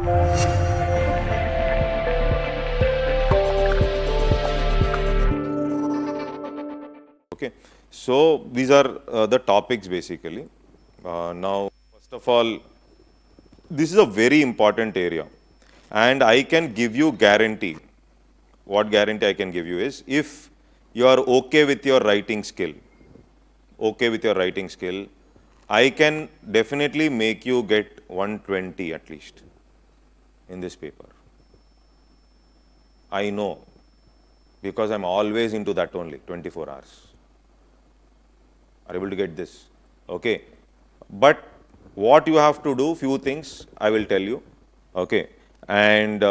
Okay, so these are the topics basically. Now, first of all, this is a very important area, and I can give you guarantee. What guarantee I can give you is, if you are okay with your writing skill, I can definitely make you get 120 at least in this paper. I know, because I'm always into that only, 24 hours. Are able to get this? Okay. But what you have to do, few things I will tell you. Okay. And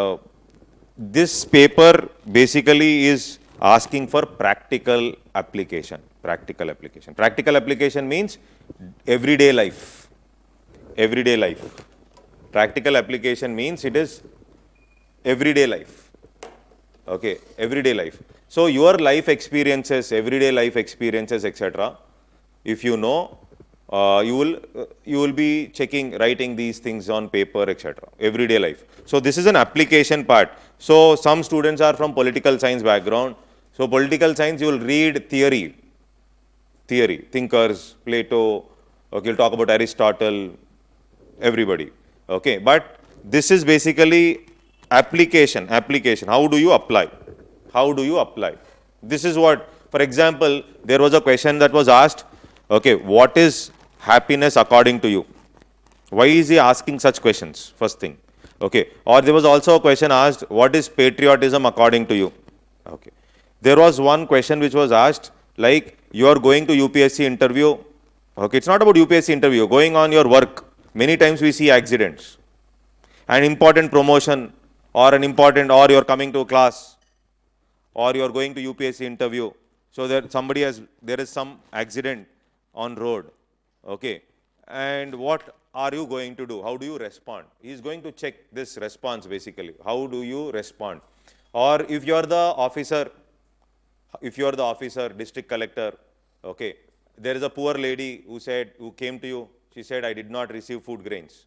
this paper basically is asking for practical application. Practical application. Practical application means everyday life. Everyday life. Practical application means it is everyday life. Okay, everyday life. So your life experiences, everyday life experiences, etc. If you know, you will be checking, writing these things on paper, etc. Everyday life. So this is an application part. So some students are from political science background. So political science, you will read theory, thinkers, Plato. Okay, you'll talk about Aristotle, everybody. Okay, but this is basically application. How do you apply? This is what, for example, there was a question that was asked, okay, what is happiness according to you? Why is he asking such questions? First thing. Okay, or there was also a question asked, what is patriotism according to you? Okay, there was one question which was asked, like, you are going to UPSC interview. Okay, it's not about UPSC interview, going on your work. Many times we see accidents. An important promotion, or you're coming to a class, or you're going to UPSC interview. So there is some accident on road. Okay, and what are you going to do? How do you respond? He's going to check this response basically. How do you respond? Or if you're the officer, district collector, okay, there is a poor lady who came to you. She said, I did not receive food grains.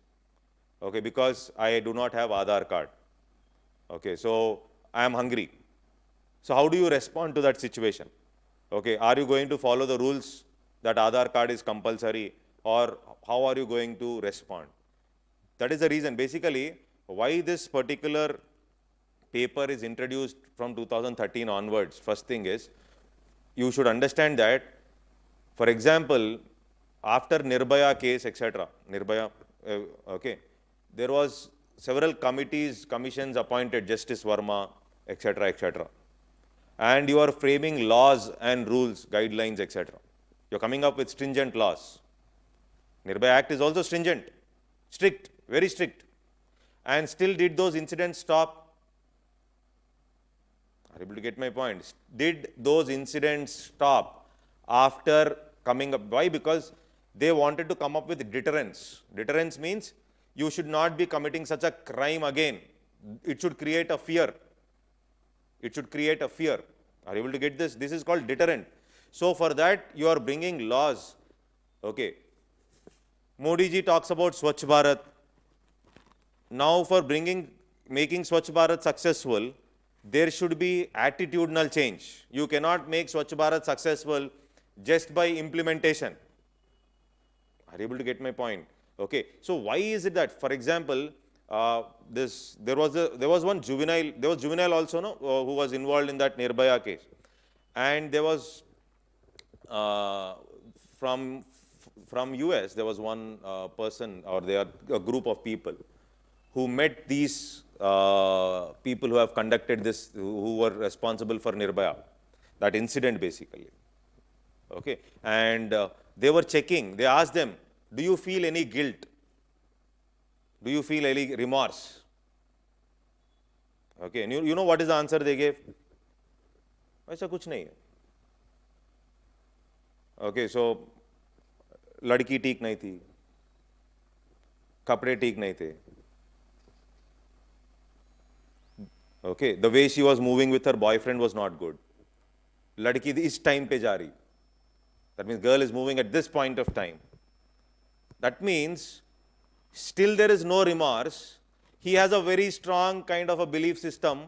Okay, because I do not have Aadhaar card. Okay, so I am hungry. So how do you respond to that situation? Okay, are you going to follow the rules that Aadhaar card is compulsory, or how are you going to respond? That is the reason basically why this particular paper is introduced from 2013 onwards. First thing is, you should understand that, for example, after Nirbhaya case, etc., okay, there was several commissions appointed, Justice Verma, etc., etc. And you are framing laws and rules, guidelines, etc. You're coming up with stringent laws. Nirbhaya Act is also stringent, strict, very strict. And still, did those incidents stop? Are you able to get my point? Did those incidents stop after coming up? Why? Because they wanted to come up with deterrence. Deterrence means you should not be committing such a crime again. It should create a fear. It should create a fear. Are you able to get this? This is called deterrent. So for that, you are bringing laws. Okay. Modi ji talks about Swachh Bharat. Now for making Swachh Bharat successful, there should be attitudinal change. You cannot make Swachh Bharat successful just by implementation. Are you able to get my point? Okay. So why is it that, for example, there was juvenile also, no, who was involved in that Nirbhaya case, and there was from US, there was one person, or there are a group of people who met these people who have conducted this, who were responsible for Nirbhaya, that incident basically. Okay, and they were checking. They asked them, do you feel any guilt? Do you feel any remorse? Okay, and you know what is the answer they gave? ऐसा कुछ नहीं है. Okay, so लड़की ठीक नहीं थी, कपड़े ठीक नहीं थे. Okay, the way she was moving with her boyfriend was not good. लड़की इस time पे जा रही. That means girl is moving at this point of time. That means still there is no remorse. He has a very strong kind of a belief system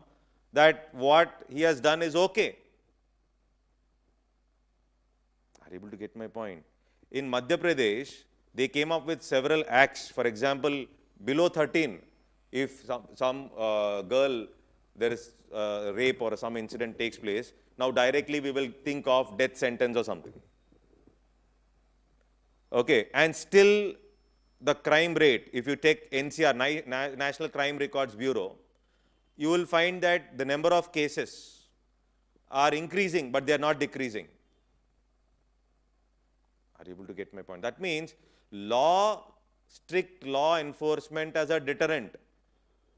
that what he has done is okay. Are you able to get my point? In Madhya Pradesh, they came up with several acts. For example, below 13, if some girl, there is rape or some incident takes place, now directly we will think of death sentence or something. Okay, and still the crime rate, if you take NCR, National Crime Records Bureau, you will find that the number of cases are increasing, but they are not decreasing. Are you able to get my point? That means strict law enforcement as a deterrent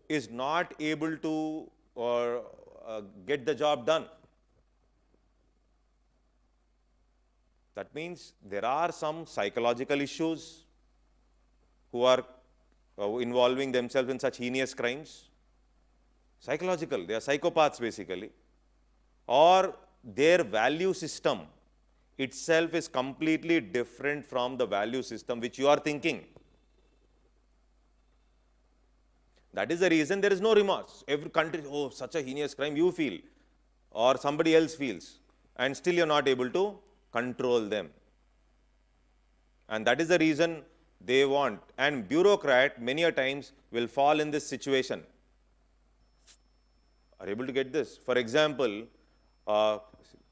is not able to get the job done. That means there are some psychological issues who are involving themselves in such heinous crimes. Psychological, they are psychopaths basically. Or their value system itself is completely different from the value system which you are thinking. That is the reason there is no remorse. Every country, oh, such a heinous crime you feel or somebody else feels, and still you are not able to control them. And that is the reason they want. And bureaucrat many a times will fall in this situation. Are you able to get this? For example,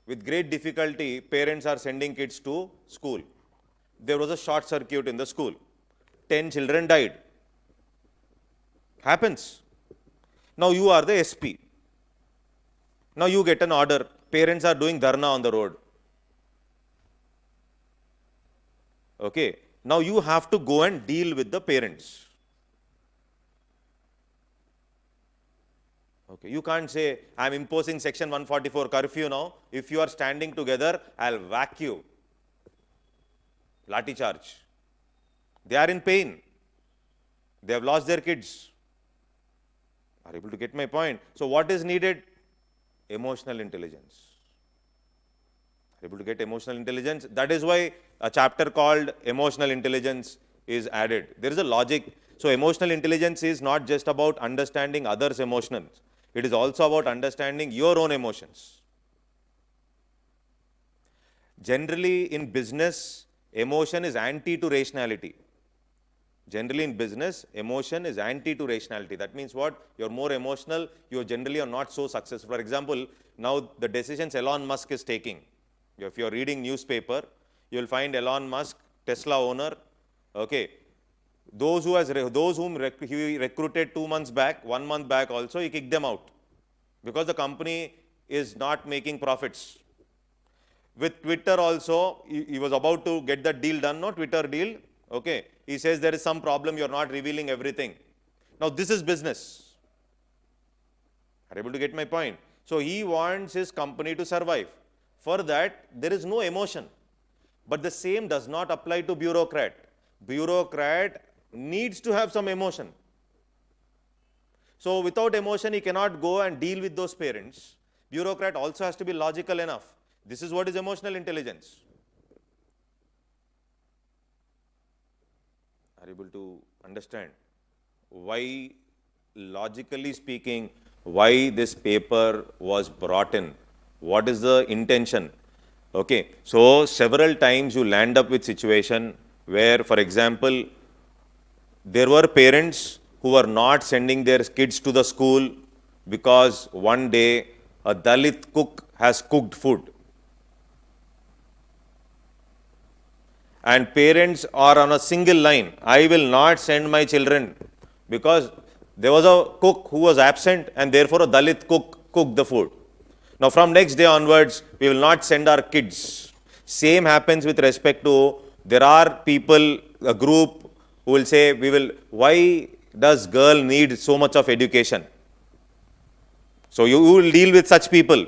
with great difficulty, parents are sending kids to school. There was a short circuit in the school. 10 children died. Happens. Now you are the SP. Now you get an order. Parents are doing dharna on the road. Okay. Now you have to go and deal with the parents. Okay. You can't say, I am imposing section 144 curfew now. If you are standing together, I'll whack you. Lathi charge. They are in pain. They have lost their kids. Are you able to get my point? So what is needed? Emotional intelligence. Are you able to get emotional intelligence? That is why a chapter called Emotional Intelligence is added. There is a logic. So emotional intelligence is not just about understanding others' emotions. It is also about understanding your own emotions. Generally in business, emotion is anti to rationality. Generally in business, emotion is anti to rationality. That means what? You're more emotional, you generally are not so successful. For example, now the decisions Elon Musk is taking. If you're reading newspaper, you'll find Elon Musk, Tesla owner, okay. Those whom he recruited 2 months back, 1 month back also, he kicked them out. Because the company is not making profits. With Twitter also, he was about to get that deal done, no Twitter deal, okay. He says there is some problem, you're not revealing everything. Now this is business. Are you able to get my point? So he wants his company to survive. For that, there is no emotion. But the same does not apply to bureaucrat. Bureaucrat needs to have some emotion. So without emotion, he cannot go and deal with those parents. Bureaucrat also has to be logical enough. This is what is emotional intelligence. Are you able to understand why, logically speaking, why this paper was brought in? What is the intention? Okay, so several times you land up with situation where, for example, there were parents who were not sending their kids to the school because one day a Dalit cook has cooked food. And parents are on a single line. I will not send my children because there was a cook who was absent and therefore a Dalit cook cooked the food. Now from next day onwards, we will not send our kids. Same happens with respect to, there are people, a group who will say, why does girl need so much of education? So you will deal with such people.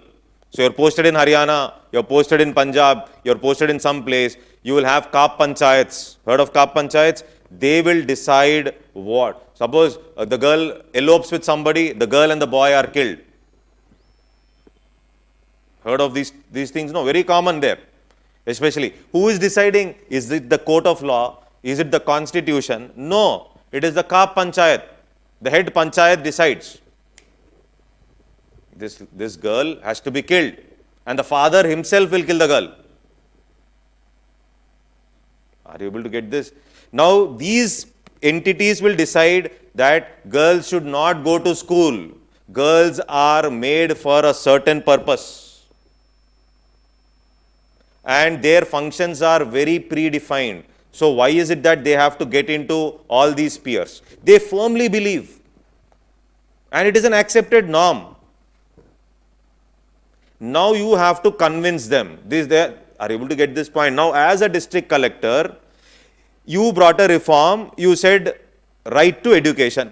So you're posted in Haryana, you're posted in Punjab, you're posted in some place, you will have Kap Panchayats. Heard of Kap Panchayats? They will decide what. Suppose the girl elopes with somebody, the girl and the boy are killed. Heard of these things? No, very common there. Especially, who is deciding? Is it the court of law? Is it the constitution? No, it is the Kap Panchayat. The head panchayat decides, this girl has to be killed, and the father himself will kill the girl. Are you able to get this? Now, these entities will decide that girls should not go to school. Girls are made for a certain purpose. And their functions are very predefined. So, why is it that they have to get into all these spheres? They firmly believe. And it is an accepted norm. Now, you have to convince them. They are able to get this point. Now, as a district collector, you brought a reform. You said right to education.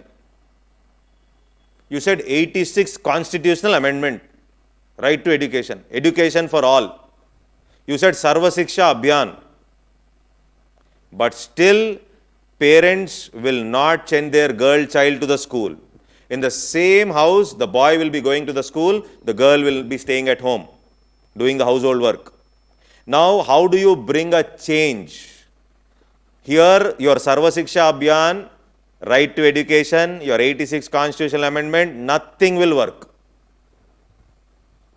You said 86 constitutional amendment, right to education, education for all. You said Sarva Shiksha Abhiyan. But still, parents will not send their girl child to the school. In the same house, the boy will be going to the school, the girl will be staying at home, doing the household work. Now, how do you bring a change? Here, your Sarva Shiksha Abhiyan, right to education, your 86 constitutional amendment, nothing will work.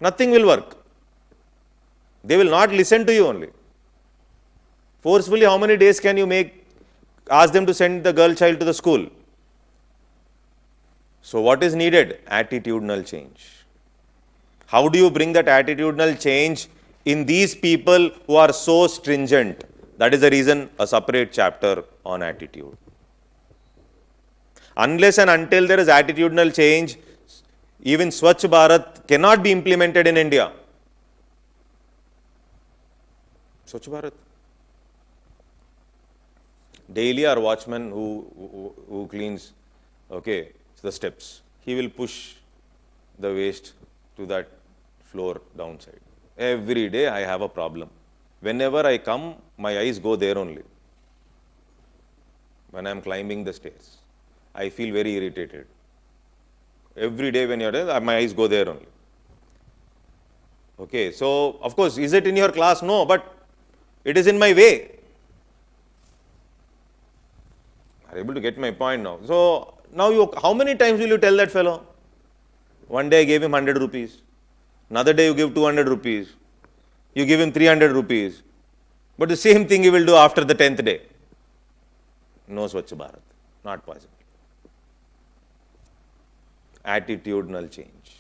Nothing will work. They will not listen to you only. Forcefully, how many days can you ask them to send the girl child to the school? So, what is needed? Attitudinal change. How do you bring that attitudinal change in these people who are so stringent? That is the reason a separate chapter on attitude. Unless and until there is attitudinal change, even Swachh Bharat cannot be implemented in India. Swachh Bharat. Daily our watchman who cleans, the steps, he will push the waste to that floor downside. Every day I have a problem. Whenever I come, my eyes go there only. When I am climbing the stairs, I feel very irritated. Every day when you are there, my eyes go there only. Okay, so of course, is it in your class? No, but it is in my way. Are you able to get my point now? So, now how many times will you tell that fellow? One day I gave him 100 rupees. Another day you give 200 rupees. You give him 300 rupees. But the same thing he will do after the 10th day. No Swachh Bharat. Not possible. Attitudinal change.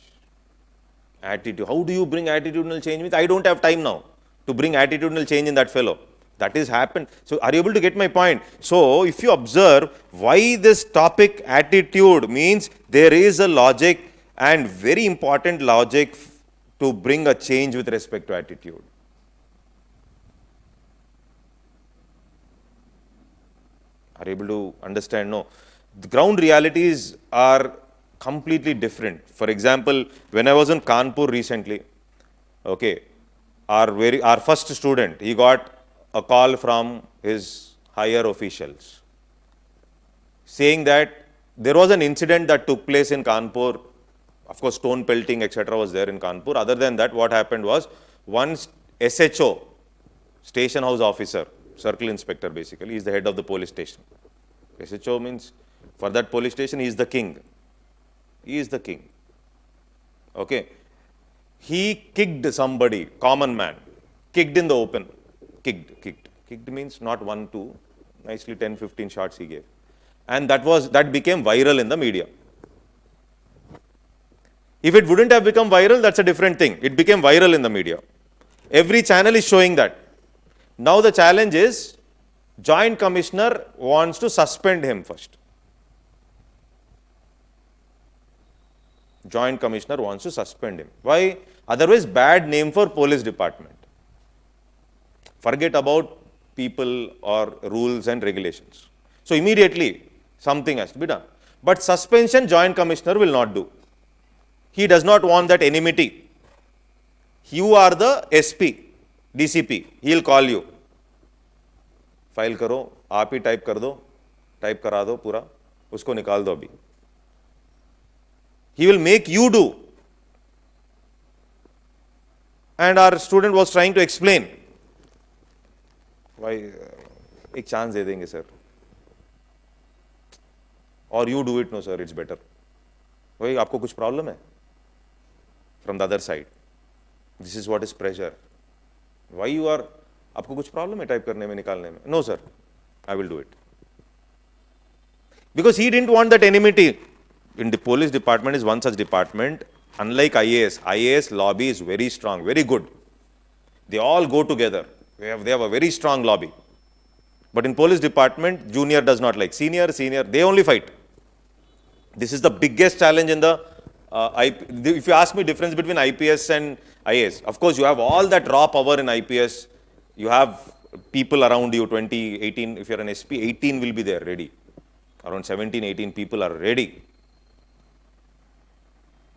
Attitude. How do you bring attitudinal change? I don't have time now to bring attitudinal change in that fellow. That has happened. So, are you able to get my point? So, if you observe why this topic attitude means there is a logic and very important logic to bring a change with respect to attitude. Are you able to understand? No. The ground realities are completely different. For example, when I was in Kanpur recently, our first student, he got a call from his higher officials saying that there was an incident that took place in Kanpur. Of course, stone pelting, etc. was there in Kanpur. Other than that, what happened was one SHO, station house officer, circle inspector basically, he is the head of the police station. SHO means for that police station, he is the king. He is the king. Okay. He kicked somebody, common man, kicked in the open. Kicked means not 1, 2, nicely 10, 15 shots he gave. And that became viral in the media. If it wouldn't have become viral, that's a different thing. It became viral in the media. Every channel is showing that. Now the challenge is, Joint Commissioner wants to suspend him first. Joint Commissioner wants to suspend him. Why? Otherwise, bad name for police department. Forget about people or rules and regulations. So immediately, something has to be done. But suspension, Joint Commissioner will not do. He does not want that enmity. You are the SP, DCP. He will call you. File करो, आप ही type कर दो, type करा दो पूरा, उसको निकाल दो अभी. He will make you do. And our student was trying to explain. Why? एक chance दे देंगे sir. or you do it, no sir, it's better. Why, आपको कुछ problem है? From the other side. This is what is pressure. Why you are, आपको कुछ problem है type करने में, निकालने में? No sir, I will do it. Because he didn't want that enmity. In the police department is one such department. Unlike IAS lobby is very strong, very good. They all go together. They have a very strong lobby. But in police department, junior does not like senior, they only fight. This is the biggest challenge in the, if you ask me difference between IPS and IAS, of course you have all that raw power in IPS. You have people around you, 20, 18, if you're an SP, 18 will be there ready. Around 17, 18 people are ready.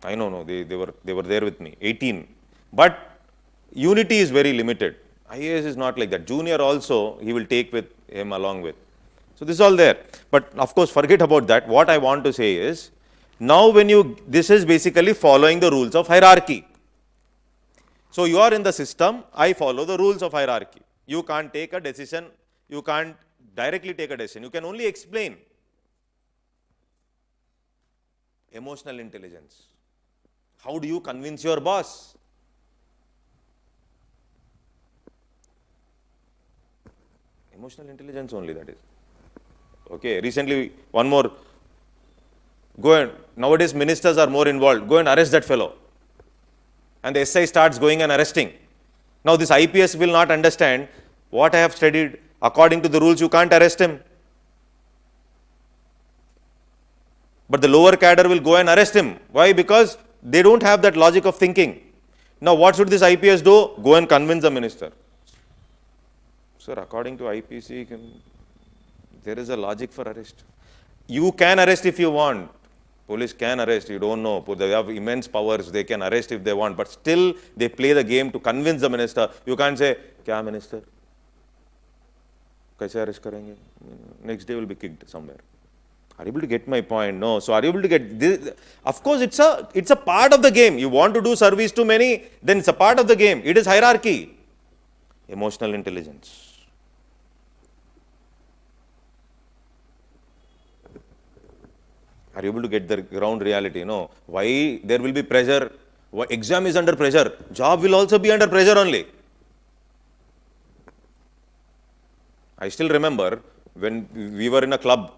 I know, they were there with me, 18. But unity is very limited. IAS is not like that. Junior also, he will take with him along with. So this is all there. But of course, forget about that. What I want to say is, now when this is basically following the rules of hierarchy. So you are in the system, I follow the rules of hierarchy. You can't take a decision, you can't directly take a decision. You can only explain. Emotional intelligence. How do you convince your boss? Emotional intelligence only, that is. Okay, recently, one more. Go and, nowadays ministers are more involved. Go and arrest that fellow. And the SI starts going and arresting. Now this IPS will not understand what I have studied. According to the rules, you can't arrest him. But the lower cadre will go and arrest him. Why? Because they don't have that logic of thinking. Now what should this IPS do? Go and convince the minister. Sir, according to IPC, there is a logic for arrest. You can arrest if you want. Police can arrest, you don't know. They have immense powers, they can arrest if they want. But still, they play the game to convince the minister. You can't say, kya minister? Kaise arrest karenge? Next day will be kicked somewhere. Are you able to get my point? No. So are you able to get this? Of course, it's a part of the game. You want to do service to many, then it's a part of the game. It is hierarchy. Emotional intelligence. Are you able to get the ground reality? No. Why there will be pressure? Why exam is under pressure? Job will also be under pressure only. I still remember when we were in a club,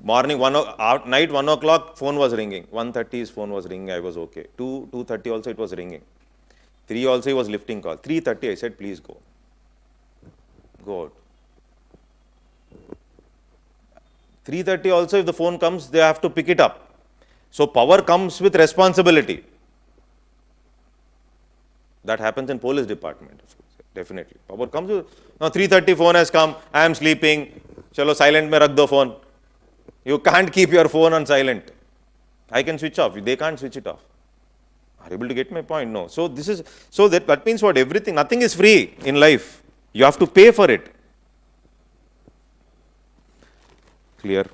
morning night 1 o'clock, phone was ringing. 1:30 his phone was ringing, I was okay. 2:30 also it was ringing. 3 also he was lifting call. 3:30 I said, please go. Go out. 3:30 also if the phone comes, they have to pick it up. So power comes with responsibility. That happens in police department, definitely. Power comes with, now 3:30 phone has come, I am sleeping, chalo silent mein rakh do phone. You can't keep your phone on silent. I can switch off, they can't switch it off. Are you able to get my point? No. So this is, so that means what? Everything, nothing is free in life. You have to pay for it. Clear?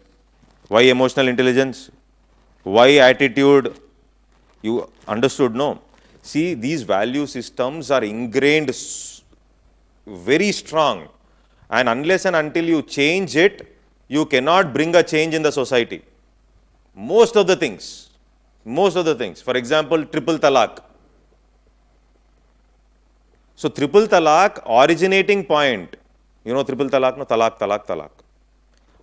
Why emotional intelligence? Why attitude? You understood, no? See, these value systems are ingrained very strong. And unless and until you change it, you cannot bring a change in the society. Most of the things. For example, triple talaq. So, triple talaq, originating point. You know triple talaq, no? Talaq.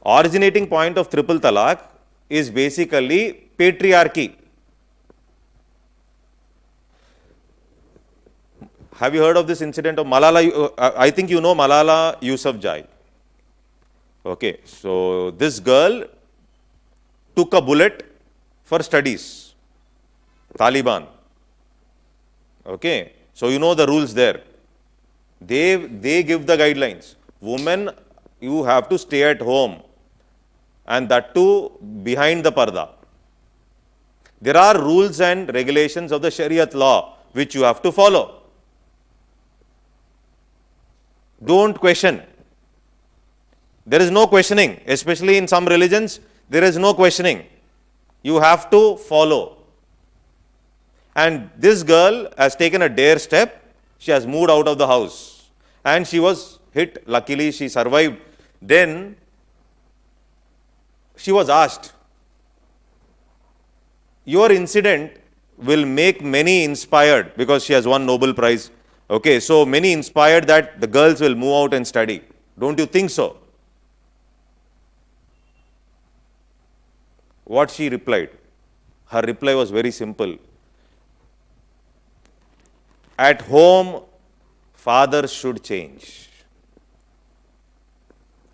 Originating point of triple talaq is basically patriarchy. Have you heard of this incident of Malala? I think you know Malala Yousafzai. Okay, so this girl took a bullet for studies. Taliban. Okay, so you know the rules there. They give the guidelines. Women, you have to stay at home. And that too behind the parda. There are rules and regulations of the Shariat law which you have to follow. Don't question. There is no questioning, especially in some religions, there is no questioning. You have to follow. And this girl has taken a dare step. She has moved out of the house. And she was hit. Luckily, she survived. Then, she was asked, your incident will make many inspired because she has won Nobel Prize. Okay, so many inspired that the girls will move out and study. Don't you think so? What she replied? Her reply was very simple. At home, father should change.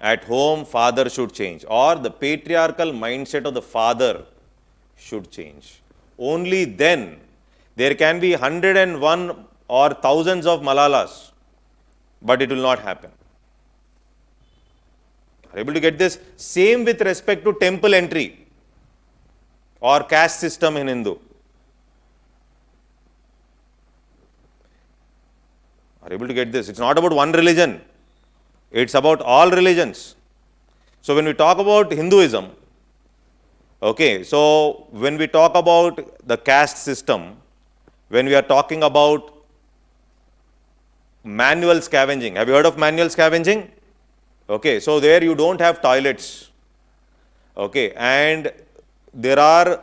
At home, father should change, or the patriarchal mindset of the father should change. Only then there can be 101 or thousands of Malalas, but it will not happen. Are you able to get this? Same with respect to temple entry or caste system in Hindu. Are you able to get this? It's not about one religion. It's about all religions. So when we talk about Hinduism, okay, so when we talk about the caste system, when we are talking about manual scavenging, have you heard of manual scavenging? Okay, so there you don't have toilets. Okay, and there are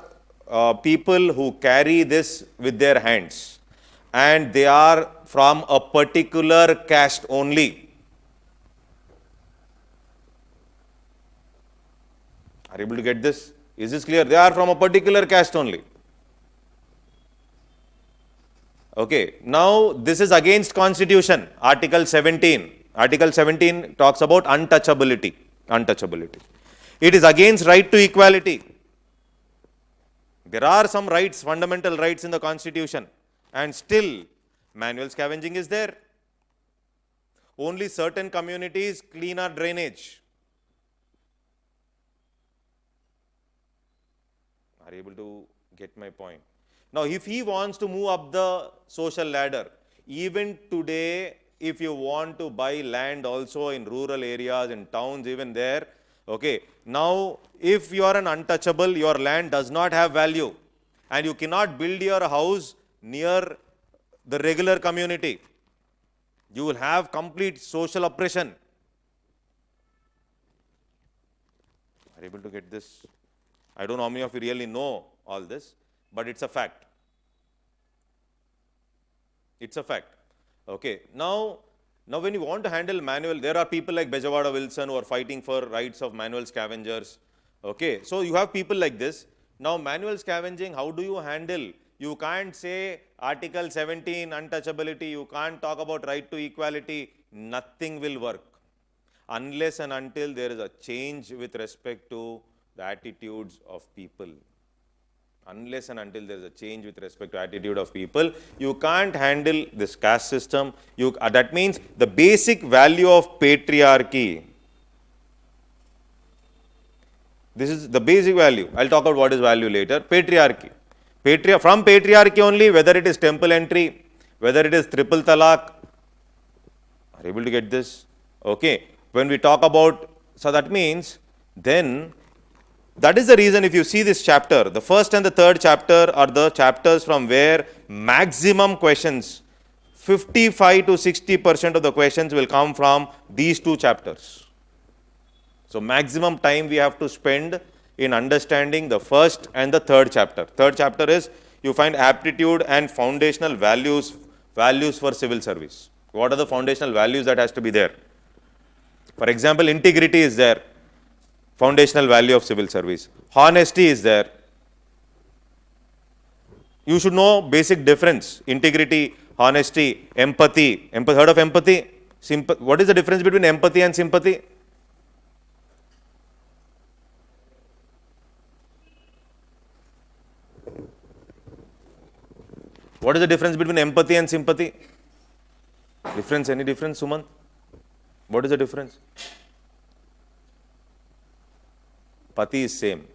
people who carry this with their hands, and they are from a particular caste only. Are you able to get this? Is this clear? They are from a particular caste only. Okay, now this is against Constitution, Article 17. Article 17 talks about untouchability. Untouchability. It is against right to equality. There are some rights, fundamental rights in the Constitution, and still manual scavenging is there. Only certain communities clean our drainage. Are you able to get my point? Now, if he wants to move up the social ladder, even today, if you want to buy land also in rural areas, in towns, even there, okay, now if you are an untouchable, your land does not have value, and you cannot build your house near the regular community. You will have complete social oppression. Are you able to get this? I don't know how many of you really know all this, but it's a fact. It's a fact. Okay. Now when you want to handle manual, there are people like Bejawada Wilson who are fighting for rights of manual scavengers. Okay. So you have people like this. Now manual scavenging, how do you handle? You can't say Article 17, untouchability. You can't talk about right to equality. Nothing will work unless and until there is a change with respect to the attitudes of people. Unless and until there is a change with respect to attitude of people, you can't handle this caste system. That means the basic value of patriarchy. This is the basic value. I'll talk about what is value later. Patriarchy. From patriarchy only, whether it is temple entry, whether it is triple talaq. Are you able to get this? Okay. When we talk about, so that means then, that is the reason if you see this chapter, the first and the third chapter are the chapters from where maximum questions, 55 to 60% of the questions will come from these two chapters. So maximum time we have to spend in understanding the first and the third chapter. Third chapter is you find aptitude and foundational values for civil service. What are the foundational values that has to be there? For example, integrity is there. Foundational value of civil service. Honesty is there. You should know basic difference. Integrity, honesty, empathy. Heard of empathy? What is the difference between empathy and sympathy? What is the difference between empathy and sympathy? Difference? Any difference, Suman? What is the difference? Pati is same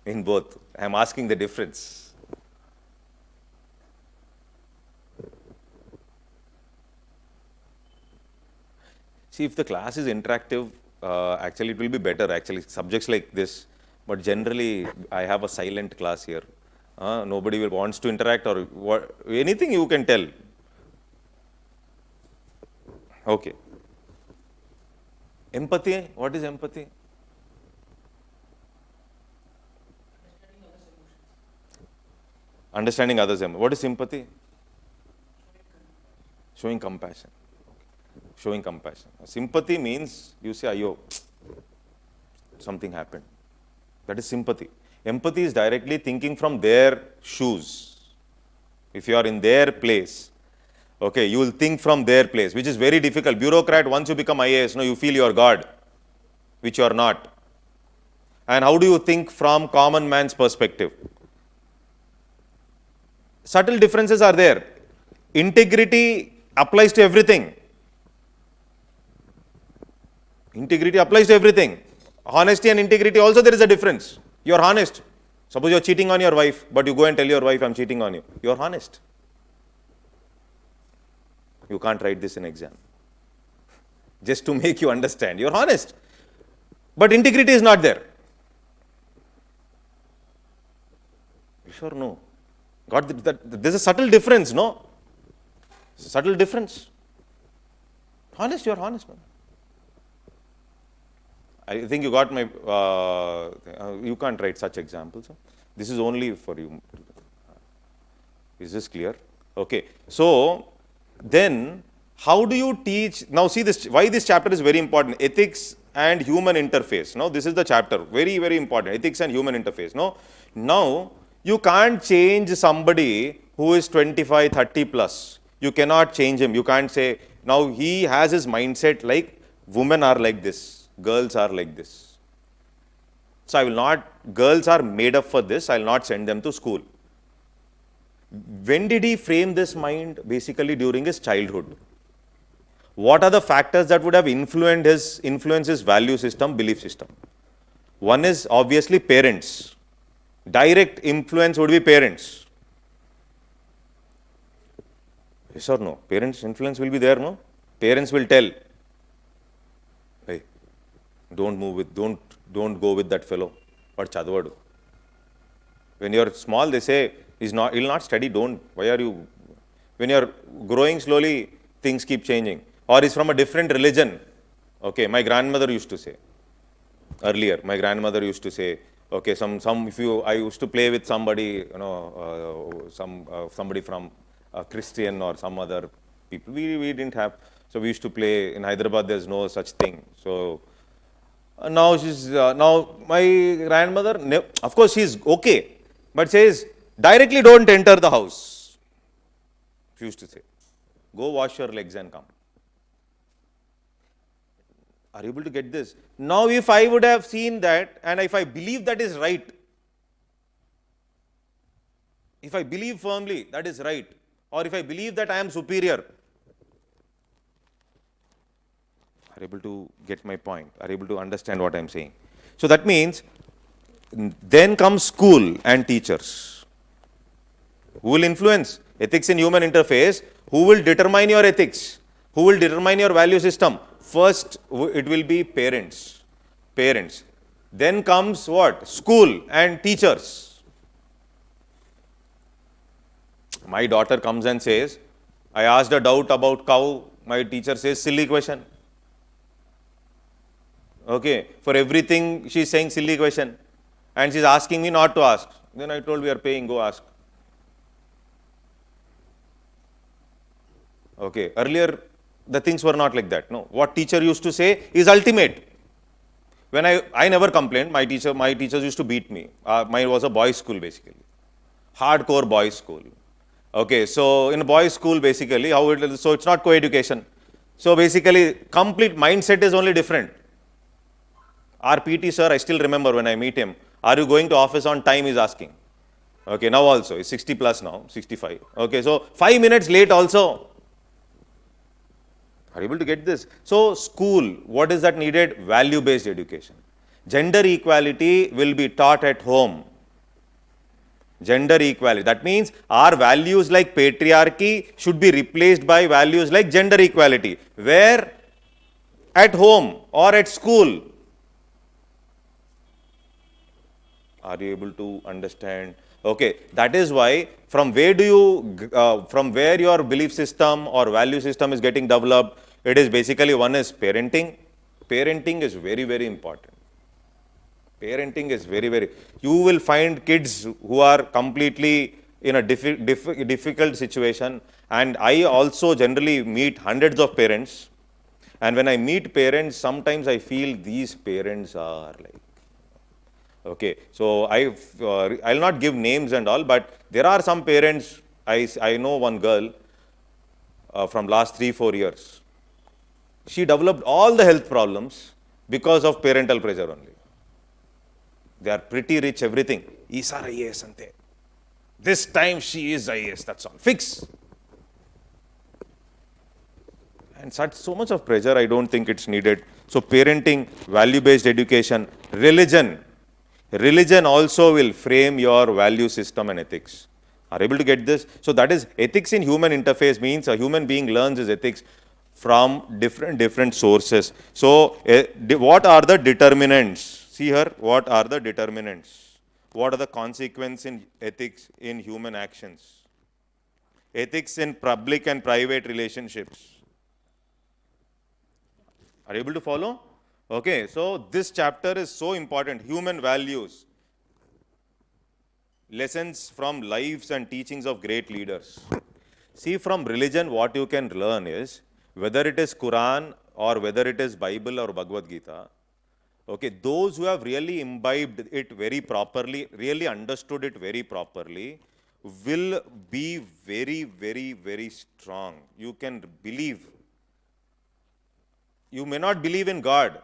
in both. I am asking the difference. See, if the class is interactive, actually it will be better, actually, subjects like this. But generally, I have a silent class here. Nobody will wants to interact or anything you can tell. Okay. Empathy, what is empathy? Understanding others. What is sympathy? Showing compassion. Showing compassion. Sympathy means you say, ayo, something happened. That is sympathy. Empathy is directly thinking from their shoes. If you are in their place, okay, you will think from their place, which is very difficult. Bureaucrat, once you become IAS, you feel you are God, which you are not. And how do you think from common man's perspective? Subtle differences are there. Integrity applies to everything. Integrity applies to everything. Honesty and integrity also there is a difference. You are honest. Suppose you are cheating on your wife, but you go and tell your wife, I am cheating on you. You are honest. You can't write this in exam. Just to make you understand. You are honest. But integrity is not there. Sure, no. Got there's a subtle difference, no? Subtle difference. Honest, you are honest, man. I think you got my, you can't write such examples. This is only for you. Is this clear? Okay. So, then how do you teach, now see this, why this chapter is very important, ethics and human interface. Now, this is the chapter, very, very important, ethics and human interface. Now, you can't change somebody who is 25, 30 plus. You cannot change him. You can't say, now he has his mindset like women are like this. Girls are like this. So I will not, girls are made up for this, I will not send them to school. When did he frame this mind? Basically during his childhood. What are the factors that would have influenced his value system, belief system? One is obviously parents. Direct influence would be parents. Yes or no? Parents' influence will be there, no? Parents will tell, hey, don't move with, don't go with that fellow. But chadvadu. When you are small, they say, he'll not study, don't. Why are you? When you are growing slowly, things keep changing. Or he's from a different religion. Okay, my grandmother used to say. Earlier, my grandmother used to say, okay, I used to play with somebody, somebody from Christian or some other people. We didn't have, so we used to play in Hyderabad. There's no such thing. So now now my grandmother, of course she's okay, but says directly don't enter the house. She used to say, go wash your legs and come. Are you able to get this? Now, if I would have seen that, and if I believe that is right, if I believe firmly that is right, or if I believe that I am superior, are you able to get my point? Are you able to understand what I am saying? So that means, then comes school and teachers. Who will influence? Ethics in human interface. Who will determine your ethics? Who will determine your value system? First, it will be parents. Parents. Then comes what? School and teachers. My daughter comes and says, I asked a doubt about cow. My teacher says, silly question. Okay. For everything, she's saying silly question. And she's asking me not to ask. Then I told, we are paying, go ask. Okay. Earlier, the things were not like that. No. What teacher used to say is ultimate. When I never complained. My teachers used to beat me. Mine was a boys' school basically. Hardcore boys' school. Okay. So in a boys' school basically, so it's not co-education. So basically, complete mindset is only different. Our PT sir, I still remember when I meet him, are you going to office on time? He's asking. Okay. Now also, he's 60 plus now, 65. Okay. So 5 minutes late also. Are you able to get this? So, school, what is that needed? Value-based education. Gender equality will be taught at home. Gender equality. That means our values like patriarchy should be replaced by values like gender equality. Where? At home or at school. Are you able to understand? Okay, that is why from where your belief system or value system is getting developed, it is basically one is parenting. Parenting is very, very important. Parenting is very, very, you will find kids who are completely in a difficult situation, and I also generally meet hundreds of parents, and when I meet parents, sometimes I feel these parents are like, okay, so I'll not give names and all, but there are some parents, I know one girl from last 3-4 years. She developed all the health problems because of parental pressure only. They are pretty rich, everything. Is our IAS ante. This time she is IAS, that's all. Fix. And such so much of pressure, I don't think it's needed. So parenting, value-based education, religion. Religion also will frame your value system and ethics. Are able to get this? So that is ethics in human interface means a human being learns his ethics from different sources. So what are the determinants? See here, what are the determinants? What are the consequences in ethics in human actions? Ethics in public and private relationships. Are you able to follow? Okay, so this chapter is so important. Human values. Lessons from lives and teachings of great leaders. See, from religion, what you can learn is, whether it is Quran or whether it is Bible or Bhagavad Gita, okay, those who have really imbibed it very properly, really understood it very properly, will be very, very, very strong. You can believe. You may not believe in God.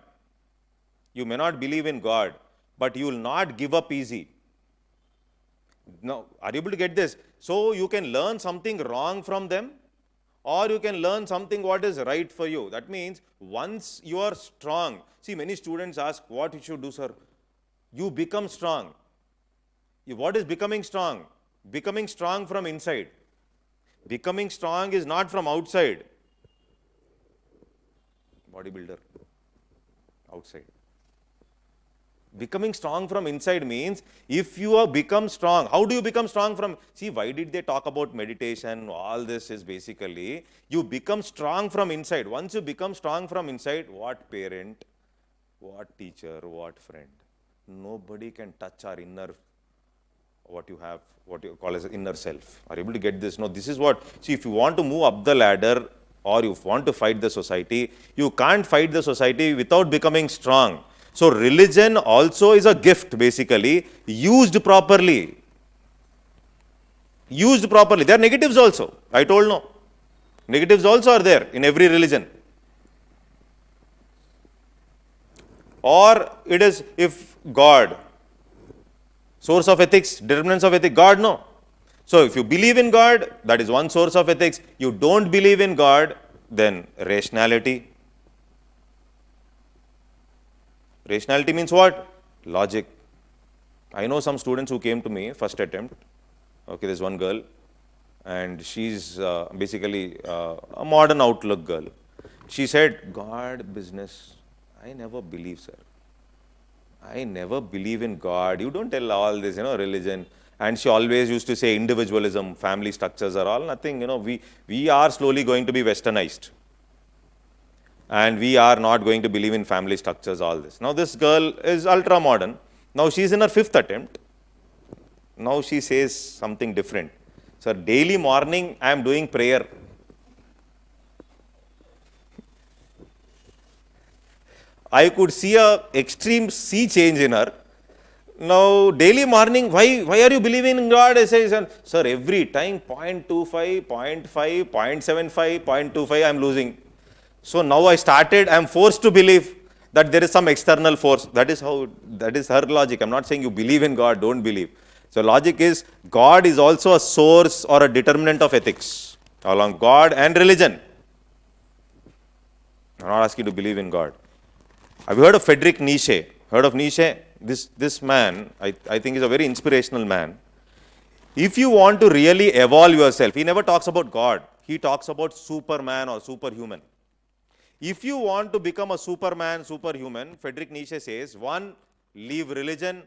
You may not believe in God, but you will not give up easy. Now, are you able to get this? So, you can learn something wrong from them, or you can learn something what is right for you. That means, once you are strong, see, many students ask, what you should do, sir? You become strong. What is becoming strong? Becoming strong from inside. Becoming strong is not from outside. Bodybuilder, outside. Becoming strong from inside means, if you have become strong, how do you become strong from? See, why did they talk about meditation? All this is basically, you become strong from inside. Once you become strong from inside, what parent, what teacher, what friend? Nobody can touch our inner, what you call as inner self. Are you able to get this? No, this is what, see, if you want to move up the ladder, or you want to fight the society, you can't fight the society without becoming strong. So religion also is a gift, basically, used properly. Used properly. There are negatives also. I told no. Negatives also are there in every religion. Or it is, if God, source of ethics, determinants of ethics, God, no. So if you believe in God, that is one source of ethics. You don't believe in God, then rationality. Rationality means what? Logic. I know some students who came to me first attempt. Okay, there's one girl, and she's basically a modern outlook girl. She said, God, business, I never believe, sir. I never believe in God. You don't tell all this, religion. And she always used to say individualism, family structures are all nothing. We are slowly going to be westernized. And we are not going to believe in family structures, all this. Now, this girl is ultra modern. Now, she's in her 5th attempt. Now, she says something different. Sir, daily morning, I am doing prayer. I could see a extreme sea change in her. Now, daily morning, why are you believing in God? I say, sir, every time 0.25, 0.5, 0.75, 0.25, I am losing. So now I am forced to believe that there is some external force. That is her logic. I'm not saying you believe in God, don't believe. So logic is, God is also a source or a determinant of ethics, along God and religion. I'm not asking you to believe in God. Have you heard of Friedrich Nietzsche? Heard of Nietzsche? This man, I think is a very inspirational man. If you want to really evolve yourself, he never talks about God. He talks about Superman or superhuman. If you want to become a Superman, superhuman, Friedrich Nietzsche says, 1, leave religion,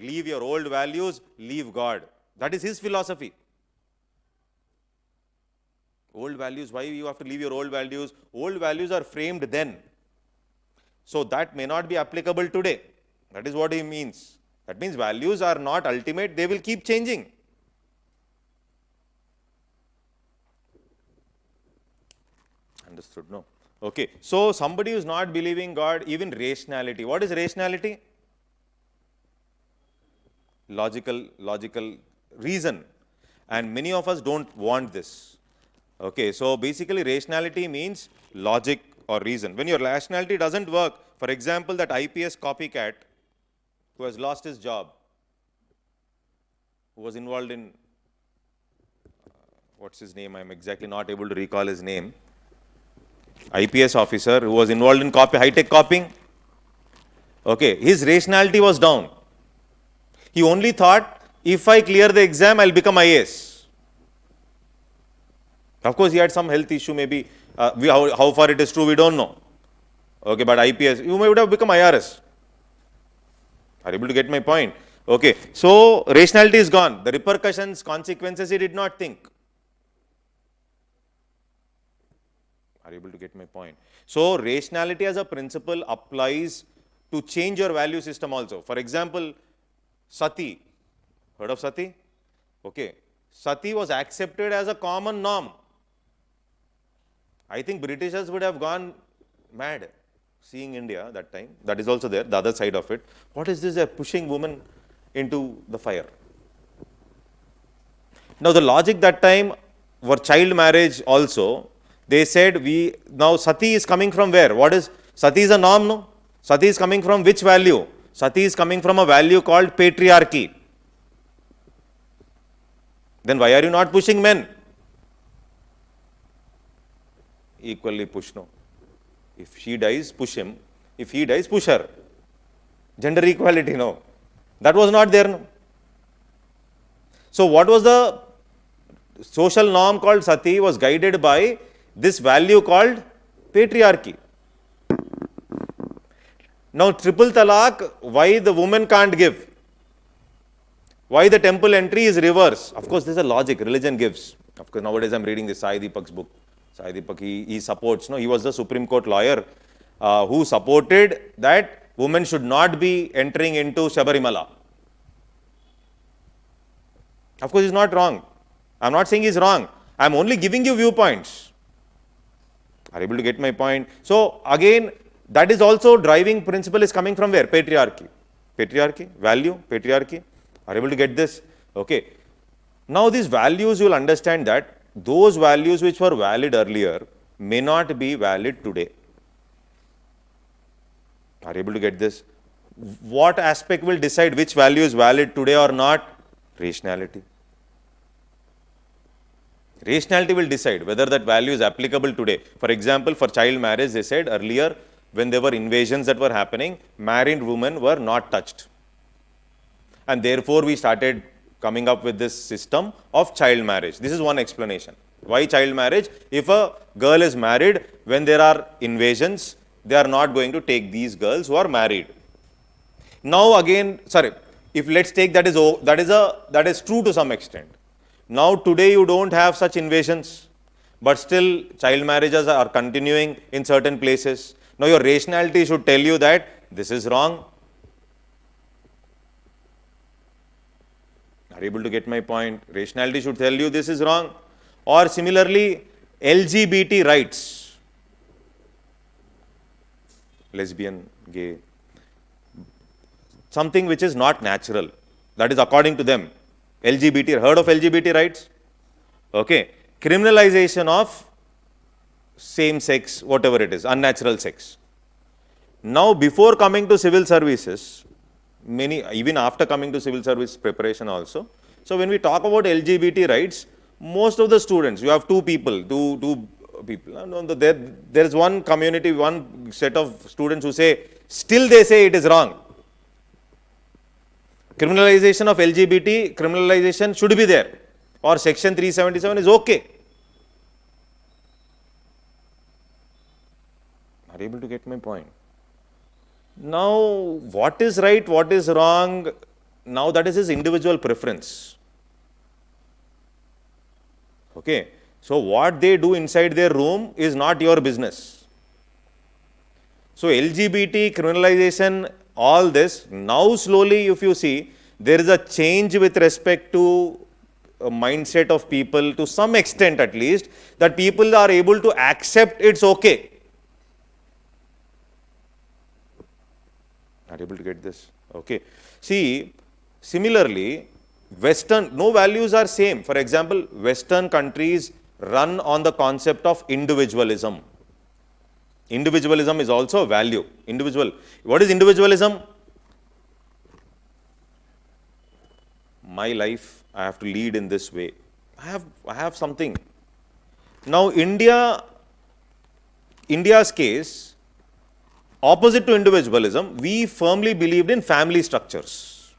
leave your old values, leave God. That is his philosophy. Old values, why you have to leave your old values? Old values are framed then. So that may not be applicable today. That is what he means. That means values are not ultimate, they will keep changing. Understood, no? Okay, so somebody who is not believing God, even rationality. What is rationality? Logical reason. And many of us don't want this. Okay, so basically rationality means logic or reason. When your rationality doesn't work, for example, that IPS copycat who has lost his job, who was involved in, what's his name? I'm exactly not able to recall his name. IPS officer who was involved in high-tech copying. Okay, his rationality was down. He only thought, if I clear the exam, I'll become IAS. Of course, he had some health issue, maybe. How far it is true, we don't know. Okay, but IPS, you would have become IRS. Are you able to get my point? Okay, so rationality is gone. The repercussions, consequences, he did not think. Are you able to get my point? So rationality as a principle applies to change your value system also. For example, sati. Heard of sati? Okay. Sati was accepted as a common norm. I think Britishers would have gone mad seeing India that time. That is also there, the other side of it. What is this? They are pushing women into the fire. Now the logic that time were child marriage also. They said now sati is coming from where? What is sati is a norm, no? Sati is coming from which value? Sati is coming from a value called patriarchy. Then why are you not pushing men? Equally push, no. If she dies, push him. If he dies, push her. Gender equality, no. That was not there, no. So what was the social norm called sati was guided by this value called patriarchy. Now triple talaq, why the woman can't give? Why the temple entry is reverse? Of course, there's a logic, religion gives. Of course, nowadays I'm reading this Sai Deepak's book. Sai Deepak, he supports, no, he was the Supreme Court lawyer who supported that women should not be entering into Shabarimala. Of course, he's not wrong. I'm not saying he's wrong. I'm only giving you viewpoints. Are you able to get my point? So again, that is also driving principle is coming from where? Patriarchy. Patriarchy, value, patriarchy. Are you able to get this? Okay. Now these values, you will understand that those values which were valid earlier may not be valid today. Are you able to get this? What aspect will decide which value is valid today or not? Rationality. Rationality will decide whether that value is applicable today. For example, for child marriage, they said earlier, when there were invasions that were happening, married women were not touched. And therefore, we started coming up with this system of child marriage. This is one explanation. Why child marriage? If a girl is married, when there are invasions, they are not going to take these girls who are married. Now again, if let's take that is true to some extent. Now today you don't have such invasions, but still child marriages are continuing in certain places. Now your rationality should tell you that this is wrong. Are you able to get my point? Rationality should tell you this is wrong. Or similarly, LGBT rights. Lesbian, gay. Something which is not natural. That is according to them. LGBT, heard of LGBT rights? Okay. Criminalization of same sex, whatever it is, unnatural sex. Now, before coming to civil services, even after coming to civil service preparation also, so when we talk about LGBT rights, most of the students, you have two people. There is one community, one set of students who say, still they say it is wrong. Criminalization of LGBT, criminalization should be there, or section 377 is okay. Are you able to get my point? Now, what is right, what is wrong, now that is his individual preference. Okay. So, what they do inside their room is not your business. So, LGBT, criminalization, all this, now slowly if you see, there is a change with respect to mindset of people to some extent at least, that people are able to accept it's okay. Are able to get this? Okay. See, similarly, Western, no values are same. For example, Western countries run on the concept of individualism. Individualism is also a value. Individual. What is individualism? My life, I have to lead in this way. I have something. Now, India's case, opposite to individualism, we firmly believed in family structures.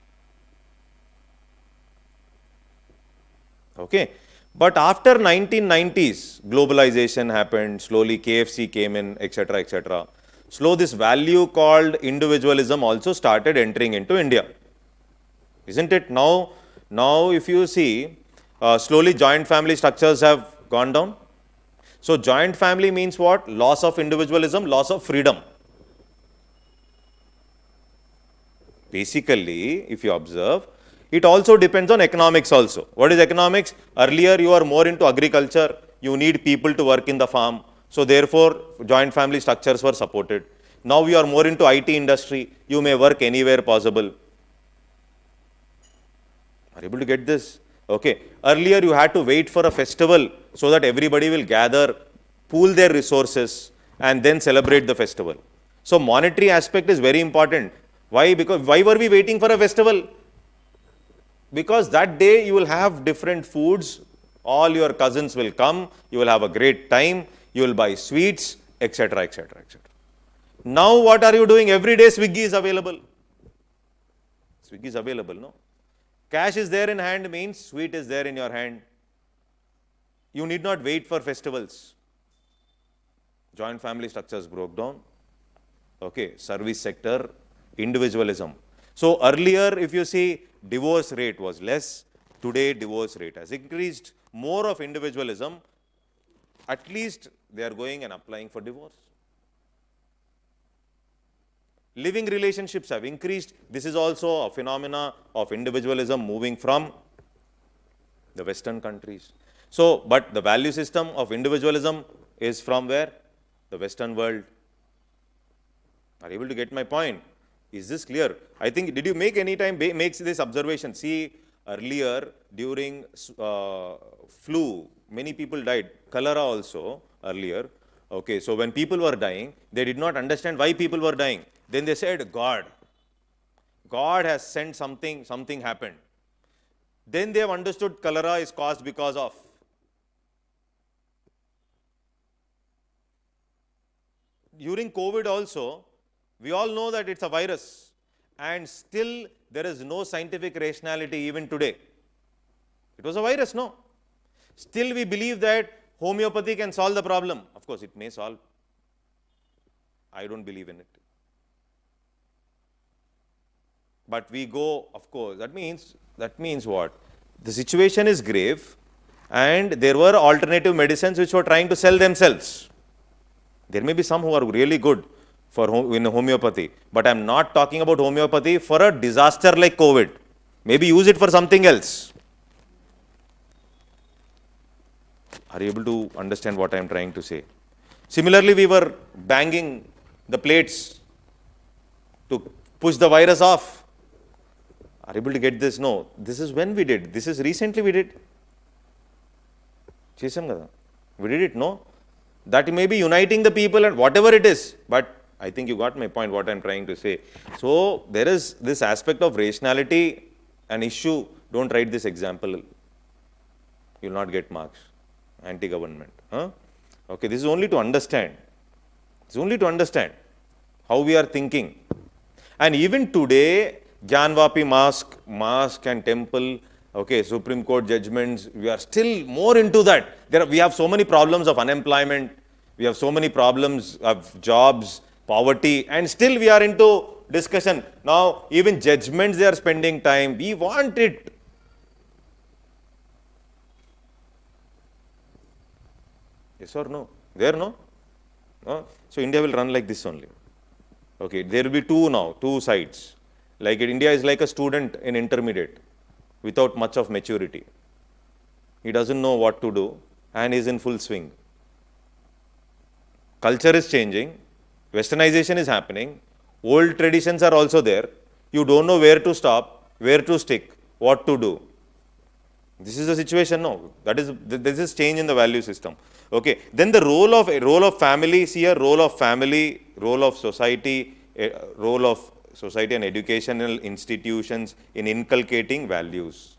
Okay. But after 1990s, globalization happened, slowly KFC came in, etc., etc. Slow, this value called individualism also started entering into India. Isn't it? Now if you see, slowly joint family structures have gone down. So joint family means what? Loss of individualism, loss of freedom. Basically, if you observe, it also depends on economics also. What is economics? Earlier you are more into agriculture, you need people to work in the farm. So therefore, joint family structures were supported. Now we are more into IT industry, you may work anywhere possible. Are you able to get this? Okay. Earlier you had to wait for a festival so that everybody will gather, pool their resources and then celebrate the festival. So monetary aspect is very important. Why? Because why were we waiting for a festival? Because that day you will have different foods, all your cousins will come, you will have a great time, you will buy sweets, etc., etc., etc. Now what are you doing? Every day Swiggy is available. Swiggy is available, no? Cash is there in hand means sweet is there in your hand. You need not wait for festivals. Joint family structures broke down. Okay, service sector, individualism. So earlier, if you see, divorce rate was less. Today, divorce rate has increased. More of individualism. At least they are going and applying for divorce. Living relationships have increased. This is also a phenomena of individualism moving from the Western countries. So, but the value system of individualism is from where? The Western world. Are you able to get my point? Is this clear? I think, did you make any time makes this observation? See, earlier during flu, many people died. Cholera also earlier. Okay, so when people were dying, they did not understand why people were dying. Then they said, God has sent something, something happened. Then they have understood cholera is caused because of. During COVID also, we all know that it's a virus, and still there is no scientific rationality even today. It was a virus, no? Still we believe that homeopathy can solve the problem. Of course, it may solve. I don't believe in it. But we go, of course, that means what? The situation is grave, and there were alternative medicines which were trying to sell themselves. There may be some who are really good in homeopathy, but I am not talking about homeopathy for a disaster like COVID. Maybe use it for something else. Are you able to understand what I am trying to say? Similarly, we were banging the plates to push the virus off. Are you able to get this? No. This is when we did. This is recently we did. We did it, no? That may be uniting the people and whatever it is. But I think you got my point, what I am trying to say. So, there is this aspect of rationality, an issue. Don't write this example. You will not get marks. Anti-government. Huh? Okay, this is only to understand. It's only to understand how we are thinking. And even today, Janvapi mosque and temple, okay, Supreme Court judgments, we are still more into that. We have so many problems of unemployment, we have so many problems of jobs, poverty, and still we are into discussion. Now, even judgments they are spending time, we want it. Yes or no? There, no? So, India will run like this only. Okay, there will be two sides. Like India is like a student in intermediate without much of maturity. he doesn't know what to do, and is in full swing. Culture is changing, westernization is happening, old traditions are also there. You don't know where to stop, where to stick, what to do. This is the situation now. This is change in the value system. Okay. Then the role of family, see here, role of family, role of society, role of society and educational institutions in inculcating values.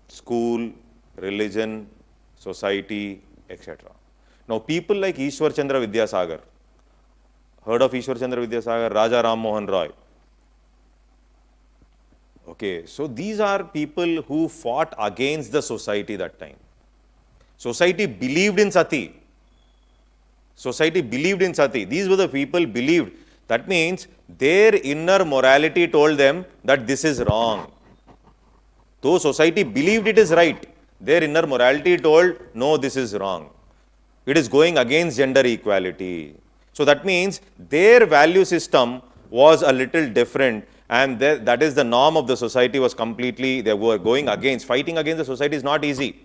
School, religion, society, etc. Now, people like Ishwar Chandra Vidyasagar, heard of Ishwar Chandra Vidyasagar, Raja Ram Mohan Roy. Okay, so these are people who fought against the society that time. Society believed in sati. Society believed in sati. These were the people believed. That means their inner morality told them that this is wrong. Though society believed it is right, their inner morality told, no, this is wrong. It is going against gender equality. So that means their value system was a little different, and that is the norm of the society was completely, they were going against. Fighting against the society is not easy.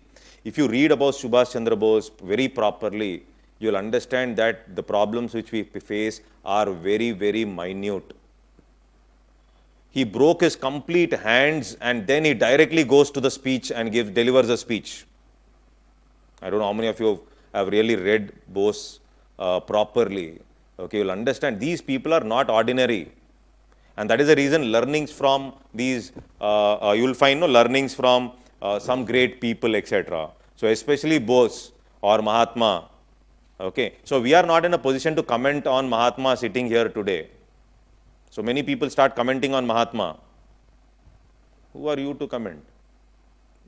If you read about Subhash Chandra Bose very properly, you will understand that the problems which we face are very, very minute. He broke his complete hands and then he directly goes to the speech and delivers a speech. I don't know how many of you have really read Bose properly. Okay, you'll understand these people are not ordinary. And that is the reason learnings from these, you'll find learnings from some great people, etc. So especially Bose or Mahatma. Okay, so we are not in a position to comment on Mahatma sitting here today. So many people start commenting on Mahatma. Who are you to comment?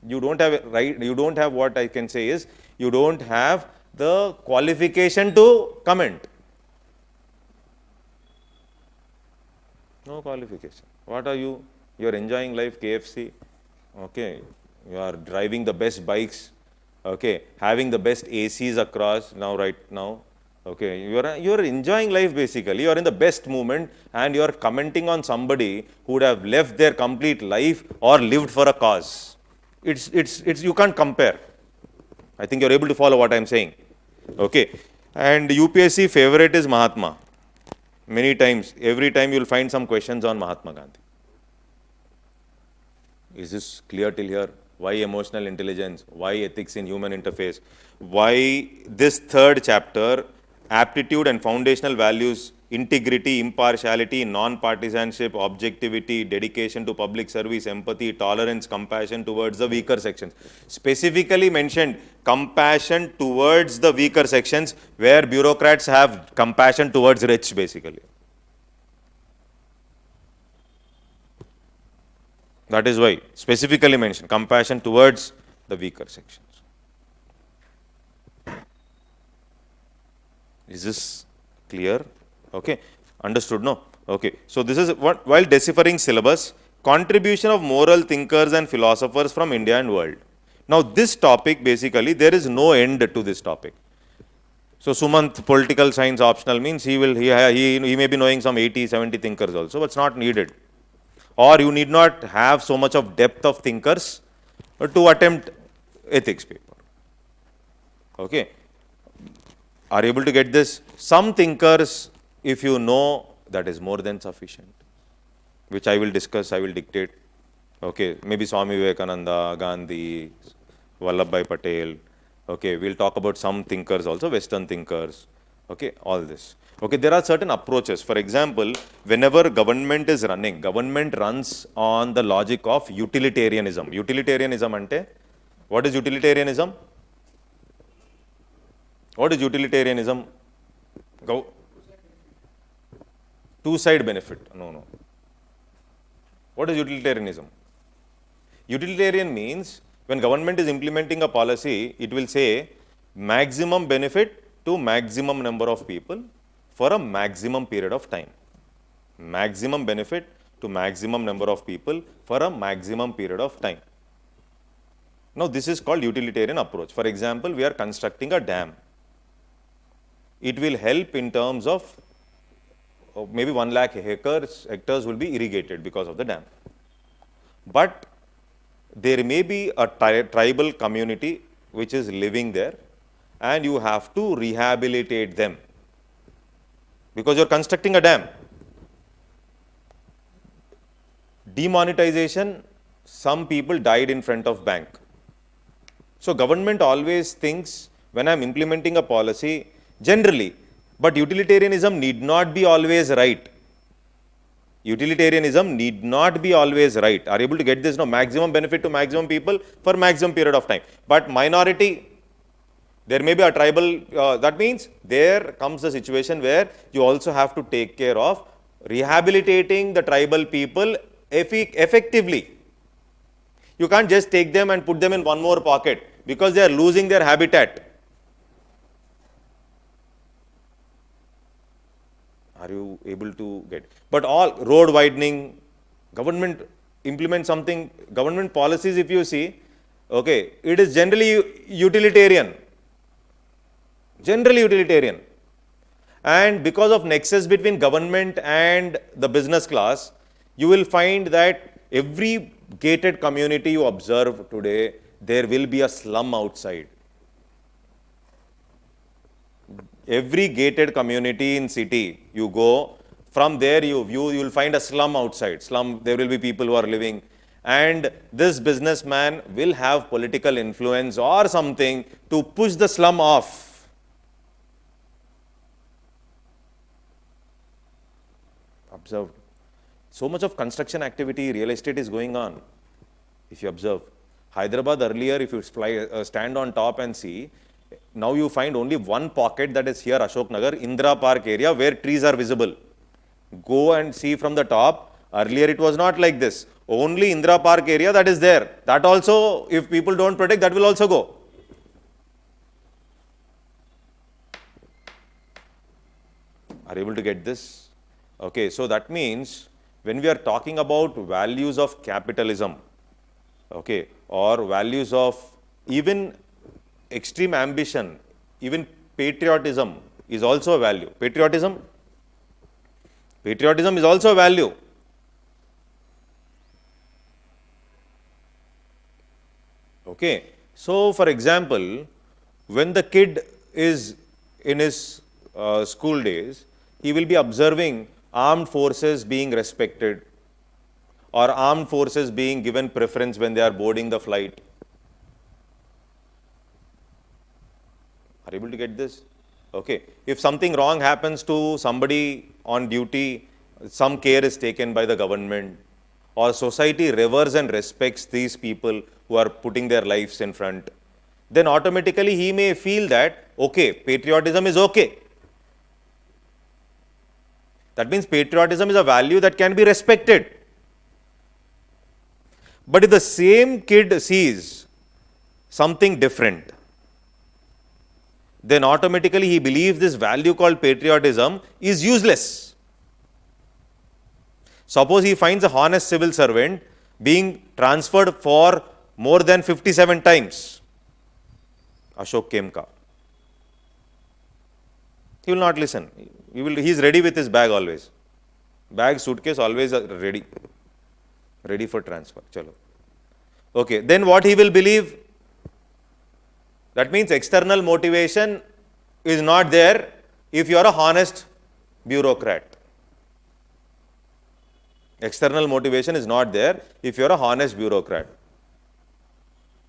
You don't have right. You don't have, what I can say is, you don't have the qualification to comment. No qualification. What are you? You are enjoying life, KFC. Okay, you are driving the best bikes. Okay, having the best ACs across now, right now. Okay, you are enjoying life basically. You are in the best moment, and you are commenting on somebody who would have left their complete life or lived for a cause. It's you can't compare. I think you're able to follow what I'm saying. Okay, and UPSC favorite is Mahatma. Many times, every time you'll find some questions on Mahatma Gandhi. Is this clear till here? Why emotional intelligence? Why ethics in human interface? Why this third chapter, aptitude and foundational values, integrity, impartiality, non-partisanship, objectivity, dedication to public service, empathy, tolerance, compassion towards the weaker sections. Specifically mentioned compassion towards the weaker sections, where bureaucrats have compassion towards rich basically. That is why specifically mentioned compassion towards the weaker sections. Is this clear? Okay, understood, no? Okay, so this is what, while deciphering syllabus, contribution of moral thinkers and philosophers from India and world. Now this topic basically, there is no end to this topic. So Sumant, political science optional means he may be knowing some 80, 70 thinkers also, but it's not needed. Or you need not have so much of depth of thinkers to attempt ethics paper. Okay. Are you able to get this? Some thinkers, if you know, that is more than sufficient, which I will discuss, I will dictate. Okay, maybe Swami Vivekananda, Gandhi, Vallabhbhai Patel. Okay, we'll talk about some thinkers also, Western thinkers. Okay, all this. Okay, there are certain approaches. For example, whenever government is running, government runs on the logic of utilitarianism. Utilitarianism ante, what is utilitarianism? What is utilitarianism? Two-side benefit. No. What is utilitarianism? Utilitarian means when government is implementing a policy, it will say maximum benefit to maximum number of people for a maximum period of time. Maximum benefit to maximum number of people for a maximum period of time. Now this is called utilitarian approach. For example, we are constructing a dam. It will help in terms of maybe 1 lakh hectares will be irrigated because of the dam. But there may be a tribal community which is living there, and you have to rehabilitate them because you're constructing a dam. Demonetization, some people died in front of bank. So government always thinks when I'm implementing a policy, generally, but utilitarianism need not be always right. Utilitarianism need not be always right. Are you able to get this? No, maximum benefit to maximum people for maximum period of time. But minority, there may be a tribal, that means there comes a situation where you also have to take care of rehabilitating the tribal people effectively. You can't just take them and put them in one more pocket because they are losing their habitat. Are you able to get? But all road widening, government implement something, government policies, if you see, okay, it is generally utilitarian. Generally utilitarian. And because of nexus between government and the business class, you will find that every gated community you observe today, there will be a slum outside. Every gated community in city, you go, from there you view, you will find a slum outside. Slum, there will be people who are living. And this businessman will have political influence or something to push the slum off. Observed. So much of construction activity, real estate is going on. If you observe, Hyderabad earlier, if you stand on top and see, now you find only one pocket that is here, Ashok Nagar, Indira Park area, where trees are visible. Go and see from the top. Earlier it was not like this. Only Indira Park area that is there. That also, if people don't protect, that will also go. Are you able to get this? Okay, so that means when we are talking about values of capitalism, okay, or values of even extreme ambition, even patriotism is also a value. Patriotism is also a value. Okay, so for example, when the kid is in his school days, he will be observing armed forces being respected or armed forces being given preference when they are boarding the flight. Are you able to get this? Okay. If something wrong happens to somebody on duty, some care is taken by the government, or society reveres and respects these people who are putting their lives in front, then automatically he may feel that, okay, patriotism is okay. That means patriotism is a value that can be respected. But if the same kid sees something different, then automatically he believes this value called patriotism is useless. Suppose he finds a honest civil servant being transferred for more than 57 times, Ashok Kemka. He will not listen. He is ready with his bag always. Bag, suitcase always ready. Ready for transfer. Chalo. Okay, then what he will believe? That means external motivation is not there if you are a honest bureaucrat. External motivation is not there if you are a honest bureaucrat.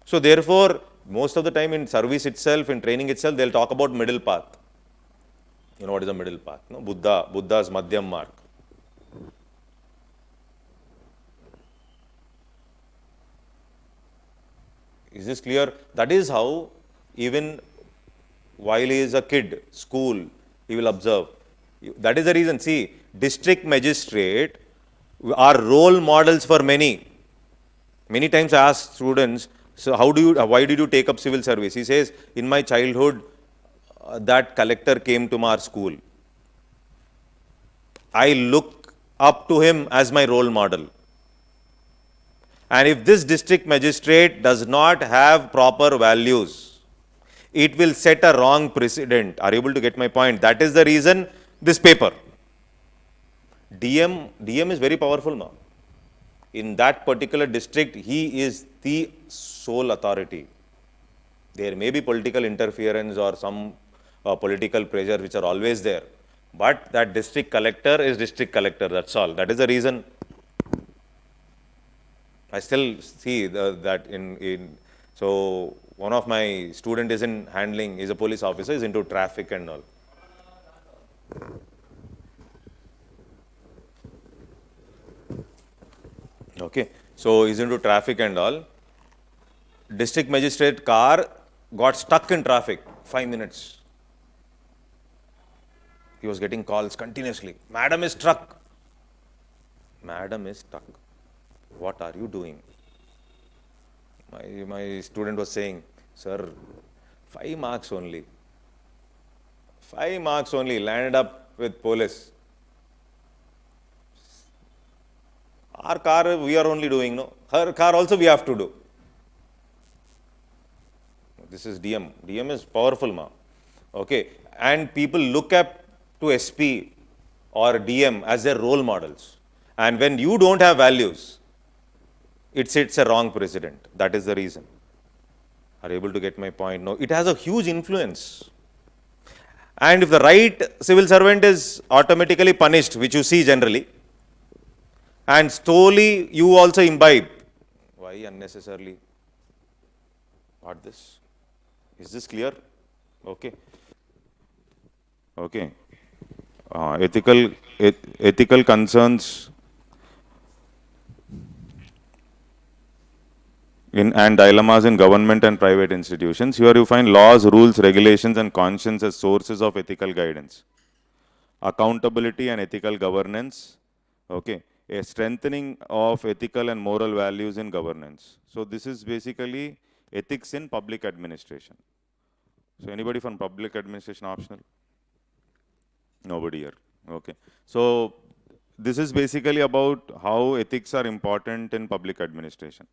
So therefore, most of the time in service itself, in training itself, they will talk about middle path. You know what is a middle path? No? Buddha's Madhyam Marg. Is this clear? That is how, even while he is a kid, school, he will observe. That is the reason. See, district magistrate are role models for many. Many times I ask students, so why did you take up civil service? He says, in my childhood, that collector came to our school. I look up to him as my role model. And if this district magistrate does not have proper values, it will set a wrong precedent. Are you able to get my point? That is the reason this paper. DM is very powerful now. In that particular district, he is the sole authority. There may be political interference or some political pressure which are always there, but that district collector is district collector, that's all. That is the reason I still see that so one of my student is in handling, is a police officer, is into traffic and all. Okay, so he's into traffic and all. District magistrate car got stuck in traffic, 5 minutes. He was getting calls continuously. Madam is stuck. Madam is stuck. What are you doing? My student was saying, sir, 5 marks only. 5 marks only, landed up with police. Our car, we are only doing, no? Her car also we have to do. This is DM. DM is powerful, ma. Okay. And people look up to SP or DM as their role models. And when you don't have values, it sets a wrong precedent. That is the reason. Are you able to get my point? No, it has a huge influence. And if the right civil servant is automatically punished, which you see generally, and slowly you also imbibe. Why unnecessarily? What this? Is this clear? Okay. Okay. Ethical concerns and dilemmas in government and private institutions. Here you find laws, rules, regulations, and conscience as sources of ethical guidance. Accountability and ethical governance. Okay. A strengthening of ethical and moral values in governance. So this is basically ethics in public administration. So anybody from public administration optional? Nobody here. Okay. So this is basically about how ethics are important in public administration.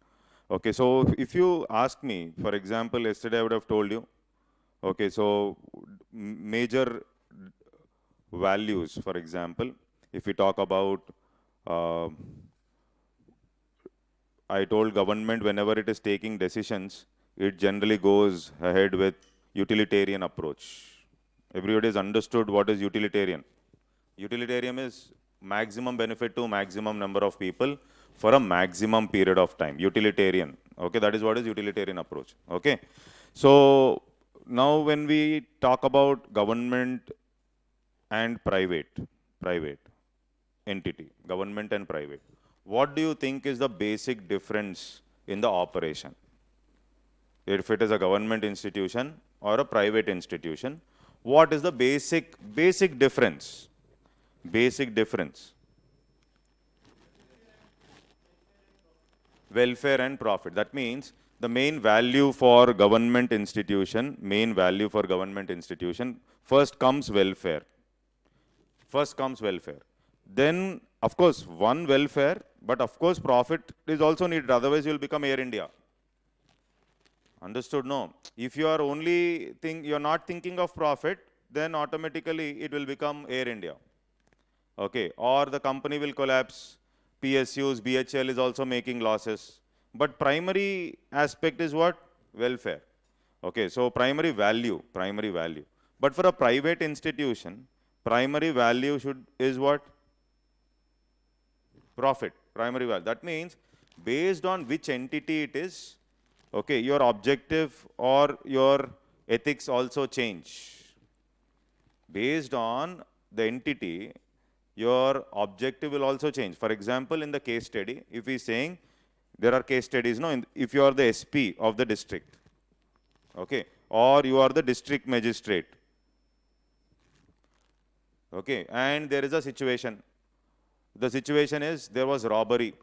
Okay. So if you ask me, for example, yesterday I would have told you, okay, so major values, for example, if we talk about I told government whenever it is taking decisions, it generally goes ahead with utilitarian approach. Everybody has understood what is utilitarian. Utilitarian is maximum benefit to maximum number of people for a maximum period of time. Utilitarian. Okay, that is what is utilitarian approach. Okay. So now when we talk about government and private entity, government and private, what do you think is the basic difference in the operation? If it is a government institution or a private institution, what is the basic difference? Basic difference. Welfare and profit. That means the main value for government institution, first comes welfare. Then, of course, one welfare, but of course, profit is also needed. Otherwise, you will become Air India. Understood? No. If you are you're not thinking of profit, then automatically it will become Air India. Okay. Or the company will collapse. PSUs, BHL is also making losses. But primary aspect is what? Welfare. Okay. So primary value. But for a private institution, primary value is what? Profit. Primary value. That means based on which entity it is, okay, your objective or your ethics also change. Based on the entity, your objective will also change. For example, in the case study, if we are saying there are case studies, no, if you are the SP of the district, okay, or you are the district magistrate, okay, and there is a situation. The situation is there was robbery,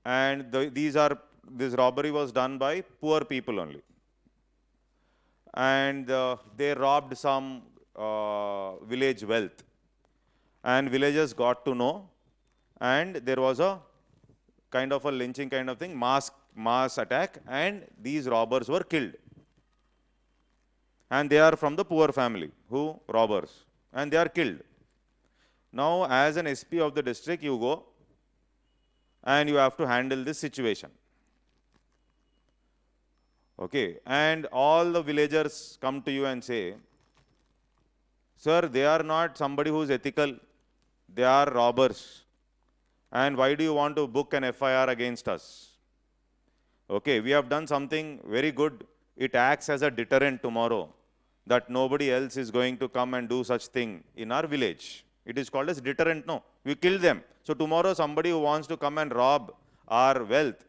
and this robbery was done by poor people only, and they robbed some village wealth, and villagers got to know, and there was a kind of a lynching kind of thing, mass attack, and these robbers were killed, and they are from the poor family, robbers, and they are killed. Now, as an SP of the district, you go and you have to handle this situation. Okay, and all the villagers come to you and say, sir, they are not somebody who is ethical, they are robbers. And why do you want to book an FIR against us? Okay, we have done something very good. It acts as a deterrent tomorrow that nobody else is going to come and do such thing in our village. It is called as deterrent, no? We kill them. So tomorrow somebody who wants to come and rob our wealth,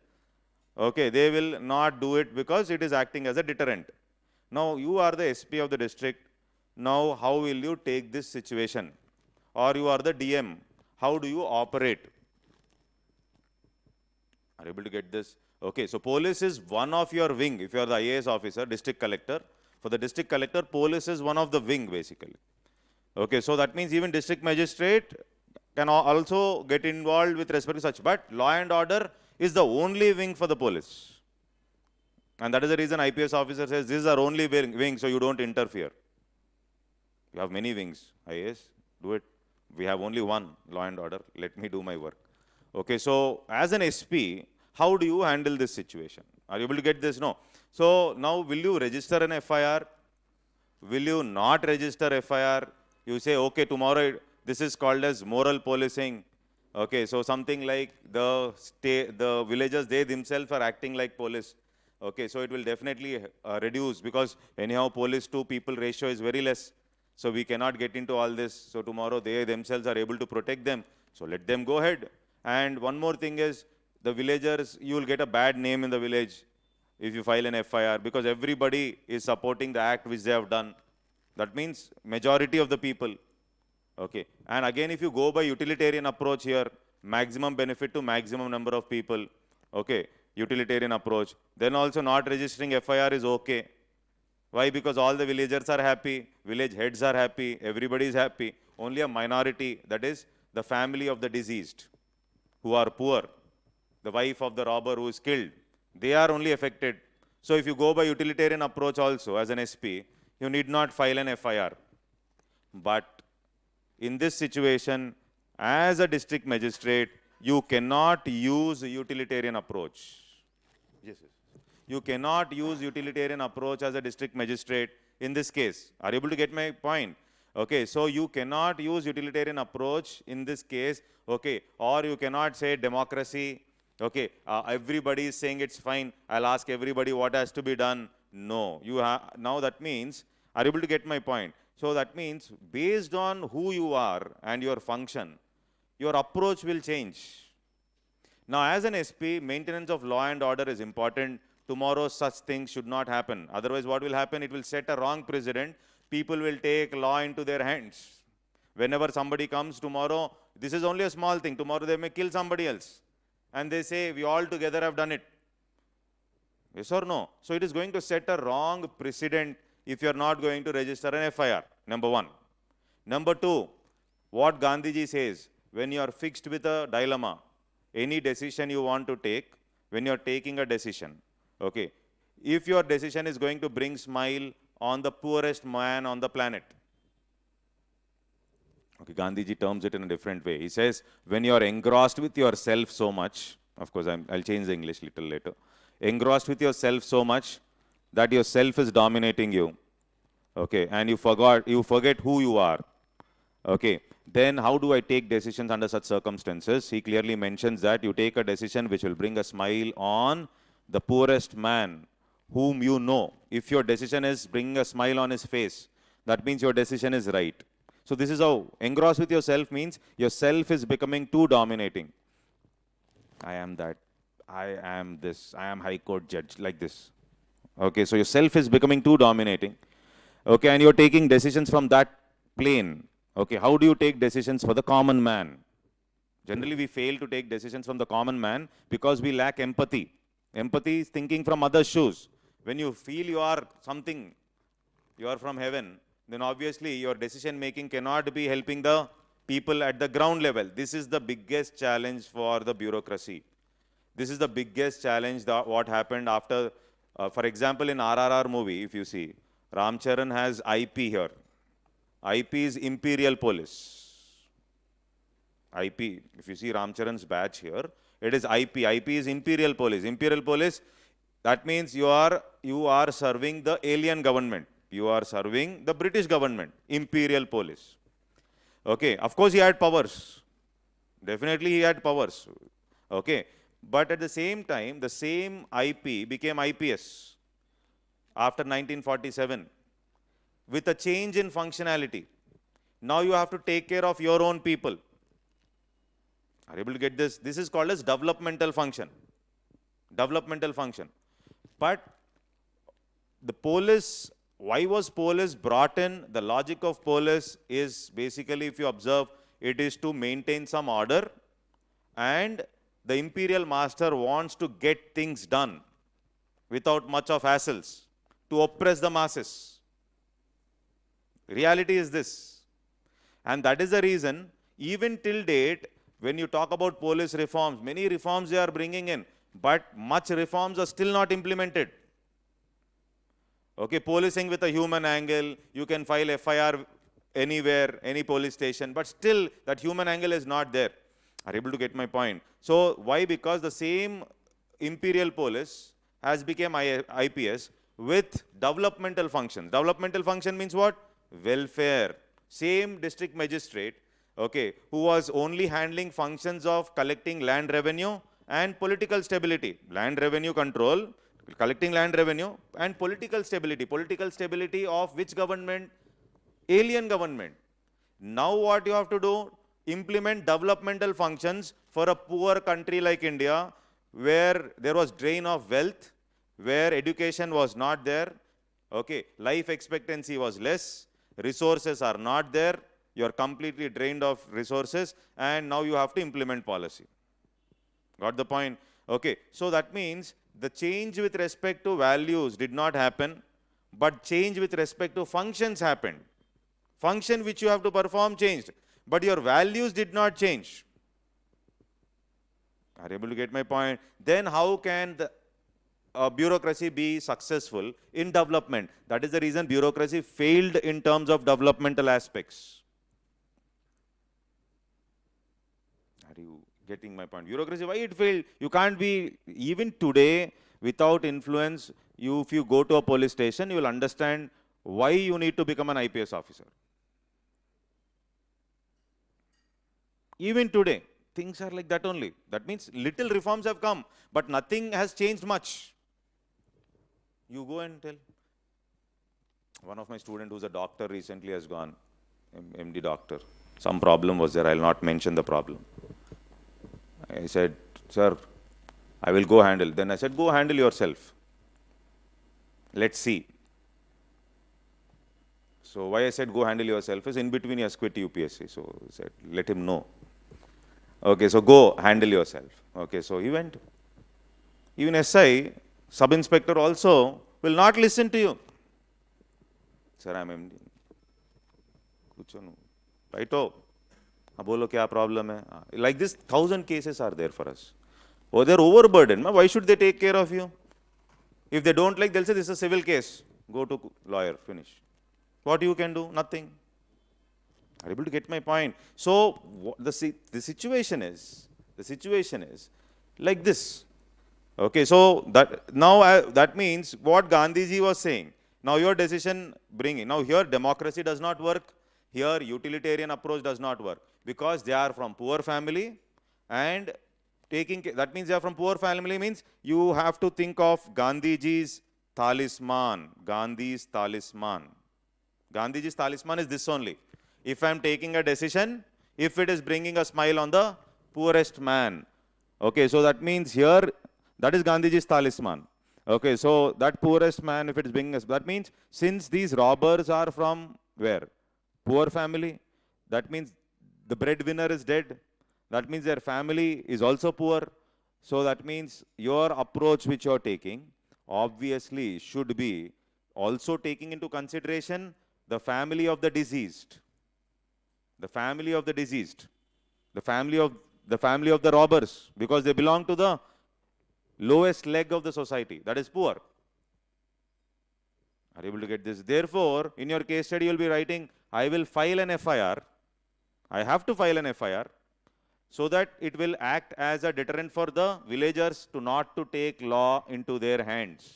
okay, they will not do it because it is acting as a deterrent. Now you are the SP of the district. Now how will you take this situation? Or you are the DM. How do you operate? Are you able to get this? Okay, so police is one of your wing. If you are the IAS officer, district collector, for the district collector, police is one of the wing basically. Okay, so that means even district magistrate can also get involved with respect to such. But law and order is the only wing for the police. And that is the reason IPS officer says this is our only wing, so you don't interfere. You have many wings. IAS, do it. We have only one, law and order. Let me do my work. Okay, so as an SP, how do you handle this situation? Are you able to get this? No. So now will you register an FIR? Will you not register FIR? You say, okay, tomorrow this is called as moral policing. Okay, so something like the villagers, they themselves are acting like police. Okay, so it will definitely reduce because anyhow police to people ratio is very less. So we cannot get into all this. So tomorrow they themselves are able to protect them. So let them go ahead. And one more thing is, the villagers, you will get a bad name in the village if you file an FIR because everybody is supporting the act which they have done. That means majority of the people. Okay. And again, if you go by utilitarian approach here, maximum benefit to maximum number of people. Okay. Utilitarian approach. Then also not registering FIR is okay. Why? Because all the villagers are happy, village heads are happy, everybody is happy. Only a minority, that is the family of the deceased, who are poor, the wife of the robber who is killed, they are only affected. So if you go by utilitarian approach also as an SP, you need not file an FIR. But in this situation, as a district magistrate, you cannot use utilitarian approach. Yes, yes. You cannot use utilitarian approach as a district magistrate in this case. Are you able to get my point? Okay, so you cannot use utilitarian approach in this case, okay, or you cannot say democracy, okay, everybody is saying it's fine, I'll ask everybody what has to be done. No, now that means, are you able to get my point? So that means, based on who you are and your function, your approach will change. Now, as an SP, maintenance of law and order is important. Tomorrow, such things should not happen. Otherwise, what will happen? It will set a wrong precedent. People will take law into their hands. Whenever somebody comes tomorrow, this is only a small thing. Tomorrow, they may kill somebody else. And they say, we all together have done it. Yes or no? So, it is going to set a wrong precedent if you are not going to register an FIR, number one. Number two, what Gandhiji says, when you are fixed with a dilemma, any decision you want to take, when you are taking a decision, okay, if your decision is going to bring smile on the poorest man on the planet, okay, Gandhiji terms it in a different way. He says, when you are engrossed with yourself so much, of course, I'll change the English little later, engrossed with yourself so much that yourself is dominating you, okay, and you forget who you are, okay, then how do I take decisions under such circumstances? He clearly mentions that you take a decision which will bring a smile on the poorest man whom you know. If your decision is bringing a smile on his face, that means your decision is right. So this is how engrossed with yourself means yourself is becoming too dominating. I am that, I am this, I am high court judge, like this. Okay, so yourself is becoming too dominating. Okay, and you're taking decisions from that plane. Okay, how do you take decisions for the common man? Generally, we fail to take decisions from the common man because we lack empathy. Empathy is thinking from others' shoes. When you feel you are something, you are from heaven, then obviously your decision making cannot be helping the people at the ground level. This is the biggest challenge for the bureaucracy. This is the biggest challenge, what happened after, for example, in RRR movie, if you see, Ram Charan has IP here. IP is Imperial Police. IP, if you see Ram Charan's badge here, it is IP. IP is Imperial Police. Imperial Police, That means you are serving the alien government. You are serving the British government, imperial police. Okay, of course he had powers. Definitely he had powers. Okay, but at the same time, the same IP became IPS after 1947 with a change in functionality. Now you have to take care of your own people. Are you able to get this? This is called as developmental function. Developmental function. But the police, why was police brought in? The logic of police is basically, if you observe, it is to maintain some order, and the imperial master wants to get things done without much of hassles, to oppress the masses. Reality is this. And that is the reason, even till date, when you talk about police reforms, many reforms they are bringing in, but much reforms are still not implemented. Okay, policing with a human angle, you can file FIR anywhere, any police station, but still that human angle is not there. Are you able to get my point? So why? Because the same imperial police has become IPS with developmental function. Developmental function means what? Welfare. Same district magistrate, okay, who was only handling functions of collecting land revenue and political stability. Land revenue control, collecting land revenue, and political stability. Political stability of which government? Alien government. Now what you have to do? Implement developmental functions for a poor country like India, where there was drain of wealth, where education was not there, okay, life expectancy was less, resources are not there, you are completely drained of resources, and now you have to implement policy. Got the point? Okay, so that means the change with respect to values did not happen, but change with respect to functions happened. Function which you have to perform changed, but your values did not change. Are you able to get my point? Then how can the bureaucracy be successful in development? That is the reason bureaucracy failed in terms of developmental aspects. Are you getting my point? Bureaucracy, why it failed? You can't be, even today, without influence, if you go to a police station, you will understand why you need to become an IPS officer. Even today, things are like that only. That means little reforms have come, but nothing has changed much. You go and tell. One of my students who's a doctor recently has gone, MD doctor. Some problem was there, I'll not mention the problem. I said, sir, I will go handle. Then I said, go handle yourself. Let's see. So why I said go handle yourself is in between he has quit UPSC. So I said, let him know. Okay, so go handle yourself. Okay, so he went. Even SI, sub-inspector also will not listen to you. Sir, I am MD. Right? Oh, bolo kya problem hai? Like this, 1,000 cases are there for us. Oh, they are overburdened. Why should they take care of you? If they don't like, they'll say this is a civil case. Go to lawyer, finish. What you can do? Nothing. Are you able to get my point? So the situation is like this. Okay, so that now that means what Gandhiji was saying. Now your decision bringing. Now here democracy does not work. Here utilitarian approach does not work because they are from poor family, and that means they are from poor family means you have to think of Gandhiji's talisman. Gandhi's talisman. Gandhiji's talisman is this only. If I am taking a decision, if it is bringing a smile on the poorest man. Okay, so that means here, that is Gandhiji's talisman. Okay, so that poorest man, if it is bringing us, that means since these robbers are from where? Poor family. That means the breadwinner is dead. That means their family is also poor. So that means your approach which you are taking obviously should be also taking into consideration the family of the deceased. The family of the deceased, the family of the robbers, because they belong to the lowest leg of the society, that is poor. Are you able to get this? Therefore, in your case study, you will be writing, I will file an FIR. I have to file an FIR. so that it will act as a deterrent for the villagers to not to take law into their hands.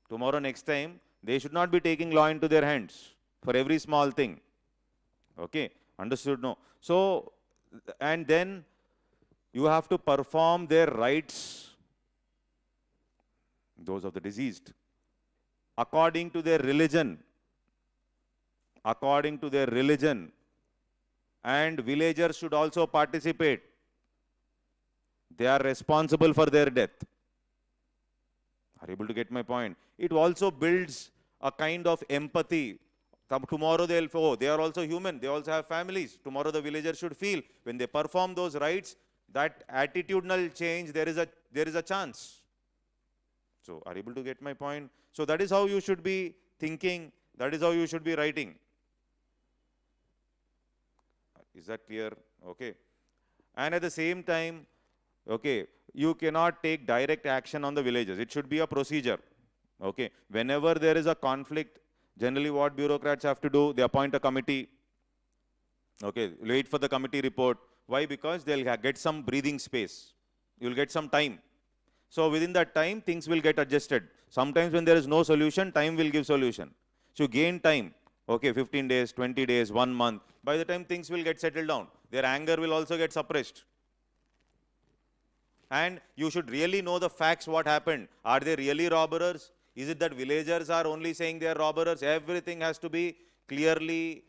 Tomorrow, next time, they should not be taking law into their hands for every small thing. Okay, understood? No. So, and then you have to perform their rights, those of the deceased, according to their religion. According to their religion. And villagers should also participate. They are responsible for their death. Are you able to get my point? It also builds a kind of empathy. Tomorrow they'll, oh, they are also human. They also have families. Tomorrow the villagers should feel when they perform those rites, that attitudinal change, there is a chance. So, are you able to get my point? So, that is how you should be thinking. That is how you should be writing. Is that clear? Okay. And at the same time, okay, you cannot take direct action on the villagers. It should be a procedure. Okay. Whenever there is a conflict, generally what bureaucrats have to do, they appoint a committee. Okay. Wait for the committee report. Why? Because they'll get some breathing space. You'll get some time. So within that time, things will get adjusted. Sometimes when there is no solution, time will give solution. So you gain time. Okay, 15 days, 20 days, 1 month. By the time things will get settled down, their anger will also get suppressed. And you should really know the facts, what happened. Are they really robbers? Is it that villagers are only saying they are robbers? Everything has to be clearly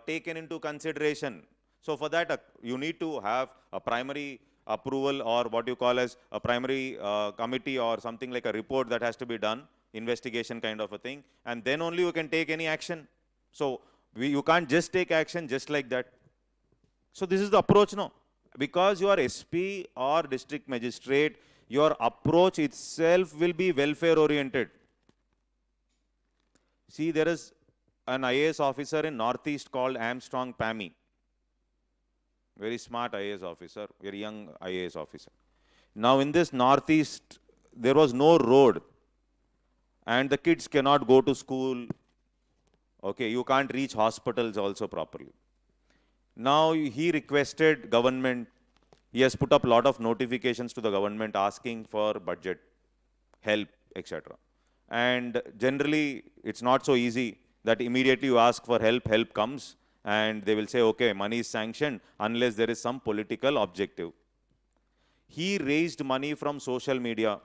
taken into consideration. So for that, you need to have a primary approval, or what you call as a primary committee, or something like a report that has to be done, investigation kind of a thing, and then only you can take any action. So you can't just take action just like that. So this is the approach now. Because you are SP or district magistrate, your approach itself will be welfare oriented. See, there is an IAS officer in Northeast called Armstrong Pammy. Very smart IAS officer, very young IAS officer. Now in this Northeast, there was no road and the kids cannot go to school. Okay, you can't reach hospitals also properly. Now he requested government, he has put up a lot of notifications to the government asking for budget, help, etc. And generally, it's not so easy that immediately you ask for help, help comes, and they will say, okay, money is sanctioned, unless there is some political objective. He raised money from social media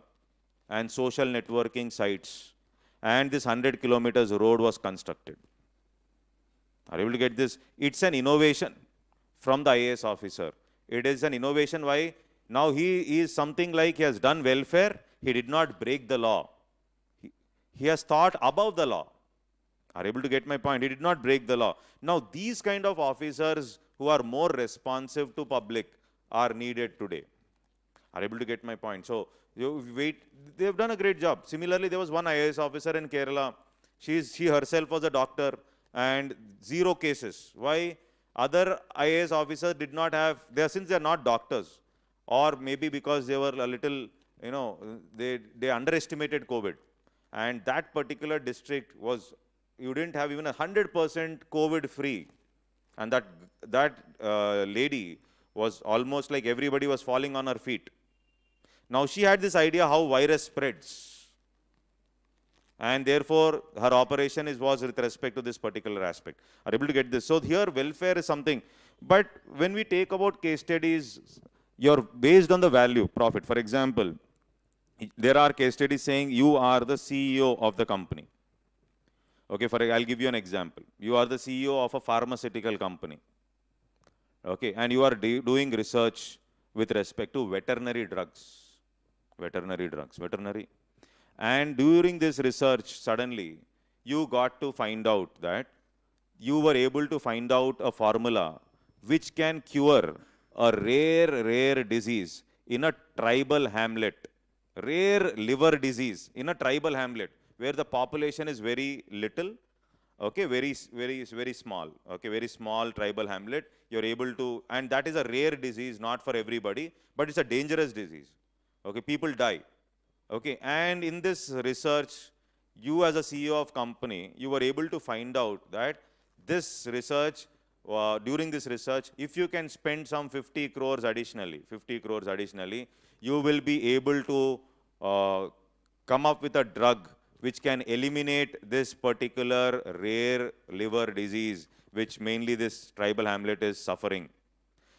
and social networking sites, and this 100 kilometers road was constructed. Are you able to get this? It's an innovation from the IAS officer. It is an innovation. Why? Now he is something like he has done welfare. He did not break the law. He has thought above the law. Are you able to get my point? He did not break the law. Now these kind of officers who are more responsive to public are needed today. Are you able to get my point? So you wait. They have done a great job. Similarly, there was one IAS officer in Kerala. She herself was a doctor, and 0 cases. Why? Other IAS officers did not have, since they are not doctors, or maybe because they were a little, they underestimated COVID. And that particular district was, you didn't have even 100% COVID free. And that lady was almost like everybody was falling on her feet. Now she had this idea how virus spreads. And therefore, her operation was with respect to this particular aspect. Are you able to get this? So here, welfare is something. But when we take about case studies, you're based on the value, profit. For example, there are case studies saying you are the CEO of the company. Okay, I'll give you an example. You are the CEO of a pharmaceutical company. Okay, and you are doing research with respect to veterinary drugs. Veterinary. And during this research, suddenly, you got to find out that you were able to find out a formula which can cure a rare disease in a tribal hamlet. Rare liver disease in a tribal hamlet where the population is very little. Okay, very small. Okay, very small tribal hamlet. You're able to, and that is a rare disease, not for everybody, but it's a dangerous disease. Okay, people die. Okay, and in this research, you as a CEO of company, you were able to find out that this research during this research, if you can spend some 50 crores additionally, you will be able to come up with a drug which can eliminate this particular rare liver disease, which mainly this tribal hamlet is suffering.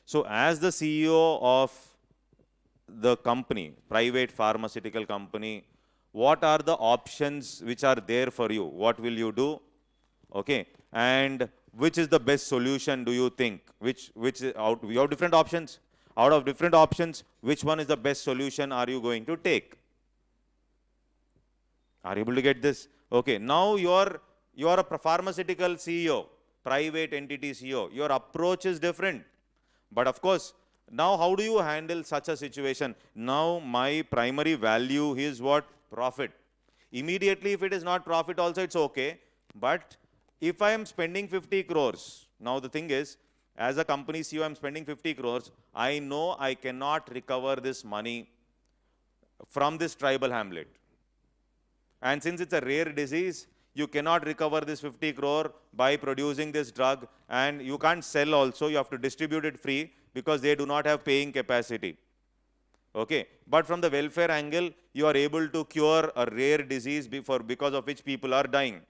So as the CEO of the company, private pharmaceutical company, what are the options which are there for you? What will you do? Okay, and which is the best solution, do you think? Out, we have different options. Out of different options, which one is the best solution are you going to take? Are you able to get this? Okay, now you are a pharmaceutical CEO, private entity CEO. Your approach is different. But of course, now how do you handle such a situation? Now my primary value is what? Profit. Immediately, if it is not profit also, it's okay. But if I am spending 50 crores, now the thing is, as a company CEO, I'm spending 50 crores. I know I cannot recover this money from this tribal hamlet. And since it's a rare disease, you cannot recover this 50 crore by producing this drug, and you can't sell also. You have to distribute it free because they do not have paying capacity. Okay, but from the welfare angle, you are able to cure a rare disease because of which people are dying.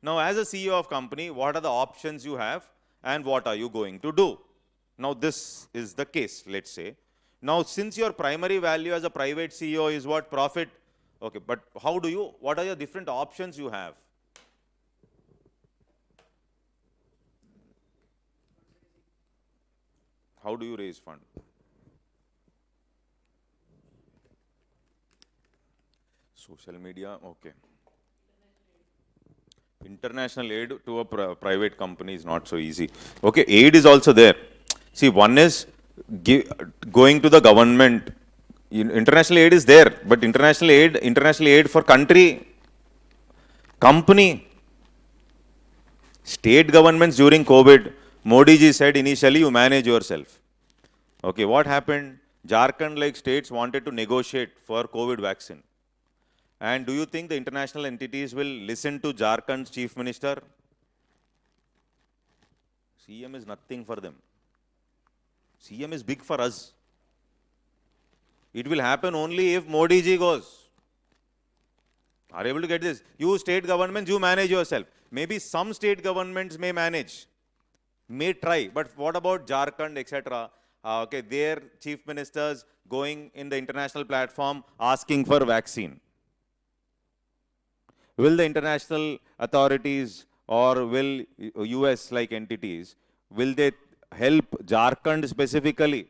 Now, as a CEO of company, what are the options you have and what are you going to do? Now, this is the case, let's say. Now, since your primary value as a private CEO is what? Profit. Okay, but what are your different options you have? How do you raise fund? Social media, okay. International aid to a private company is not so easy. Okay, aid is also there. See, one is going to the government. International aid is there, but international aid for country, company, state governments during COVID, Modi ji said initially you manage yourself. Okay, what happened? Jharkhand like states wanted to negotiate for COVID vaccine. And do you think the international entities will listen to Jharkhand's chief minister? CM is nothing for them. CM is big for us. It will happen only if Modi ji goes. Are you able to get this? You state governments, you manage yourself. Maybe some state governments may manage, may try. But what about Jharkhand, etc.? Okay, their chief ministers going in the international platform asking for vaccine. Will the international authorities or will US-like entities, will they help Jharkhand specifically?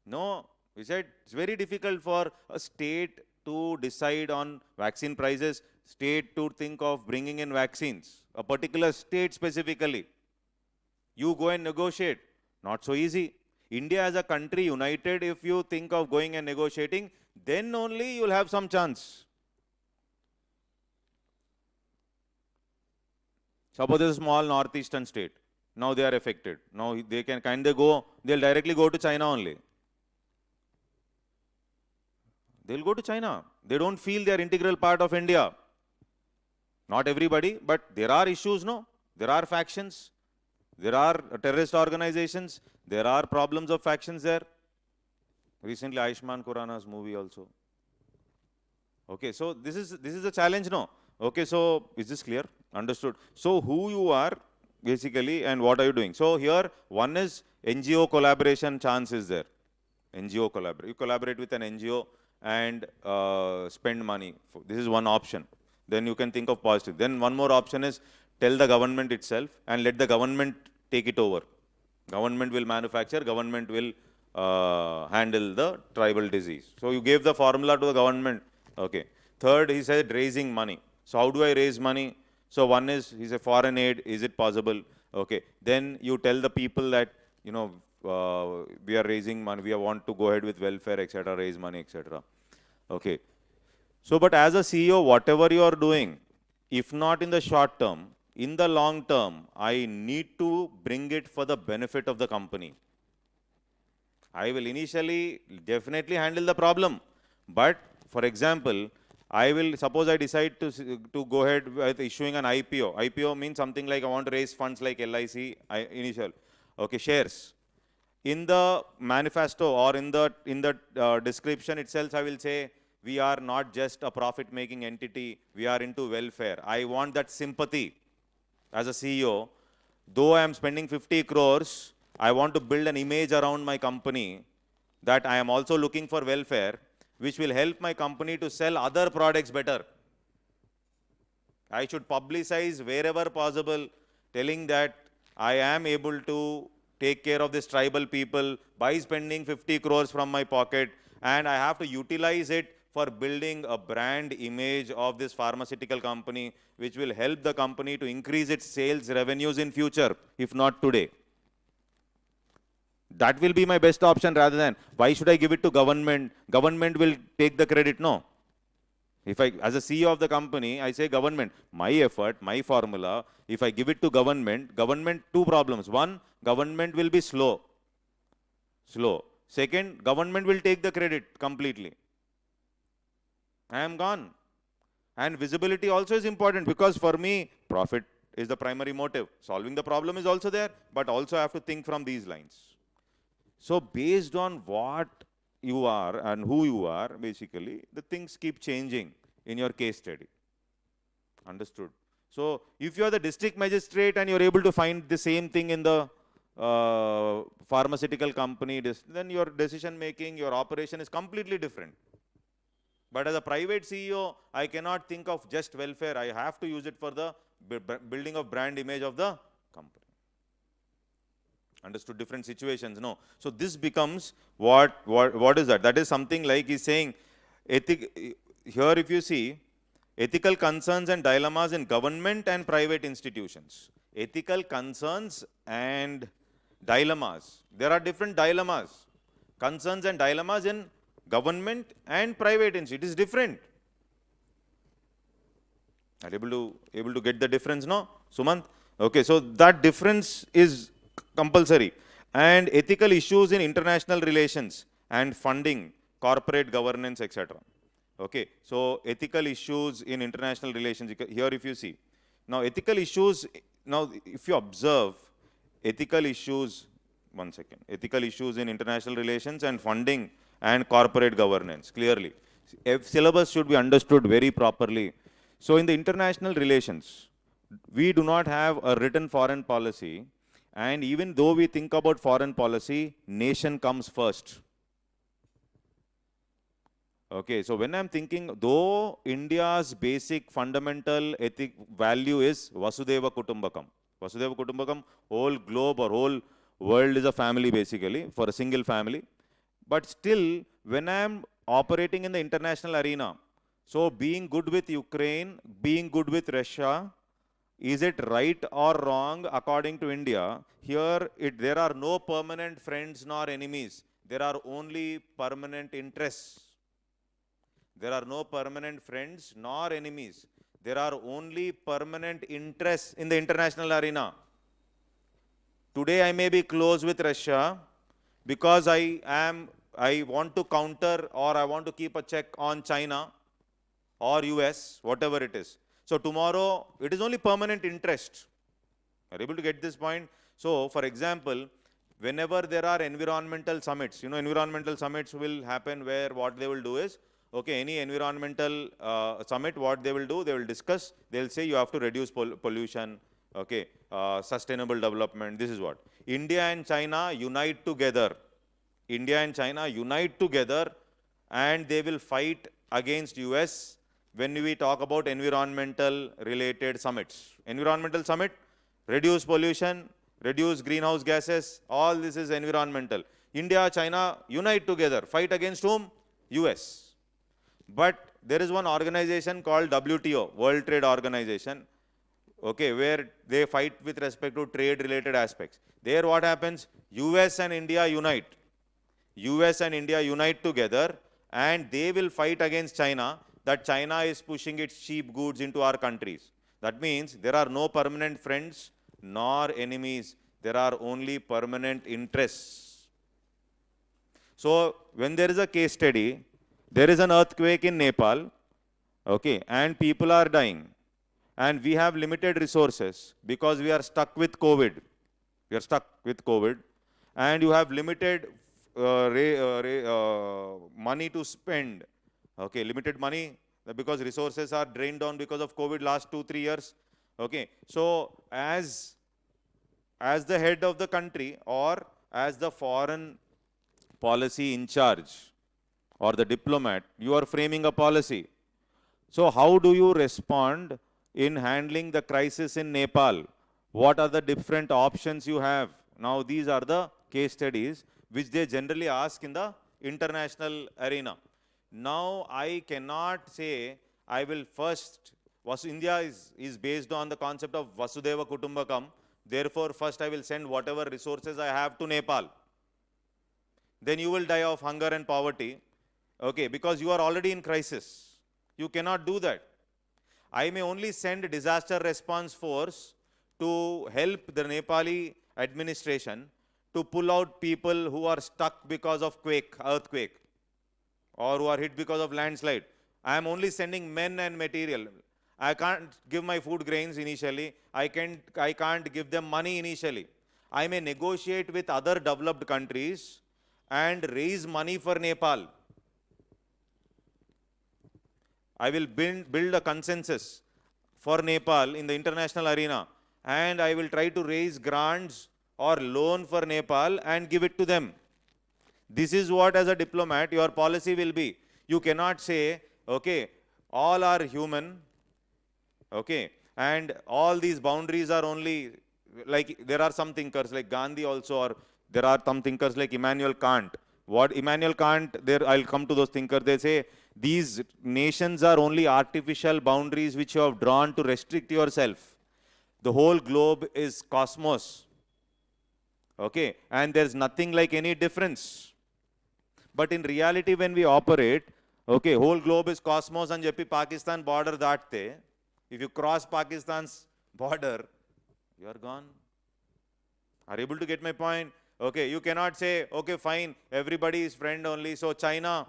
No. We said it's very difficult for a state to decide on vaccine prices, state to think of bringing in vaccines, a particular state specifically. You go and negotiate. Not so easy. India as a country united, if you think of going and negotiating, then only you'll have some chance. Suppose there's a small northeastern state. Now they are affected. Now they can they'll directly go to China only. They'll go to China. They don't feel they are integral part of India. Not everybody, but there are issues, no? There are factions. There are terrorist organizations. There are problems of factions there. Recently, Ayushmann Khurrana's movie also. Okay, so this is a challenge, no? Okay, so is this clear? Understood. So who you are basically and what are you doing? So here one is NGO collaboration chance is there. NGO collaborate. You collaborate with an NGO and spend money. This is one option. Then you can think of positive. Then one more option is tell the government itself and let the government take it over. Government will manufacture, government will handle the tribal disease. So you gave the formula to the government. Okay. Third, he said raising money. So how do I raise money? So one is, he said foreign aid, is it possible? Okay. Then you tell the people that, you know, we are raising money, we want to go ahead with welfare, etc., raise money, etc. Okay. So, but as a CEO, whatever you are doing, if not in the short term, in the long term, I need to bring it for the benefit of the company. I will initially definitely handle the problem. But, for example, suppose I decide to go ahead with issuing an IPO. IPO means something like I want to raise funds like LIC, initial, okay, shares. In the manifesto or in the description itself, I will say, we are not just a profit-making entity, we are into welfare. I want that sympathy as a CEO. Though I am spending 50 crores, I want to build an image around my company that I am also looking for welfare, which will help my company to sell other products better. I should publicize wherever possible, telling that I am able to take care of this tribal people by spending 50 crores from my pocket, and I have to utilize it for building a brand image of this pharmaceutical company, which will help the company to increase its sales revenues in future, if not today. That will be my best option rather than, why should I give it to government? Government will take the credit. No. If I, as a CEO of the company, I say government, my effort, my formula, if I give it to government, two problems. One, government will be slow. Second, government will take the credit completely. I am gone. And visibility also is important, because for me, profit is the primary motive. Solving the problem is also there, but also I have to think from these lines. So based on what you are and who you are, basically, the things keep changing in your case study. Understood? So if you are the district magistrate and you're able to find the same thing in the pharmaceutical company, then your decision making, your operation is completely different. But as a private CEO, I cannot think of just welfare. I have to use it for the building of brand image of the company. Understood? Different situations, no. So this becomes what is that? That is something like he's saying, here if you see, ethical concerns and dilemmas in government and private institutions. Ethical concerns and dilemmas. There are different dilemmas. Concerns and dilemmas in government and private institutions. It is different. Are you able to get the difference, no, Sumant? Okay, so that difference is compulsory. And ethical issues in international relations and funding, corporate governance, etc. Okay, so ethical issues in international relations, here if you see. Now ethical issues, now if you observe, ethical issues, one second, ethical issues in international relations and funding and corporate governance, clearly. Syllabus should be understood very properly. So in the international relations, we do not have a written foreign policy, and even though we think about foreign policy, nation comes first. Okay, so when I'm thinking, though India's basic fundamental ethic value is Vasudeva Kutumbakam. Vasudeva Kutumbakam, whole globe or whole world is a family basically, for a single family. But still, when I'm operating in the international arena, so being good with Ukraine, being good with Russia, is it right or wrong according to India? Here, there are no permanent friends nor enemies. There are only permanent interests. There are no permanent friends nor enemies. There are only permanent interests in the international arena. Today I may be close with Russia because I want to counter or I want to keep a check on China or US, whatever it is. So tomorrow it is only permanent interest. Are you able to get this point? So for example, whenever there are environmental summits, environmental summits will happen where what they will do is, okay, any environmental summit, what they will do, they will discuss, they'll say you have to reduce pollution, okay, sustainable development, this is what. India and China unite together. India and China unite together and they will fight against US when we talk about environmental related summits. Environmental summit, reduce pollution, reduce greenhouse gases, all this is environmental. India, China unite together, fight against whom? US. But there is one organization called WTO, World Trade Organization, okay, where they fight with respect to trade related aspects. There what happens? US and India unite. US and India unite together and they will fight against China, that China is pushing its cheap goods into our countries. That means there are no permanent friends nor enemies. There are only permanent interests. So when there is a case study, there is an earthquake in Nepal. Okay, and people are dying. And we have limited resources because we are stuck with COVID. We are stuck with COVID. And you have limited money to spend. Okay, limited money because resources are drained down because of COVID last 2-3 years. Okay, so as the head of the country or as the foreign policy in charge or the diplomat, you are framing a policy. So how do you respond in handling the crisis in Nepal? What are the different options you have? Now these are the case studies which they generally ask in the international arena. Now I cannot say I will first, India is based on the concept of Vasudeva Kutumbakam. Therefore, first I will send whatever resources I have to Nepal. Then you will die of hunger and poverty. Okay, because you are already in crisis. You cannot do that. I may only send disaster response force to help the Nepali administration to pull out people who are stuck because of earthquake, or who are hit because of landslide. I am only sending men and material. I can't give my food grains initially. I can't give them money initially. I may negotiate with other developed countries and raise money for Nepal. I will build a consensus for Nepal in the international arena, and I will try to raise grants or loan for Nepal and give it to them. This is what, as a diplomat, your policy will be. You cannot say, okay, all are human, okay, and all these boundaries are only, like there are some thinkers like Gandhi also, or there are some thinkers like Immanuel Kant. What Immanuel Kant, there I'll come to those thinkers, they say these nations are only artificial boundaries which you have drawn to restrict yourself. The whole globe is cosmos, okay, and there's nothing like any difference. But in reality, when we operate, okay, whole globe is cosmos and Jepi Pakistan border datte. If you cross Pakistan's border, you are gone. Are you able to get my point? Okay, you cannot say, okay, fine, everybody is friend only, so China,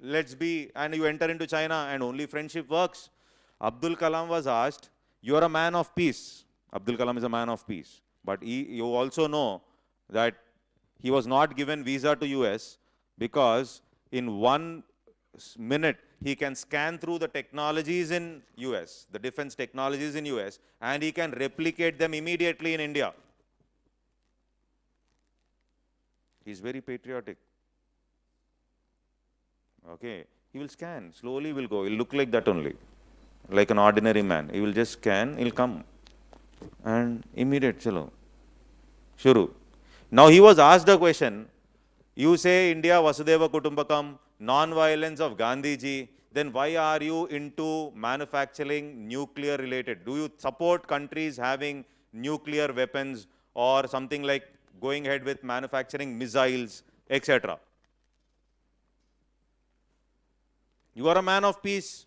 let's be, and you enter into China and only friendship works. Abdul Kalam was asked, you are a man of peace. Abdul Kalam is a man of peace. But you also know that he was not given visa to US because in 1 minute he can scan through the technologies in US, the defense technologies in US, and he can replicate them immediately in India. He's very patriotic. Okay, he will scan, slowly will go, he'll look like that only, like an ordinary man. He will just scan, he'll come, and immediate, chalo, shuru. Now he was asked a question, you say India Vasudeva Kutumbakam, non-violence of Gandhiji, then why are you into manufacturing nuclear related? Do you support countries having nuclear weapons or something like going ahead with manufacturing missiles, etc.? You are a man of peace,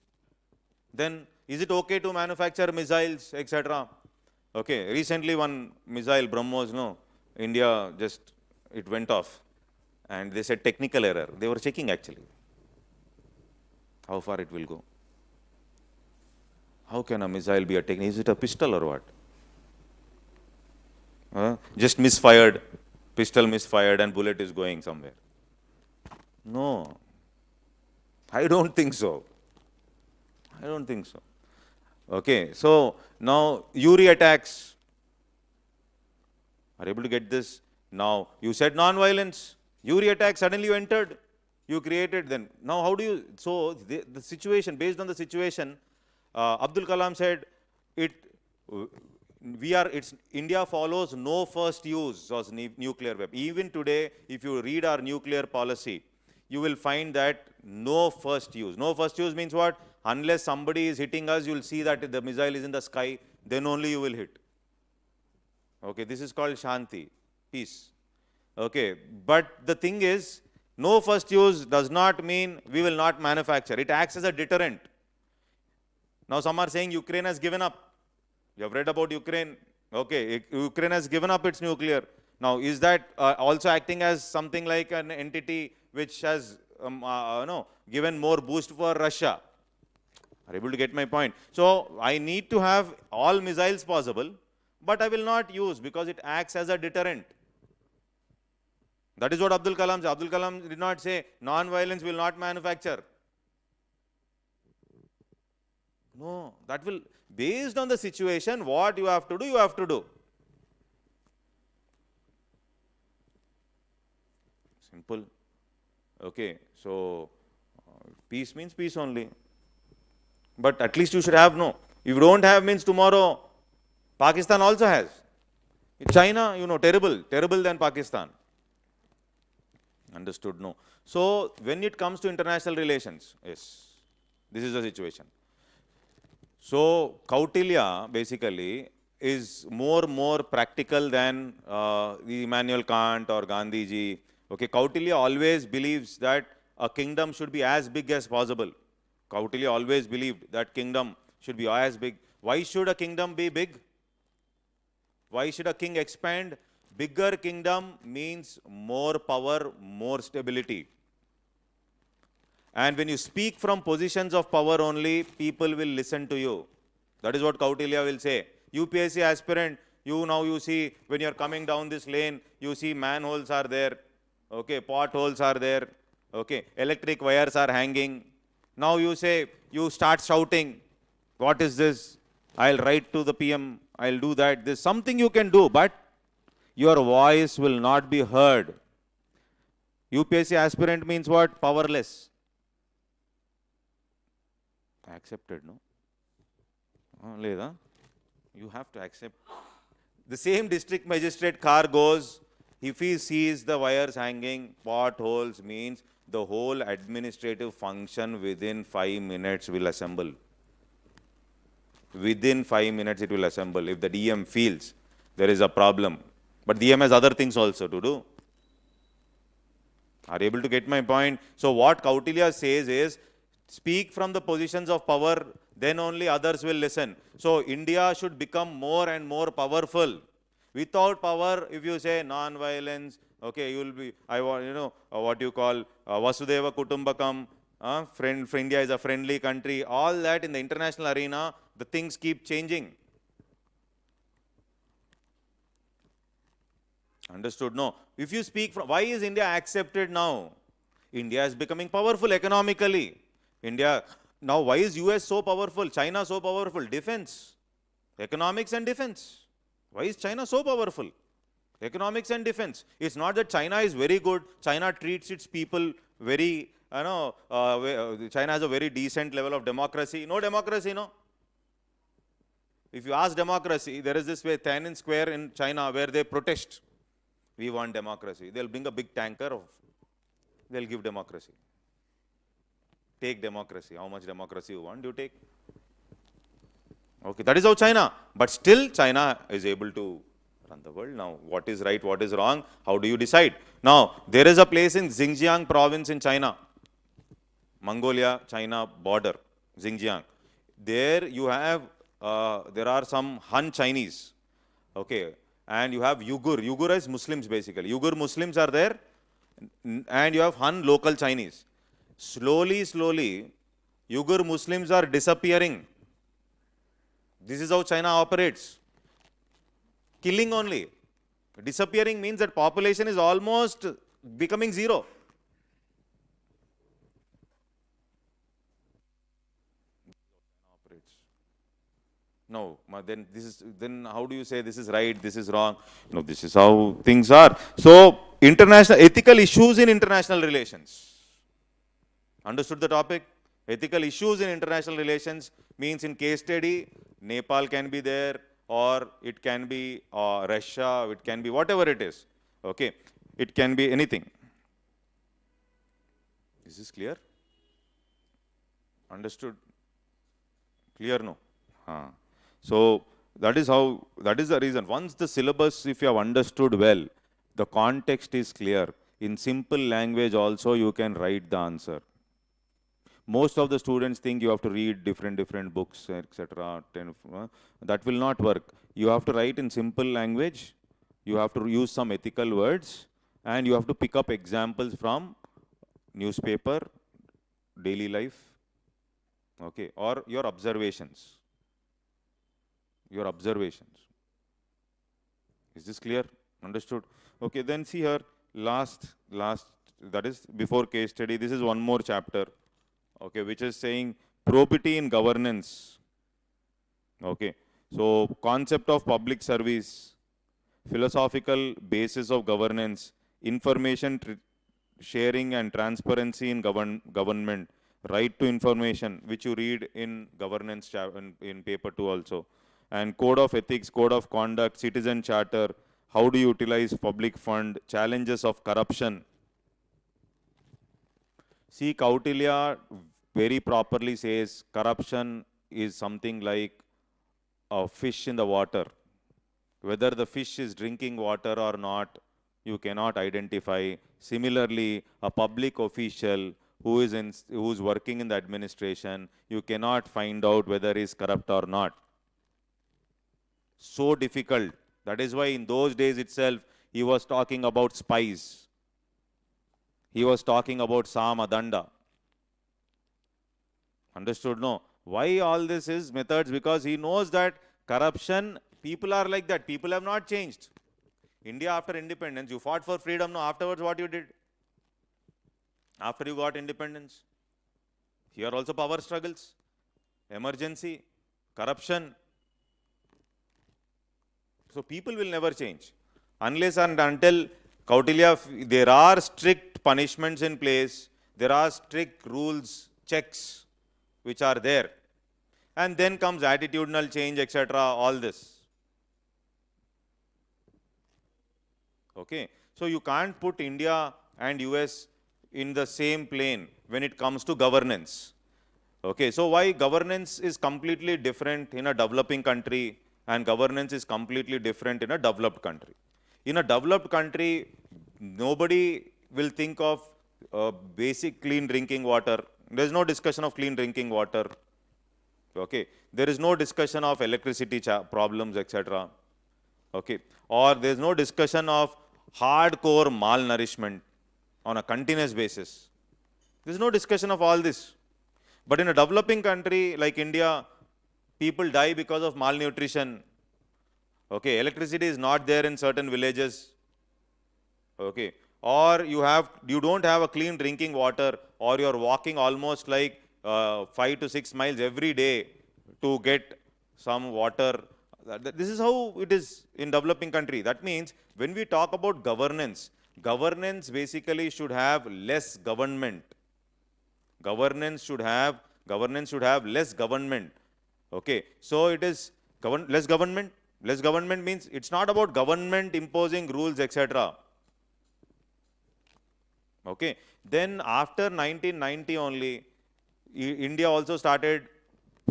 then is it okay to manufacture missiles, etc.? Okay, recently one missile, BrahMos, no, India just, it went off. And they said technical error. They were checking actually how far it will go. How can a missile be a technical? Is it a pistol or what? Just misfired, pistol misfired and bullet is going somewhere. No, I don't think so. I don't think so. Okay, so now Uri attacks. Are you able to get this? Now you said non-violence. Uri attack, suddenly you entered, you created then. Now how do you, so the situation, based on the situation, Abdul Kalam said, India follows no first use of nuclear weapon. Even today, if you read our nuclear policy, you will find that no first use. No first use means what? Unless somebody is hitting us, you will see that the missile is in the sky, then only you will hit. Okay, this is called Shanti, peace. Okay, but the thing is, no first use does not mean we will not manufacture. It acts as a deterrent. Now some are saying Ukraine has given up. You have read about Ukraine. Okay, Ukraine has given up its nuclear. Now is that also acting as something like an entity which has given more boost for Russia? Are able to get my point? So I need to have all missiles possible, but I will not use because it acts as a deterrent. That is what Abdul Kalam said. Abdul Kalam did not say non-violence will not manufacture. No, that will, based on the situation, what you have to do, you have to do. Simple. Okay, so peace means peace only. But at least you should have, no. If you don't have means tomorrow, Pakistan also has. China, terrible than Pakistan. Understood, no. So when it comes to international relations, yes, this is the situation. So Kautilya basically is more practical than the Immanuel Kant or Gandhi ji. Okay, Kautilya always believes that a kingdom should be as big as possible. Kautilya always believed that kingdom should be as big. Why should a kingdom be big? Why should a king expand? Bigger kingdom means more power, more stability. And when you speak from positions of power only, people will listen to you. That is what Kautilya will say. UPSC aspirant, you see when you are coming down this lane, you see manholes are there, okay, potholes are there, okay, electric wires are hanging. Now you start shouting, what is this? I'll write to the PM, I'll do that. There's something you can do, but your voice will not be heard. UPSC aspirant means what? Powerless. Accepted, no? Leda, you have to accept. The same district magistrate car goes, if he sees the wires hanging, potholes, means the whole administrative function within 5 minutes will assemble. Within 5 minutes it will assemble. If the DM feels there is a problem. But DM has other things also to do. Are you able to get my point? So what Kautilya says is, speak from the positions of power, then only others will listen. So India should become more and more powerful. Without power, if you say non-violence, okay, you will be, what you call Vasudeva Kutumbakam, India is a friendly country, all that in the international arena, the things keep changing. Understood? No. If you speak from, why is India accepted now? India is becoming powerful economically. India, now why is US so powerful? China so powerful? Defense. Economics and defense. Why is China so powerful? Economics and defense. It's not that China is very good. China treats its people very, China has a very decent level of democracy. No democracy, no. If you ask democracy, there is this way, Tiananmen Square in China where they protest. We want democracy. They'll bring a big tanker they'll give democracy. Take democracy. How much democracy you want, you take. Okay, that is how China. But still China is able to run the world. Now, what is right, what is wrong? How do you decide? Now, there is a place in Xinjiang province in China. Mongolia, China border, Xinjiang. There you have, there are some Han Chinese. Okay. And you have Uyghur is Muslims basically. Uyghur Muslims are there, and you have Han local Chinese. Slowly, Uyghur Muslims are disappearing. This is how China operates. Killing only. Disappearing means that population is almost becoming zero. No, then how do you say this is right, this is wrong? No, this is how things are. So, ethical issues in international relations. Understood the topic? Ethical issues in international relations means in case study, Nepal can be there, or it can be Russia, it can be whatever it is. Okay, it can be anything. Is this clear? Understood? Clear, no? So that is the reason. Once the syllabus, if you have understood well, the context is clear. In simple language also you can write the answer. Most of the students think you have to read different books, etc. That will not work. You have to write in simple language. You have to use some ethical words, and you have to pick up examples from newspaper, daily life, Okay, or your observations. Your observations. Is this clear? Understood? Okay, then see here, last, that is before case study, this is one more chapter, okay, which is saying probity in governance. Okay, so concept of public service, philosophical basis of governance, information sharing and transparency in government, right to information, which you read in governance in paper 2 also, and code of ethics, code of conduct, citizen charter, how do you utilize public fund, challenges of corruption. See, Kautilya very properly says corruption is something like a fish in the water. Whether the fish is drinking water or not, you cannot identify. Similarly, a public official who's working in the administration, you cannot find out whether he is corrupt or not. So difficult. That is why in those days itself, he was talking about spies. He was talking about Samadanda. Understood? No. Why all this is methods? Because he knows that corruption, people are like that. People have not changed. India after independence, you fought for freedom. No, afterwards what you did? After you got independence. Here also power struggles, emergency, corruption. So people will never change. Unless and until Kautilya, there are strict punishments in place, there are strict rules, checks which are there. And then comes attitudinal change, etc., all this. Okay. So you can't put India and US in the same plane when it comes to governance. Okay. So why governance is completely different in a developing country and governance is completely different in a developed country. In a developed country, nobody will think of basic clean drinking water. There is no discussion of clean drinking water. Okay. There is no discussion of electricity problems, etc. Okay. Or there is no discussion of hardcore malnourishment on a continuous basis. There is no discussion of all this. But in a developing country like India, people die because of malnutrition. Okay. Electricity is not there in certain villages. Okay. Or you don't have a clean drinking water, or you're walking almost like 5 to 6 miles every day to get some water. This is how it is in developing country. That means when we talk about governance, governance basically should have less government. Governance should have less government. Okay. So it is less government. Less government means it's not about government imposing rules, etc. Okay. Then after 1990 only, India also started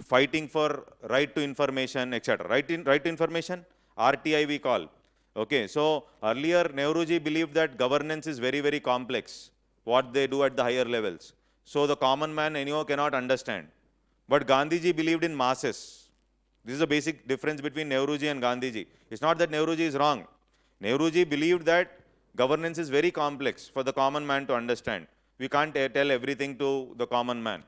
fighting for right to information, etc. Right to information, RTI we call. Okay. So earlier Nehruji believed that governance is very, very complex, what they do at the higher levels. So the common man anyhow cannot understand. But Gandhiji believed in masses. This is a basic difference between Nehruji and Gandhiji. It's not that Nehruji is wrong. Nehruji believed that governance is very complex for the common man to understand. We can't tell everything to the common man.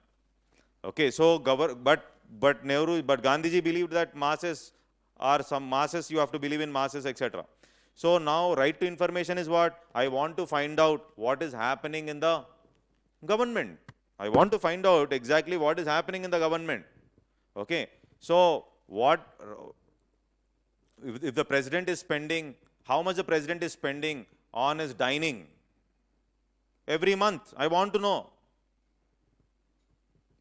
Okay, so but Gandhiji believed that masses are some masses, you have to believe in masses, etc. So now right to information is what? I want to find out what is happening in the government. I want to find out exactly what is happening in the government. Okay, so if the president is spending, how much the president is spending on his dining every month? I want to know.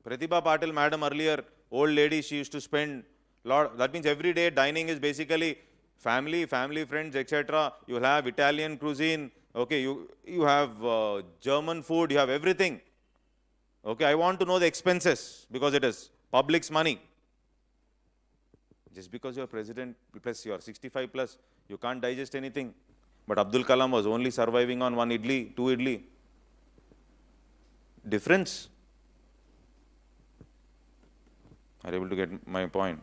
Pratibha Patil madam earlier, old lady, she used to spend lot. That means every day dining is basically family, friends, etc. You will have Italian cuisine. Okay, you have German food. You have everything. Okay, I want to know the expenses because it is public's money. Just because you are president plus you are 65 plus, you can't digest anything. But Abdul Kalam was only surviving on 1 idli, 2 idli. Difference. Are you able to get my point?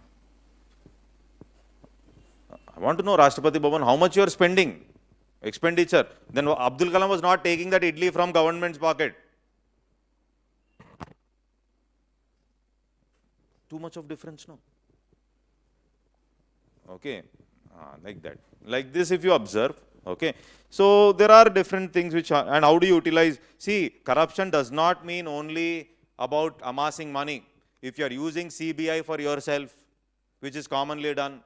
I want to know, Rashtrapati Bhavan, how much you are spending, expenditure. Then Abdul Kalam was not taking that idli from government's pocket. Too much of difference, no? Okay, like that. Like this, if you observe, okay. So there are different things which are, and how do you utilize? See, corruption does not mean only about amassing money. If you are using CBI for yourself, which is commonly done,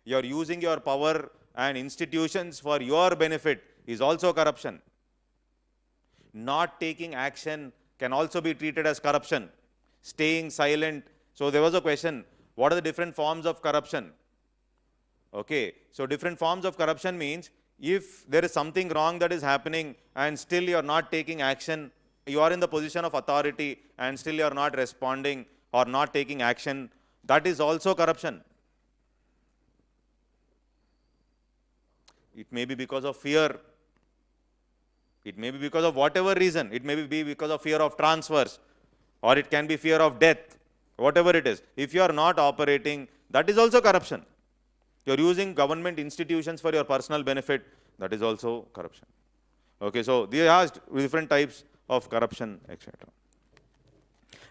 you are using your power and institutions for your benefit, is also corruption. Not taking action can also be treated as corruption. Staying silent. So there was a question, what are the different forms of corruption? Okay, so different forms of corruption means if there is something wrong that is happening and still you are not taking action, you are in the position of authority and still you are not responding or not taking action, that is also corruption. It may be because of fear. It may be because of whatever reason. It may be because of fear of transfers, or it can be fear of death, whatever it is. If you are not operating, that is also corruption. You are using government institutions for your personal benefit, that is also corruption. Okay, so they asked different types of corruption, etc.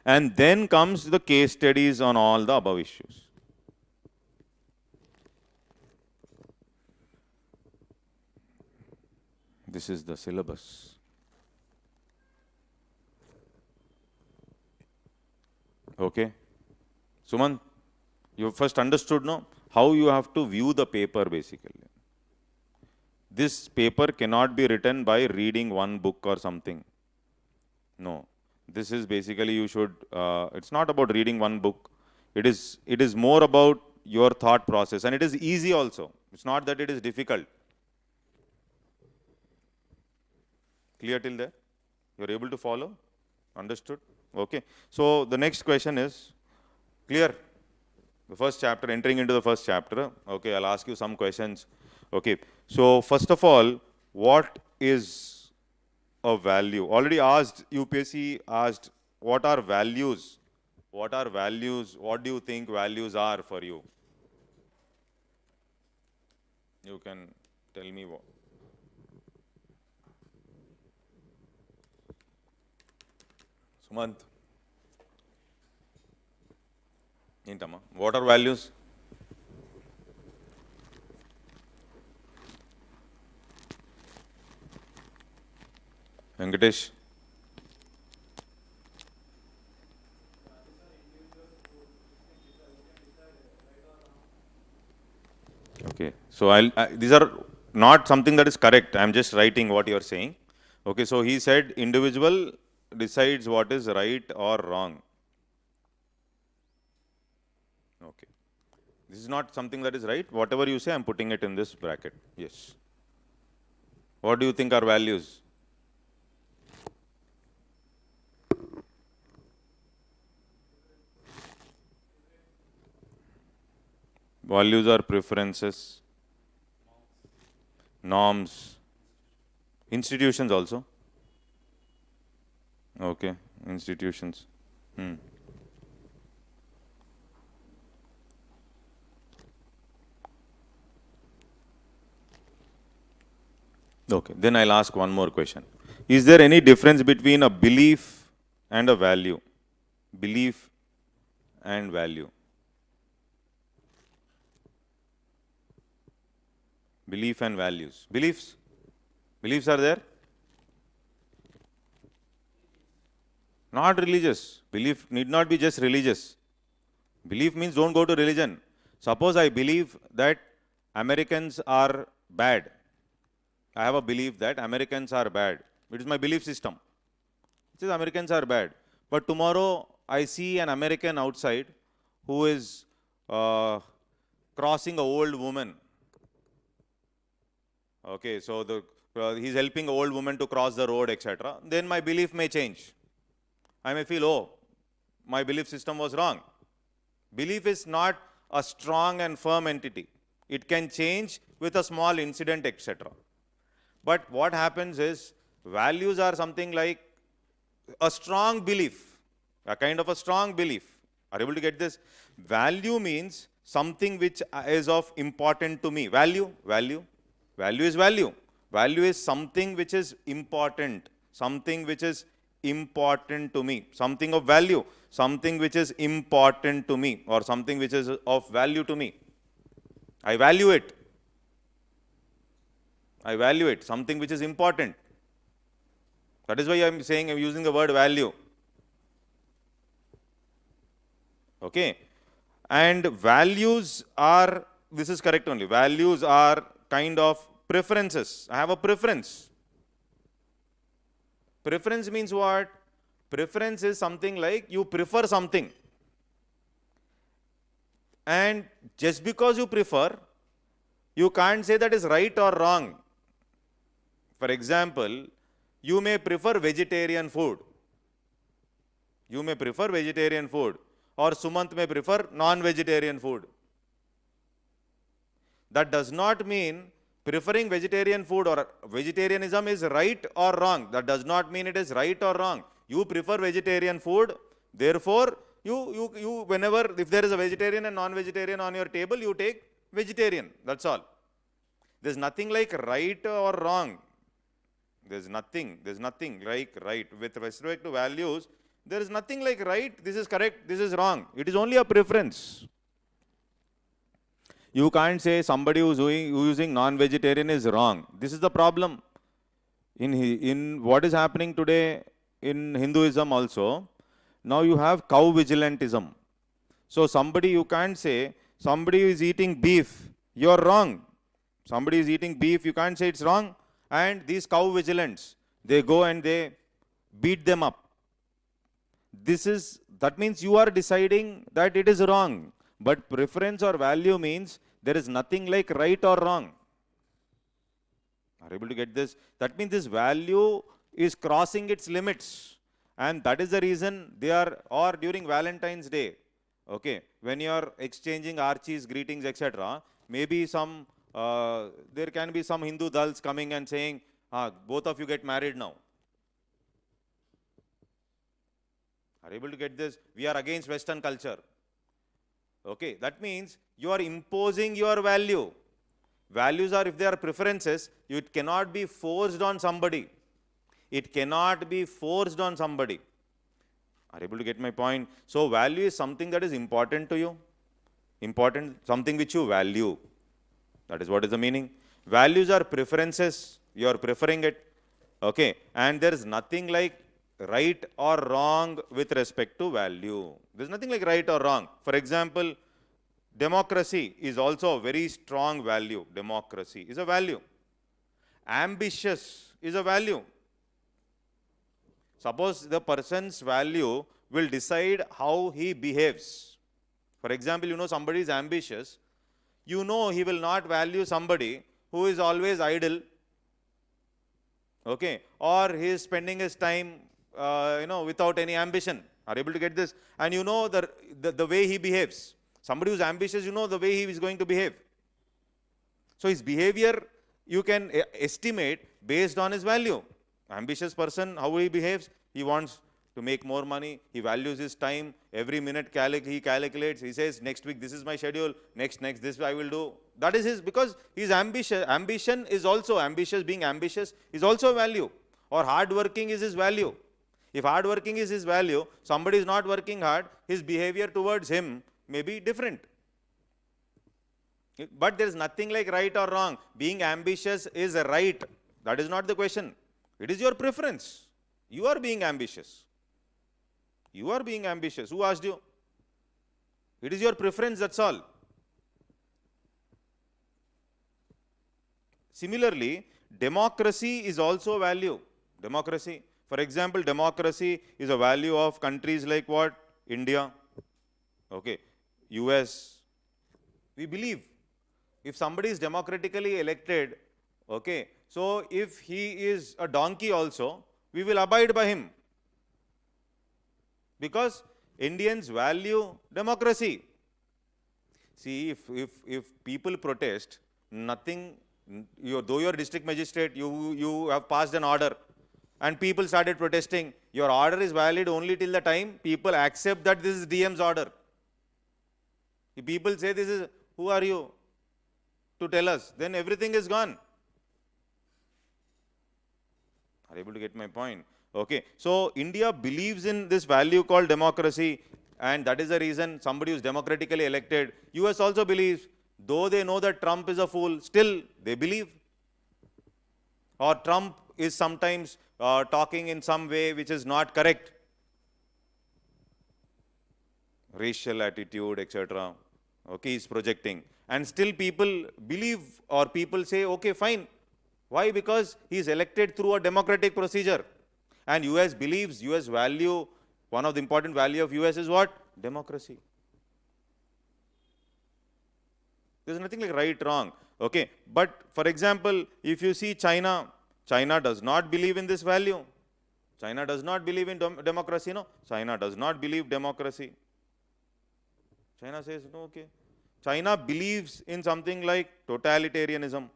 And then comes the case studies on all the above issues. This is the syllabus. Okay. Suman, you first understood, no? How you have to view the paper basically. This paper cannot be written by reading one book or something. No. This is basically you should, it's not about reading one book. It is more about your thought process, and it is easy also. It's not that it is difficult. Clear till there? You are able to follow? Understood? Okay. So the next question is, clear? The first chapter, entering into the first chapter. Okay, I'll ask you some questions. Okay. So first of all, what is a value? Already asked, UPSC asked, what are values? What are values? What do you think values are for you? You can tell me what. Sumant. Intama. What are values? Venkatesh. Okay. So these are not something that is correct. I am just writing what you are saying. Okay. So he said individual decides what is right or wrong. Okay. This is not something that is right. Whatever you say, I am putting it in this bracket. Yes. What do you think are values? Values are preferences, norms, institutions also. Okay, institutions. Okay, then I'll ask one more question. Is there any difference between a belief and a value? Belief and value. Belief and values. Beliefs? Beliefs are there? Not religious. Belief need not be just religious. Belief means don't go to religion. Suppose I believe that Americans are bad. I have a belief that Americans are bad. It is my belief system. It says Americans are bad. But tomorrow I see an American outside who is crossing an old woman. Okay, so he's helping an old woman to cross the road, etc. Then my belief may change. I may feel, oh, my belief system was wrong. Belief is not a strong and firm entity. It can change with a small incident, etc. But what happens is, values are something like a strong belief, a kind of a strong belief. Are you able to get this? Value means something which is of important to me. Value is value. Value is something which is important, something which is important to me, something of value. something which is important to me or something which is of value to me. I value it. I value it, something which is important. That is why I am saying, I am using the word value. Okay. And values are, this is correct only, values are kind of preferences. I have a preference. Preference means what? Preference is something like you prefer something. And just because you prefer, you can't say that is right or wrong. For example, you may prefer vegetarian food. You may prefer vegetarian food, or Sumant may prefer non-vegetarian food. That does not mean preferring vegetarian food or vegetarianism is right or wrong. That does not mean it is right or wrong. You prefer vegetarian food, therefore, you whenever, if there is a vegetarian and non-vegetarian on your table, you take vegetarian. That's all. There's nothing like right or wrong. There's nothing like right. With respect to values, there is nothing like right, this is correct, this is wrong. It is only a preference. You can't say somebody who's using non-vegetarian is wrong. This is the problem. In what is happening today in Hinduism also, now you have cow vigilantism. So somebody, you can't say somebody is eating beef, you're wrong. Somebody is eating beef, you can't say it's wrong. And these cow vigilants, they go and they beat them up. That means you are deciding that it is wrong. But preference or value means there is nothing like right or wrong. Are you able to get this? That means this value is crossing its limits. And that is the reason they are, or during Valentine's Day, okay, when you are exchanging Archie's greetings, etc., maybe some, there can be some Hindu dals coming and saying, both of you get married now. Are you able to get this? We are against Western culture. Okay, that means you are imposing your value. Values are, if they are preferences, it cannot be forced on somebody. It cannot be forced on somebody. Are you able to get my point? So, value is something that is important to you. Important, something which you value. That is what is the meaning. Values are preferences. You are preferring it. Okay, and there is nothing like right or wrong with respect to value. There is nothing like right or wrong. For example, democracy is also a very strong value. Democracy is a value. Ambitious is a value. Suppose the person's value will decide how he behaves. For example, you know somebody is ambitious, you know he will not value somebody who is always idle, okay, or he is spending his time without any ambition. Are you able to get this? And you know the way he behaves. Somebody who is ambitious, you know the way he is going to behave. So his behavior you can estimate based on his value. Ambitious person, how he behaves, he wants to make more money, he values his time, every minute he calculates, he says next week this is my schedule, next this I will do. That is his, because he is ambitious. Ambition is also ambitious, being ambitious is also a value. Or hard working is his value. If hard working is his value, somebody is not working hard, his behavior towards him may be different. But there is nothing like right or wrong. Being ambitious is right. That is not the question. It is your preference. You are being ambitious. You are being ambitious. Who asked you? It is your preference, that's all. Similarly, democracy is also a value. Democracy. For example, democracy is a value of countries like what? India, okay, US. We believe if somebody is democratically elected, okay, so if he is a donkey also, we will abide by him. Because Indians value democracy. See, if people protest, nothing, though you are district magistrate, you have passed an order, and people started protesting, your order is valid only till the time people accept that this is DM's order. If people say this is, who are you to tell us? Then everything is gone. Are you able to get my point? Okay, so India believes in this value called democracy, and that is the reason somebody who is democratically elected. US also believes, though they know that Trump is a fool, still they believe. Or Trump is sometimes talking in some way which is not correct. Racial attitude, etc. Okay, is projecting. And still people believe, or people say, okay, fine. Why? Because he is elected through a democratic procedure. And US believes, US value, one of the important value of US is what? Democracy. There is nothing like right, wrong. Okay, but for example, if you see China, China does not believe in this value. China does not believe in democracy, no. China does not believe democracy. China says, no, okay. China believes in something like totalitarianism.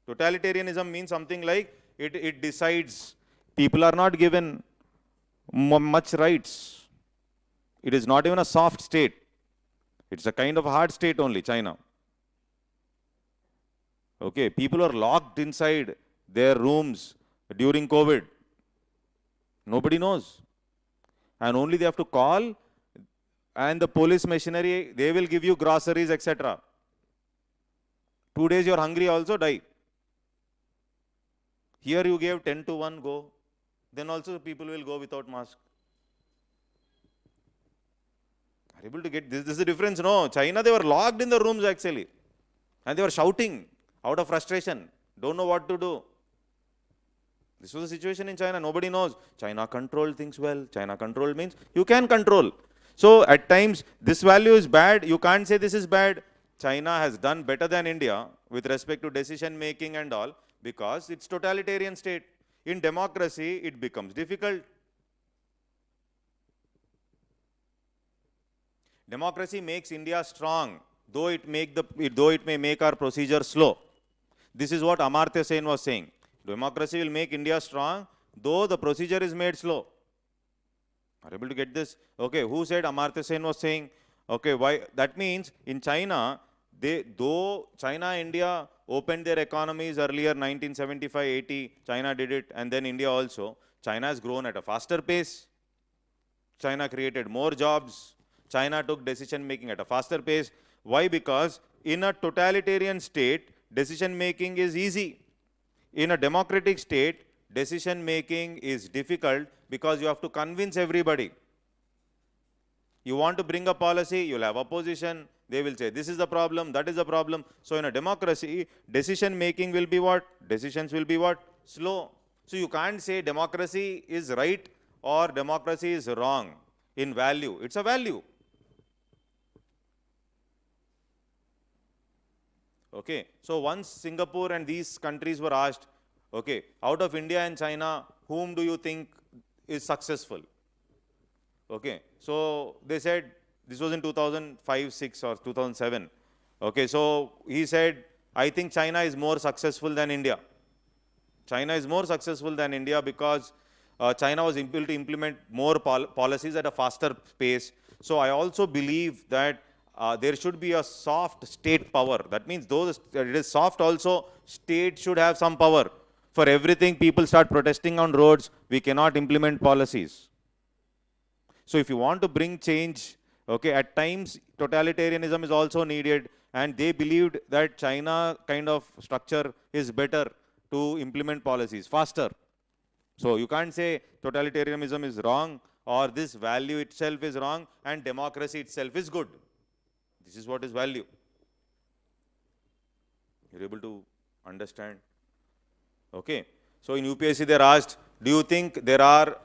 Totalitarianism means something like it decides. People are not given much rights. It is not even a soft state. It's a kind of hard state only, China. Okay, people are locked inside their rooms during COVID. Nobody knows. And only they have to call, and the police machinery, they will give you groceries, etc. 2 days you're hungry also, die. Here you gave 10 to 1, go. Then also people will go without mask. Are able to get this? This is the difference, no? China, they were locked in the rooms actually. And they were shouting out of frustration. Don't know what to do. This was the situation in China. Nobody knows. China controlled things well. China controlled means you can control. So at times, this value is bad. You can't say this is bad. China has done better than India with respect to decision making and all, because it's totalitarian state. In democracy, it becomes difficult. Democracy makes India strong, though it may make our procedure slow. This is what Amartya Sen was saying. Democracy will make India strong, though the procedure is made slow. Are able to get this? Okay, who said Amartya Sen was saying? Okay, why? That means in China, though China and India opened their economies earlier, 1975-80, China did it, and then India also. China has grown at a faster pace. China created more jobs. China took decision making at a faster pace. Why? Because in a totalitarian state, decision making is easy. In a democratic state, decision making is difficult because you have to convince everybody. You want to bring a policy, you'll have opposition. They will say, this is the problem, that is the problem. So in a democracy, decision making will be what? Decisions will be what? Slow. So you can't say democracy is right or democracy is wrong in value. It's a value. Okay. So once Singapore and these countries were asked, okay, out of India and China, whom do you think is successful? Okay. So they said, this was in 2005, 6 or 2007. Okay. So he said, I think China is more successful than India. China is more successful than India because China was able to implement more policies at a faster pace. So I also believe that there should be a soft state power. That means though it is soft also, state should have some power. For everything, people start protesting on roads, we cannot implement policies. So if you want to bring change, okay, at times totalitarianism is also needed, and they believed that China kind of structure is better to implement policies faster. So you can't say totalitarianism is wrong or this value itself is wrong and democracy itself is good. This is what is value. You're able to understand? Okay. So in UPSC they are asked, do you think there are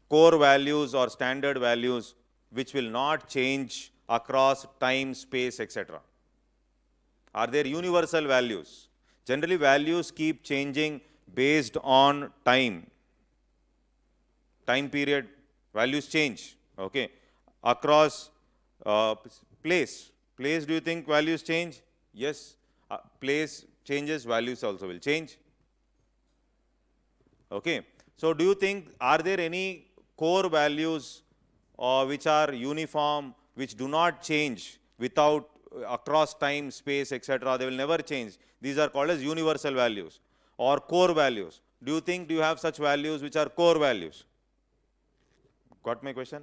core values or standard values which will not change across time, space, etc.? Are there universal values? Generally, values keep changing based on time. Time period, values change. Okay. Across place. Place, do you think values change? Yes. Place changes, values also will change. Okay. So, do you think, are there any core values which are uniform, which do not change without across time, space, etc.? They will never change. These are called as universal values or core values. Do you have such values which are core values? Got my question?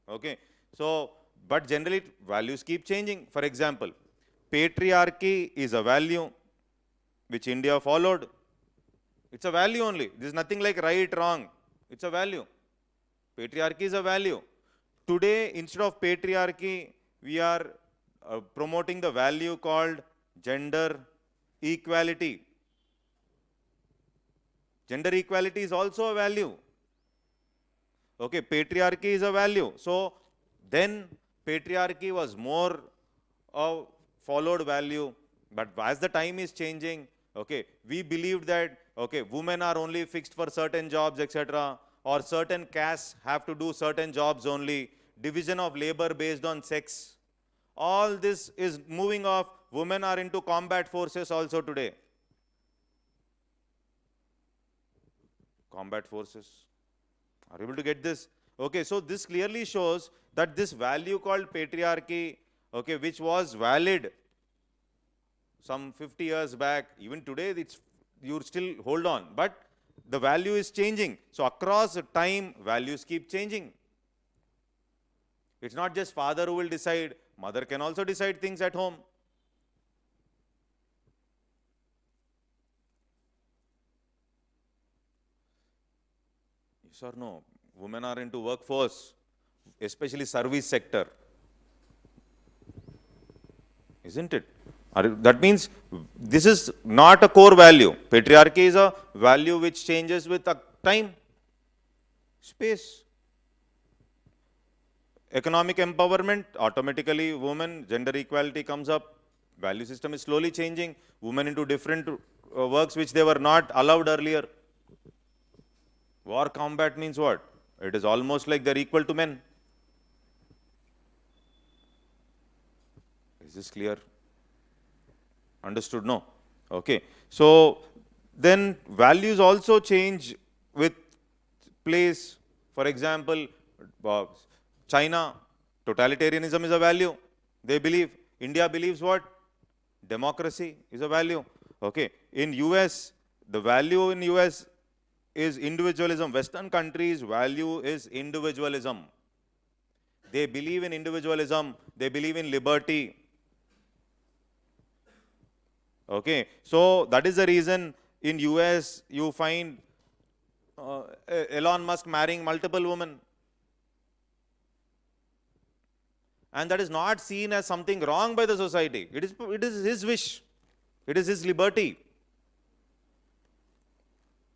Okay. So, but generally values keep changing. For example, patriarchy is a value which India followed. It's a value only. There is nothing like right, wrong. It's a value. Patriarchy is a value. Today, instead of patriarchy, we are promoting the value called gender equality. Gender equality is also a value. Okay, patriarchy is a value. So, then patriarchy was more a followed value, but as the time is changing, okay, we believed that, okay, women are only fixed for certain jobs, etc., or certain castes have to do certain jobs only, division of labor based on sex. All this is moving off. Women are into combat forces also today. Combat forces. Are you able to get this? Okay, so this clearly shows that this value called patriarchy, okay, which was valid some 50 years back, even today you still hold on, but the value is changing. So across time, values keep changing. It's not just father who will decide, mother can also decide things at home. Yes or no? Women are into workforce, especially service sector. Isn't it? That means this is not a core value. Patriarchy is a value which changes with time, space. Economic empowerment, automatically women, gender equality comes up. Value system is slowly changing. Women into different works which they were not allowed earlier. War combat means what? It is almost like they're equal to men. Is this clear? Understood? No? Okay. So, then values also change with place. For example, China, totalitarianism is a value. They believe. India believes what? Democracy is a value. Okay. In US, the value in US is individualism. Western countries' value is individualism. They believe in individualism. They believe in liberty. Okay. So that is the reason in US you find Elon Musk marrying multiple women. And that is not seen as something wrong by the society. It is his wish. It is his liberty.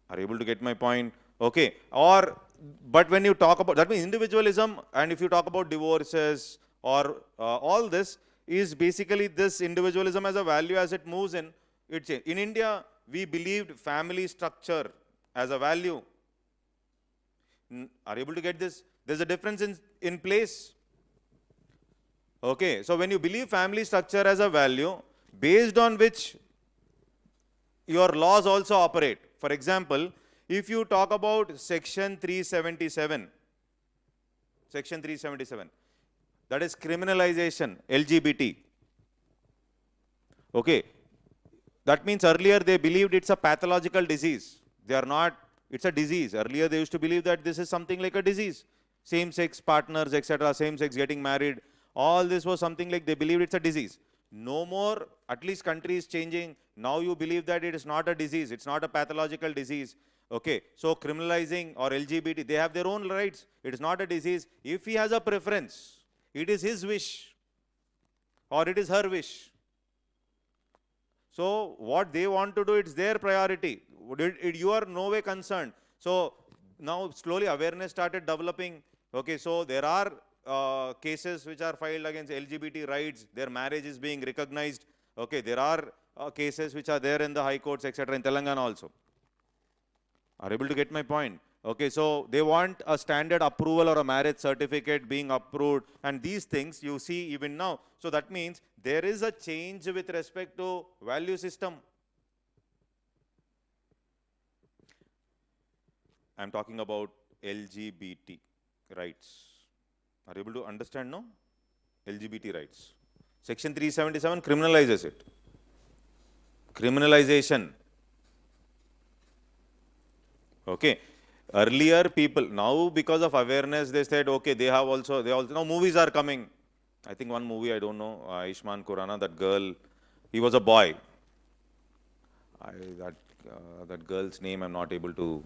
Are you able to get my point? Okay. But when you talk about, that means individualism, and if you talk about divorces or all this, is basically this individualism as a value as it moves in. In India, we believed family structure as a value. Are you able to get this? There's a difference in place. Okay, so when you believe family structure as a value, based on which your laws also operate. For example, if you talk about section 377, that is criminalization, LGBT. Okay, that means earlier they believed it's a pathological disease. They are not, it's a disease. Earlier they used to believe that this is something like a disease. Same-sex partners, etc., same-sex getting married. All this was something like they believed it's a disease. No more, at least country is changing. Now you believe that it is not a disease. It's not a pathological disease. Okay, so criminalizing or LGBT, they have their own rights. It is not a disease. If he has a preference, it is his wish or it is her wish. So what they want to do, it's their priority. You are no way concerned. So now slowly awareness started developing. Okay, so there are cases which are filed against LGBT rights, their marriage is being recognized. Okay, there are cases which are there in the high courts, etc., in Telangana also. Are you able to get my point? Okay, so they want a standard approval or a marriage certificate being approved, and these things you see even now. So that means there is a change with respect to value system. I am talking about LGBT rights. Are you able to understand now? LGBT rights. Section 377 criminalizes it. Criminalization. Okay. Earlier people, now because of awareness, they said, okay, they also, now movies are coming. I think one movie, I don't know, Aishman Khurrana, that girl, he was a boy. That girl's name I'm not able to.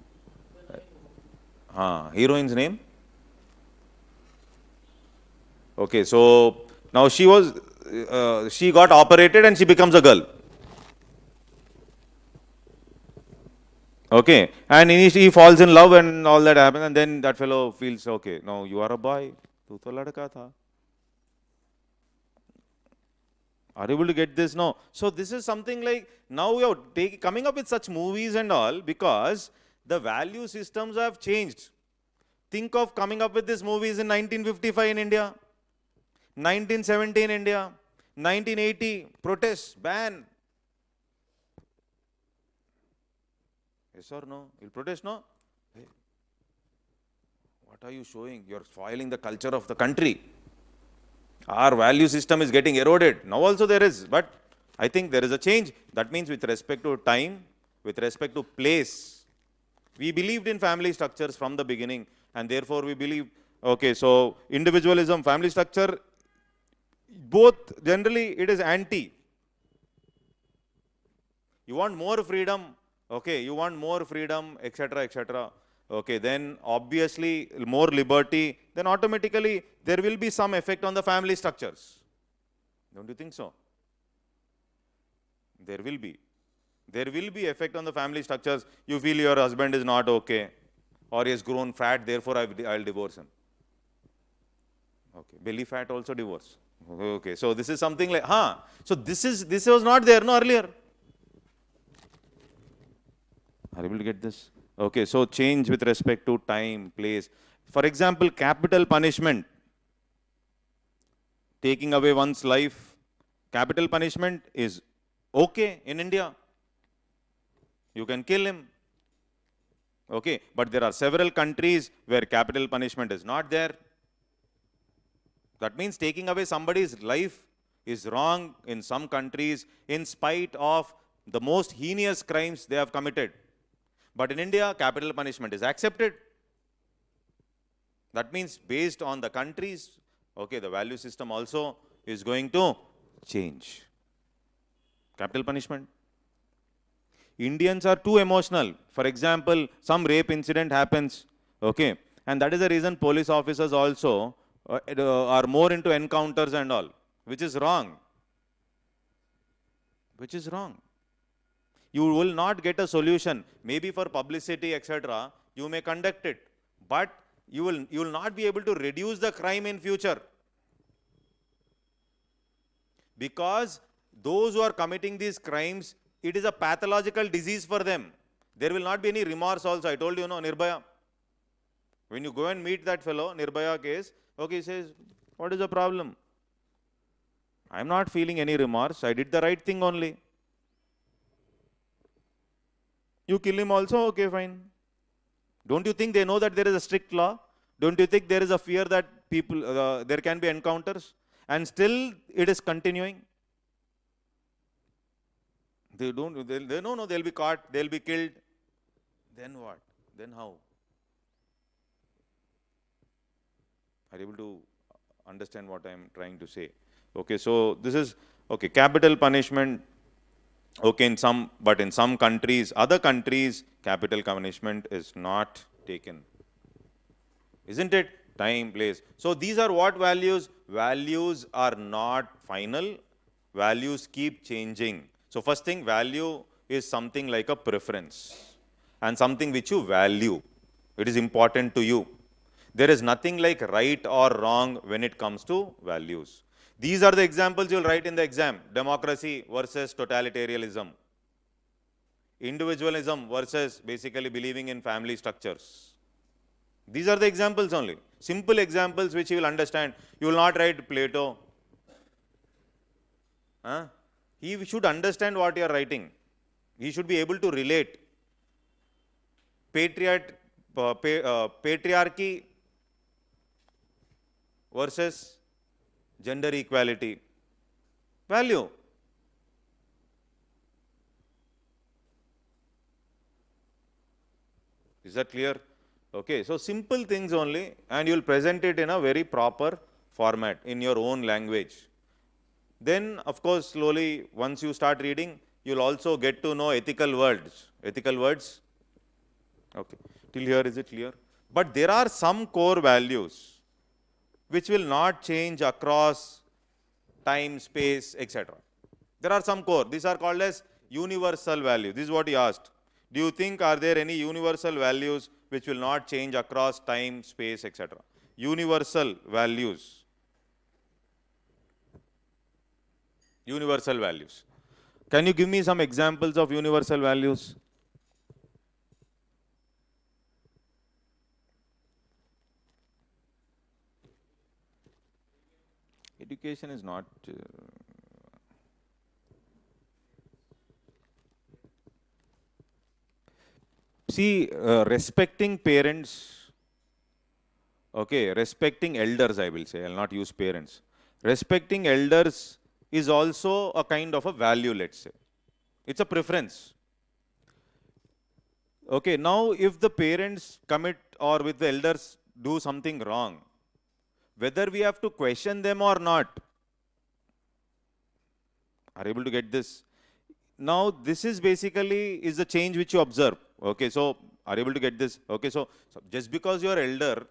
Heroine's name? Okay, so now she got operated and she becomes a girl. Okay, and initially he falls in love and all that happens, and then that fellow feels, okay, no, you are a boy. Tu to ladka tha. Are you able to get this? No. So this is something like, now we are coming up with such movies and all because the value systems have changed. Think of coming up with these movies in 1955 in India, 1970 in India, 1980, protest, ban. Yes or no? You'll protest, no? Hey, what are you showing? You're spoiling the culture of the country. Our value system is getting eroded. Now also there is, but I think there is a change. That means with respect to time, with respect to place, we believed in family structures from the beginning, and therefore we believe, okay, so individualism, family structure, both generally it is anti. You want more freedom, okay, you want more freedom, etc., etc. Okay, then obviously more liberty, then automatically there will be some effect on the family structures. Don't you think so? There will be. There will be effect on the family structures. You feel your husband is not okay, or he has grown fat, therefore I'll divorce him. Okay, belly fat also divorce. Okay, so this is something like, so this was not there, no, earlier. Are you able to get this? Okay, so change with respect to time, place. For example, capital punishment, taking away one's life, capital punishment is okay in India. You can kill him. Okay, but there are several countries where capital punishment is not there. That means taking away somebody's life is wrong in some countries in spite of the most heinous crimes they have committed. But in India, capital punishment is accepted. That means based on the countries, okay, the value system also is going to change. Capital punishment. Indians are too emotional. For example, some rape incident happens, okay, and that is the reason police officers also are more into encounters and all, which is wrong. Which is wrong. You will not get a solution. Maybe for publicity, etc., you may conduct it, but you will not be able to reduce the crime in future. Because those who are committing these crimes, it is a pathological disease for them. There will not be any remorse also. I told you, no, Nirbhaya. When you go and meet that fellow, Nirbhaya case, okay, he says, what is the problem? I am not feeling any remorse. I did the right thing only. You kill him also, okay, fine. Don't you think they know that there is a strict law? Don't you think there is a fear that people, there can be encounters? And still it is continuing. They know they'll be caught, they'll be killed. Then what? Then how? Are you able to understand what I am trying to say? Okay, so this is, okay, capital punishment, okay, but in some countries, other countries, capital punishment is not taken. Isn't it? Time, place. So these are what values? Values are not final. Values keep changing. So first thing, value is something like a preference and something which you value. It is important to you. There is nothing like right or wrong when it comes to values. These are the examples you'll write in the exam. Democracy versus totalitarianism. Individualism versus basically believing in family structures. These are the examples only. Simple examples which you will understand. You will not write Plato. He should understand what you are writing. He should be able to relate. Patriarchy versus gender equality. Value. Is that clear? Okay, so simple things only, and you will present it in a very proper format in your own language. Then, of course, slowly, once you start reading, you will also get to know ethical words. Ethical words? Okay, till here is it clear? But there are some core values which will not change across time, space, etc. There are some core. These are called as universal values. This is what he asked. Do you think are there any universal values which will not change across time, space, etc.? Universal values. Universal values. Can you give me some examples of universal values? Education is not. See, respecting parents, okay, respecting elders, I will say, I will not use parents. Respecting elders is also a kind of a value, let's say. It's a preference. Okay, now if the parents commit or with the elders do something wrong, whether we have to question them or not, are able to get this? Now, this is basically is the change which you observe. Okay, so are able to get this? Okay, so just because you are elder,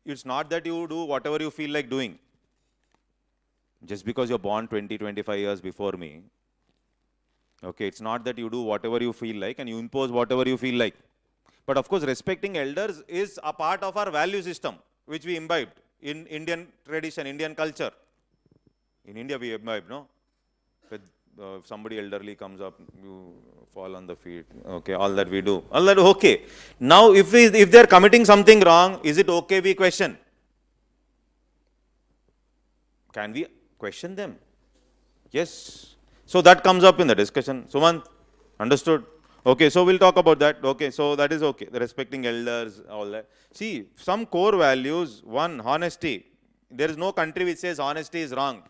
it's not that you do whatever you feel like doing. Just because you're born 20, 25 years before me, okay, it's not that you do whatever you feel like and you impose whatever you feel like. But of course, respecting elders is a part of our value system, which we imbibed in Indian tradition, Indian culture. In India, we imbibe, no? With, if somebody elderly comes up, you fall on the feet. Okay, all that we do. All that okay. Now, if they are committing something wrong, is it okay we question? Can we question them? Yes. So that comes up in the discussion. Sumant, understood? Okay, so we'll talk about that. Okay, so that is okay. The respecting elders, all that. See, some core values. One, honesty. There is no country which says honesty is wrong.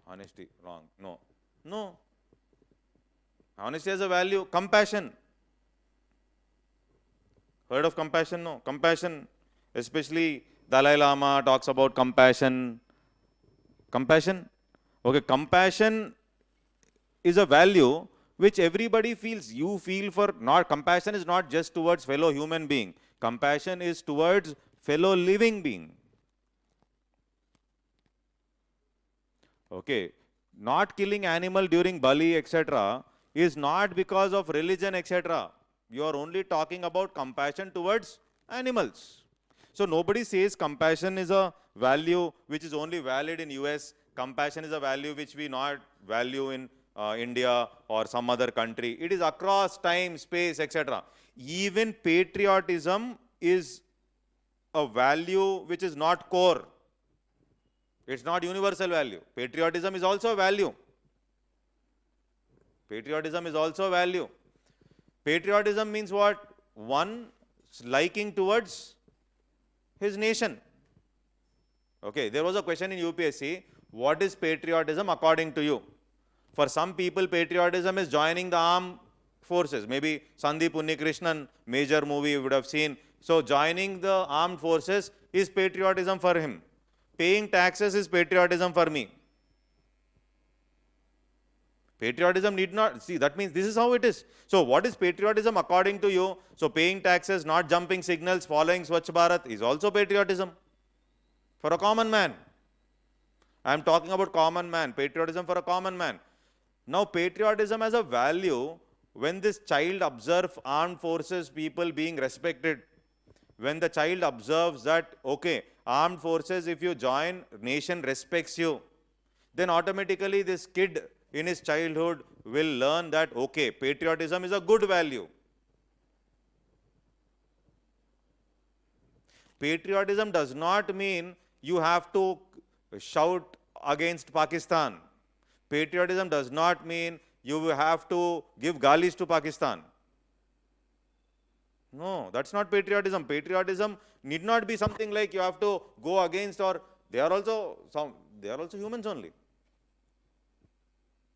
Honesty, wrong. No. No. Honesty has a value. Compassion. Heard of compassion? No. Compassion, especially Dalai Lama talks about compassion. Compassion. Okay, compassion is a value which everybody feels. You feel for not. Compassion is not just towards fellow human being. Compassion is towards fellow living being. Okay, not killing animal during Bali, etc. is not because of religion, etc. You are only talking about compassion towards animals. So nobody says compassion is a value which is only valid in US. Compassion is a value which we not value in India or some other country. It is across time, space, etc. Even patriotism is a value which is not core. It's not universal value. Patriotism is also a value. Patriotism is also a value. Patriotism means what? One liking towards his nation. Okay, there was a question in UPSC, what is patriotism according to you? For some people, patriotism is joining the armed forces. Maybe Sandeep Unnikrishnan, major movie you would have seen. So joining the armed forces is patriotism for him. Paying taxes is patriotism for me. Patriotism need not, see, that means this is how it is. So what is patriotism according to you? So paying taxes, not jumping signals, following Swachh Bharat is also patriotism for a common man. I am talking about common man, patriotism for a common man. Now patriotism as a value, when this child observes armed forces people being respected, when the child observes that, okay, armed forces, if you join, nation respects you, then automatically this kid in his childhood will learn that, okay, patriotism is a good value. Patriotism does not mean you have to shout against Pakistan. Patriotism does not mean you have to give galis to Pakistan. No, that's not patriotism. Patriotism need not be something like you have to go against, or they are also humans only.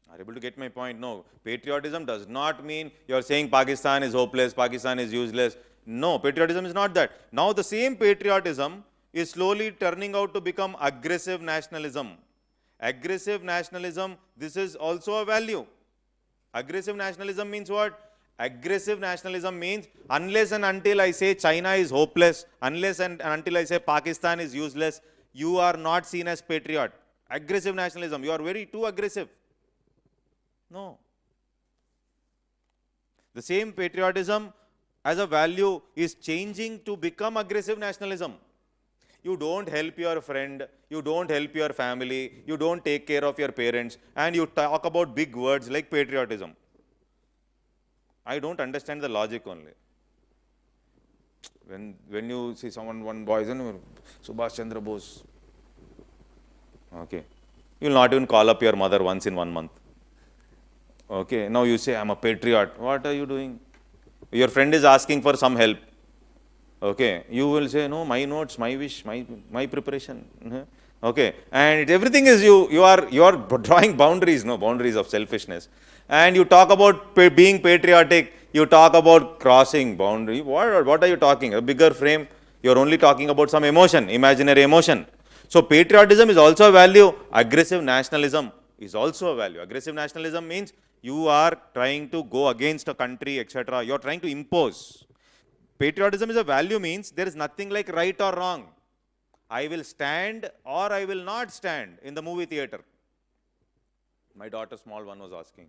Are you able to get my point? No. Patriotism does not mean you are saying Pakistan is hopeless, Pakistan is useless. No, patriotism is not that. Now the same patriotism is slowly turning out to become aggressive nationalism. Aggressive nationalism, this is also a value. Aggressive nationalism means what? Aggressive nationalism means unless and until I say China is hopeless, unless and until I say Pakistan is useless, you are not seen as patriot. Aggressive nationalism, you are very too aggressive. No. The same patriotism as a value is changing to become aggressive nationalism. You don't help your friend, you don't help your family, you don't take care of your parents, and you talk about big words like patriotism. I don't understand the logic only. When you see someone, one boy, Subhash Chandra Bose, okay, you will not even call up your mother once in 1 month. Okay, now you say, I'm a patriot. What are you doing? Your friend is asking for some help. Okay, you will say, no, my notes, my wish, my preparation. Okay, and everything is you are drawing boundaries, no boundaries of selfishness. And you talk about being patriotic, you talk about crossing boundary. What are you talking? A bigger frame, you're only talking about some emotion, imaginary emotion. So patriotism is also a value, aggressive nationalism is also a value. Aggressive nationalism means you are trying to go against a country, etc. You are trying to impose. Patriotism is a value means there is nothing like right or wrong. I will stand or I will not stand in the movie theater. My daughter, small one, was asking,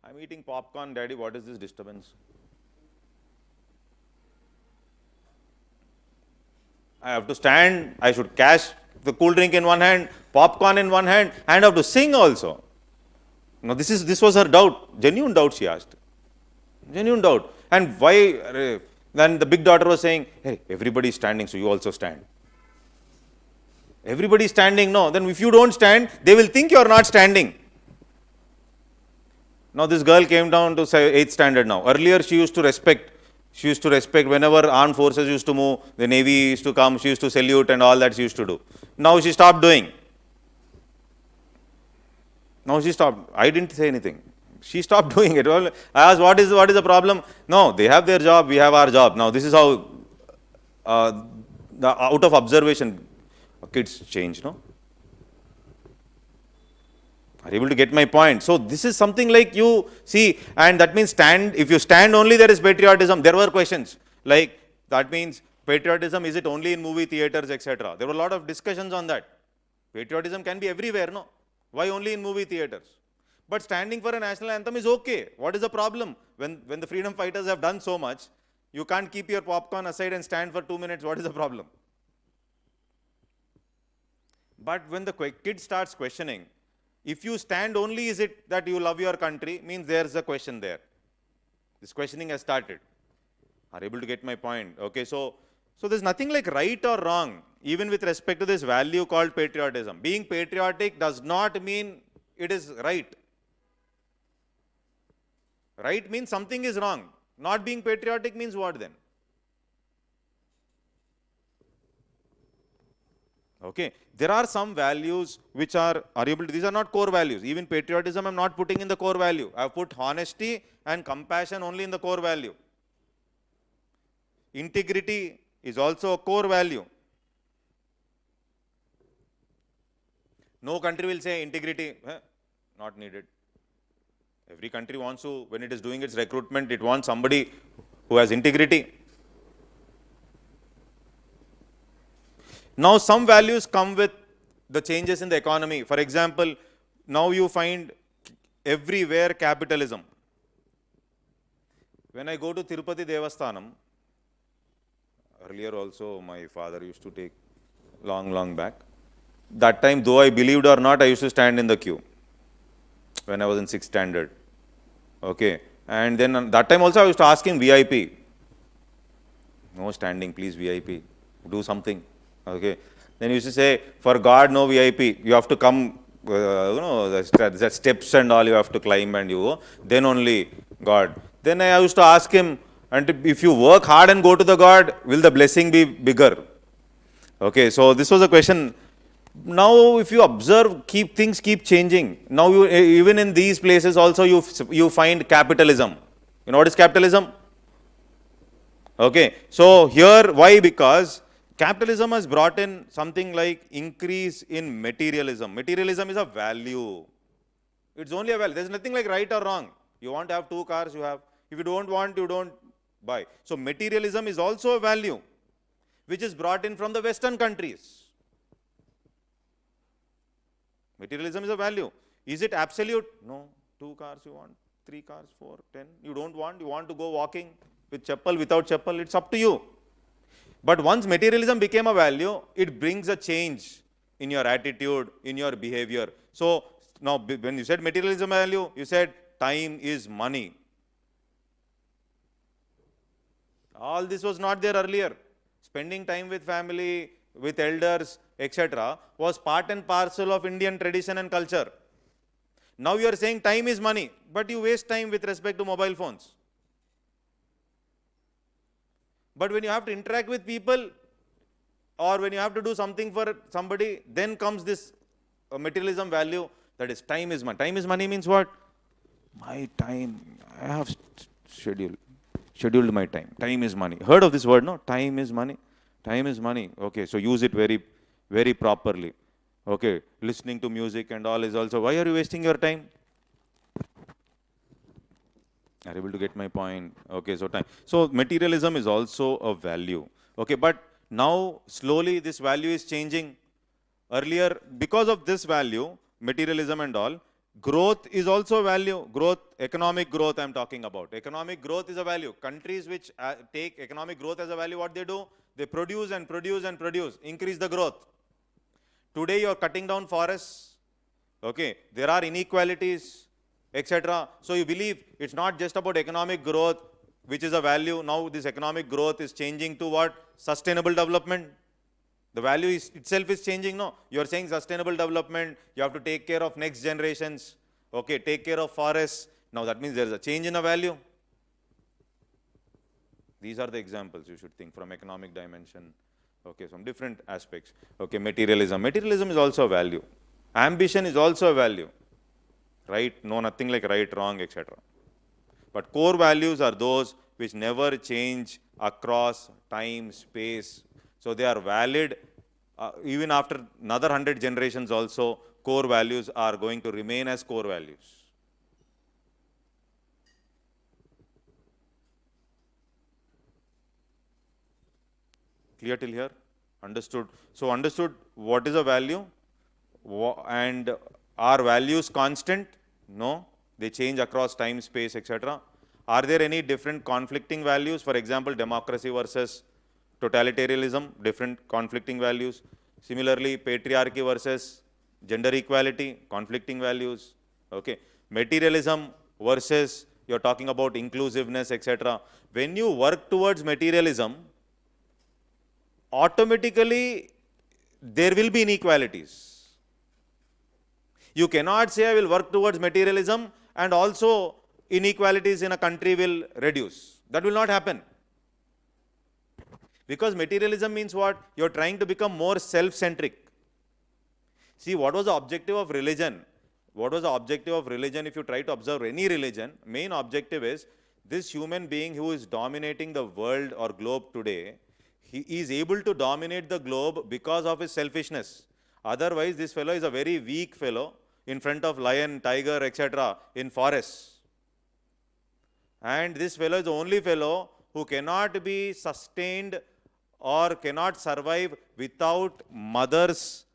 I'm eating popcorn, Daddy, what is this disturbance? I have to stand, I should catch the cool drink in one hand, popcorn in one hand, and I have to sing also. Now this was her doubt, genuine doubt she asked. Genuine doubt. And why? Then the big daughter was saying, hey, everybody is standing, so you also stand. Everybody is standing, no. Then if you don't stand, they will think you are not standing. Now this girl came down to say 8th standard now. Earlier she used to respect. She used to respect whenever armed forces used to move, the navy used to come, she used to salute and all that she used to do. Now she stopped doing. Now she stopped. I didn't say anything. She stopped doing it. I asked, what is the problem? No, they have their job, we have our job. Now this is how, out of observation, kids change, no? Are you able to get my point? So this is something like you see, and that means if you stand only, there is patriotism. There were questions like, that means patriotism, is it only in movie theaters, etc. There were a lot of discussions on that. Patriotism can be everywhere, no? Why only in movie theaters? But standing for a national anthem is okay. What is the problem? When the freedom fighters have done so much, you can't keep your popcorn aside and stand for 2 minutes. What is the problem? But when the kid starts questioning, if you stand only, is it that you love your country? Means there's a question there. This questioning has started. Are you able to get my point? Okay, so there's nothing like right or wrong, even with respect to this value called patriotism. Being patriotic does not mean it is right. Right means something is wrong. Not being patriotic means what then? Okay, there are some values which are able to, these are not core values. Even patriotism I'm not putting in the core value. I've put honesty and compassion only in the core value. Integrity is also a core value. No country will say integrity, not needed. Every country wants to, when it is doing its recruitment, it wants somebody who has integrity. Now some values come with the changes in the economy. For example, now you find everywhere capitalism. When I go to Tirupati Devasthanam, earlier also my father used to take long back. That time, though I believed or not, I used to stand in the queue when I was in 6th standard. Okay, and then that time also I used to ask him VIP. No standing, please VIP, do something. Okay, then he used to say, for God no VIP, you have to come, the steps and all you have to climb and you go, then only God. Then I used to ask him, and if you work hard and go to the God, will the blessing be bigger? Okay, so this was a question. Now, if you observe, things keep changing. Now, even in these places also you find capitalism. You know what is capitalism? Okay. So, here why? Because capitalism has brought in something like increase in materialism. Materialism is a value. It's only a value. There's nothing like right or wrong. You want to have 2 cars, you have. If you don't want, you don't buy. So, materialism is also a value which is brought in from the Western countries. Materialism is a value. Is it absolute? No. 2 cars you want, 3 cars, 4, 10. You don't want, you want to go walking with chappal, without chappal, it's up to you. But once materialism became a value, it brings a change in your attitude, in your behavior. So, now when you said materialism value, you said time is money. All this was not there earlier. Spending time with family, with elders, etc. was part and parcel of Indian tradition and culture. Now you are saying time is money, but you waste time with respect to mobile phones. But when you have to interact with people, or when you have to do something for somebody, then comes this materialism value, that is time is money. Time is money means what? My time, I have scheduled my time. Time is money. Heard of this word, no? Time is money. Time is money. Okay, so use it very, very properly. Okay, listening to music and all is also, why are you wasting your time? Are you able to get my point? Okay, so time. So materialism is also a value. Okay, but now slowly this value is changing. Earlier, because of this value, materialism and all, growth is also a value. Growth, economic growth I am talking about. Economic growth is a value. Countries which take economic growth as a value, what they do? They produce and produce and produce, increase the growth. Today you are cutting down forests. Okay, there are inequalities, etc. So you believe it's not just about economic growth, which is a value. Now this economic growth is changing to what? Sustainable development. The value itself is changing, no? You are saying sustainable development, you have to take care of next generations, okay, take care of forests. Now that means there is a change in a value. These are the examples you should think from economic dimension, okay, from different aspects. Okay, materialism. Materialism is also a value. Ambition is also a value, right? No, nothing like right, wrong, etc. But core values are those which never change across time, space. So they are valid even after another 100 generations also. Core values are going to remain as core values. Clear till here? Understood? So understood what is a value, and are values constant? No, they change across time, space, etc. Are there any different conflicting values? For example, democracy versus totalitarianism, different conflicting values. Similarly, patriarchy versus gender equality, conflicting values. Okay, materialism versus you're talking about inclusiveness, etc. When you work towards materialism, automatically there will be inequalities. You cannot say I will work towards materialism and also inequalities in a country will reduce. That will not happen. Because materialism means what? You are trying to become more self-centric. See, what was the objective of religion? What was the objective of religion? If you try to observe any religion, main objective is this human being who is dominating the world or globe today, he is able to dominate the globe because of his selfishness. Otherwise, this fellow is a very weak fellow in front of lion, tiger, etc. in forests. And this fellow is the only fellow who cannot be sustained or cannot survive without mother's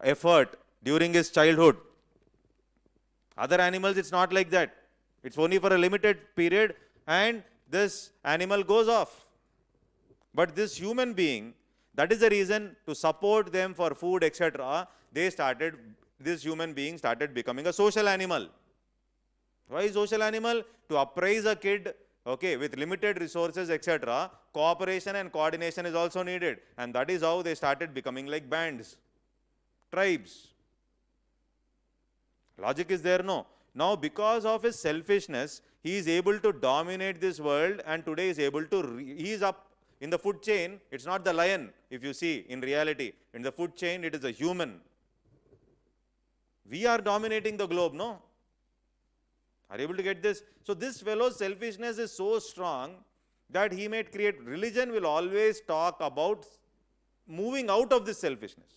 effort during his childhood. Other animals, it's not like that. It's only for a limited period and this animal goes off. But this human being, that is the reason to support them for food, etc. This human being started becoming a social animal. Why social animal? To appraise a kid, okay, with limited resources, etc. Cooperation and coordination is also needed. And that is how they started becoming like bands, tribes. Logic is there, no? Now, because of his selfishness, he is able to dominate this world and today is able to, he is up in the food chain. It's not the lion, if you see in reality. In the food chain, it is a human. We are dominating the globe, no? Are you able to get this? So this fellow's selfishness is so strong that he may create, religion will always talk about moving out of this selfishness.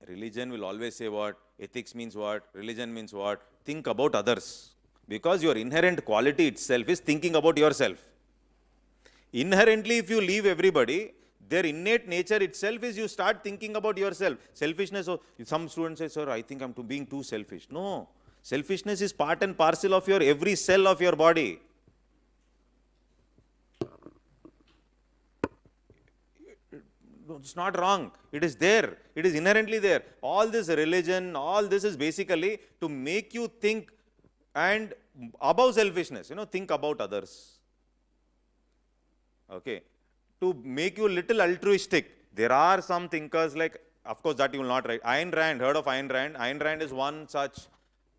Religion will always say what? Ethics means what? Religion means what? Think about others. Because your inherent quality itself is thinking about yourself. Inherently, if you leave everybody, their innate nature itself is you start thinking about yourself. Selfishness, some students say, sir, I think I'm being too selfish. No, selfishness is part and parcel of your every cell of your body. It's not wrong. It is there. It is inherently there. All this religion, all this is basically to make you think and above selfishness, think about others. Okay. To make you a little altruistic. There are some thinkers like, of course, that you will not write. Ayn Rand, heard of Ayn Rand? Ayn Rand is one such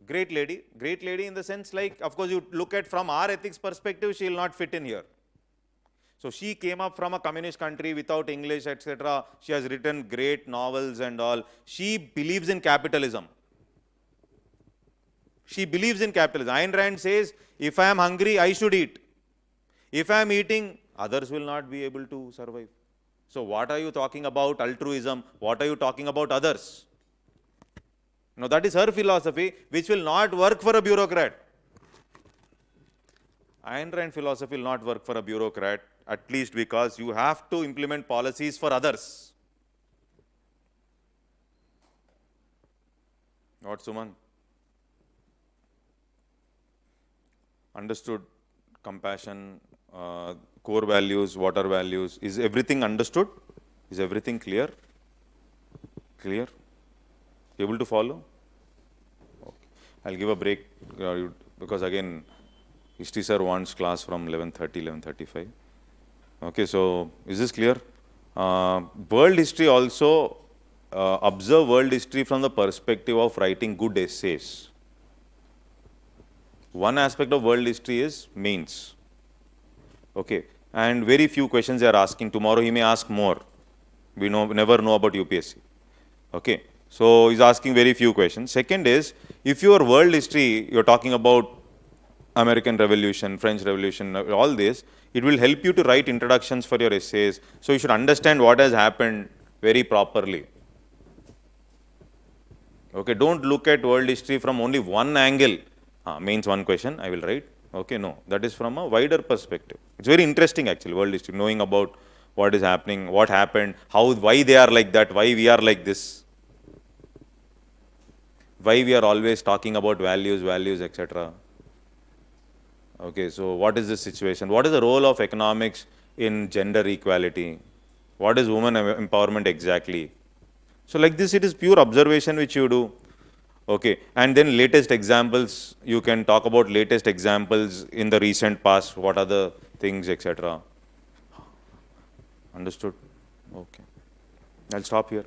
great lady. Great lady in the sense like, of course, you look at from our ethics perspective, she will not fit in here. So she came up from a communist country without English, etc. She has written great novels and all. She believes in capitalism. She believes in capitalism. Ayn Rand says, if I am hungry, I should eat. If I am eating, others will not be able to survive. So what are you talking about altruism? What are you talking about others? Now that is her philosophy, which will not work for a bureaucrat. Ayn Rand philosophy will not work for a bureaucrat, at least because you have to implement policies for others. What, Suman? Understood compassion, core values, what are values? Is everything understood? Is everything clear? Clear? Able to follow? Okay. I'll give a break because again, History sir wants class from 11:30, 11:35. Okay, so is this clear? World history also, observe world history from the perspective of writing good essays. One aspect of world history is mains. Okay, and very few questions they are asking. Tomorrow he may ask more. We never know about UPSC. Okay, so he's asking very few questions. Second is, if your world history, you're talking about American Revolution, French Revolution, all this, it will help you to write introductions for your essays. So you should understand what has happened very properly. Okay, don't look at world history from only one angle. Mains one question, I will write. Okay, no, that is from a wider perspective. It's very interesting actually, world history, knowing about what is happening, what happened, why they are like that, why we are like this. Why we are always talking about values, etc. Okay, so what is the situation? What is the role of economics in gender equality? What is women empowerment exactly? So like this, it is pure observation which you do. Okay, and then latest examples, you can talk about latest examples in the recent past, what are the things, etc. Understood? Okay, I'll stop here.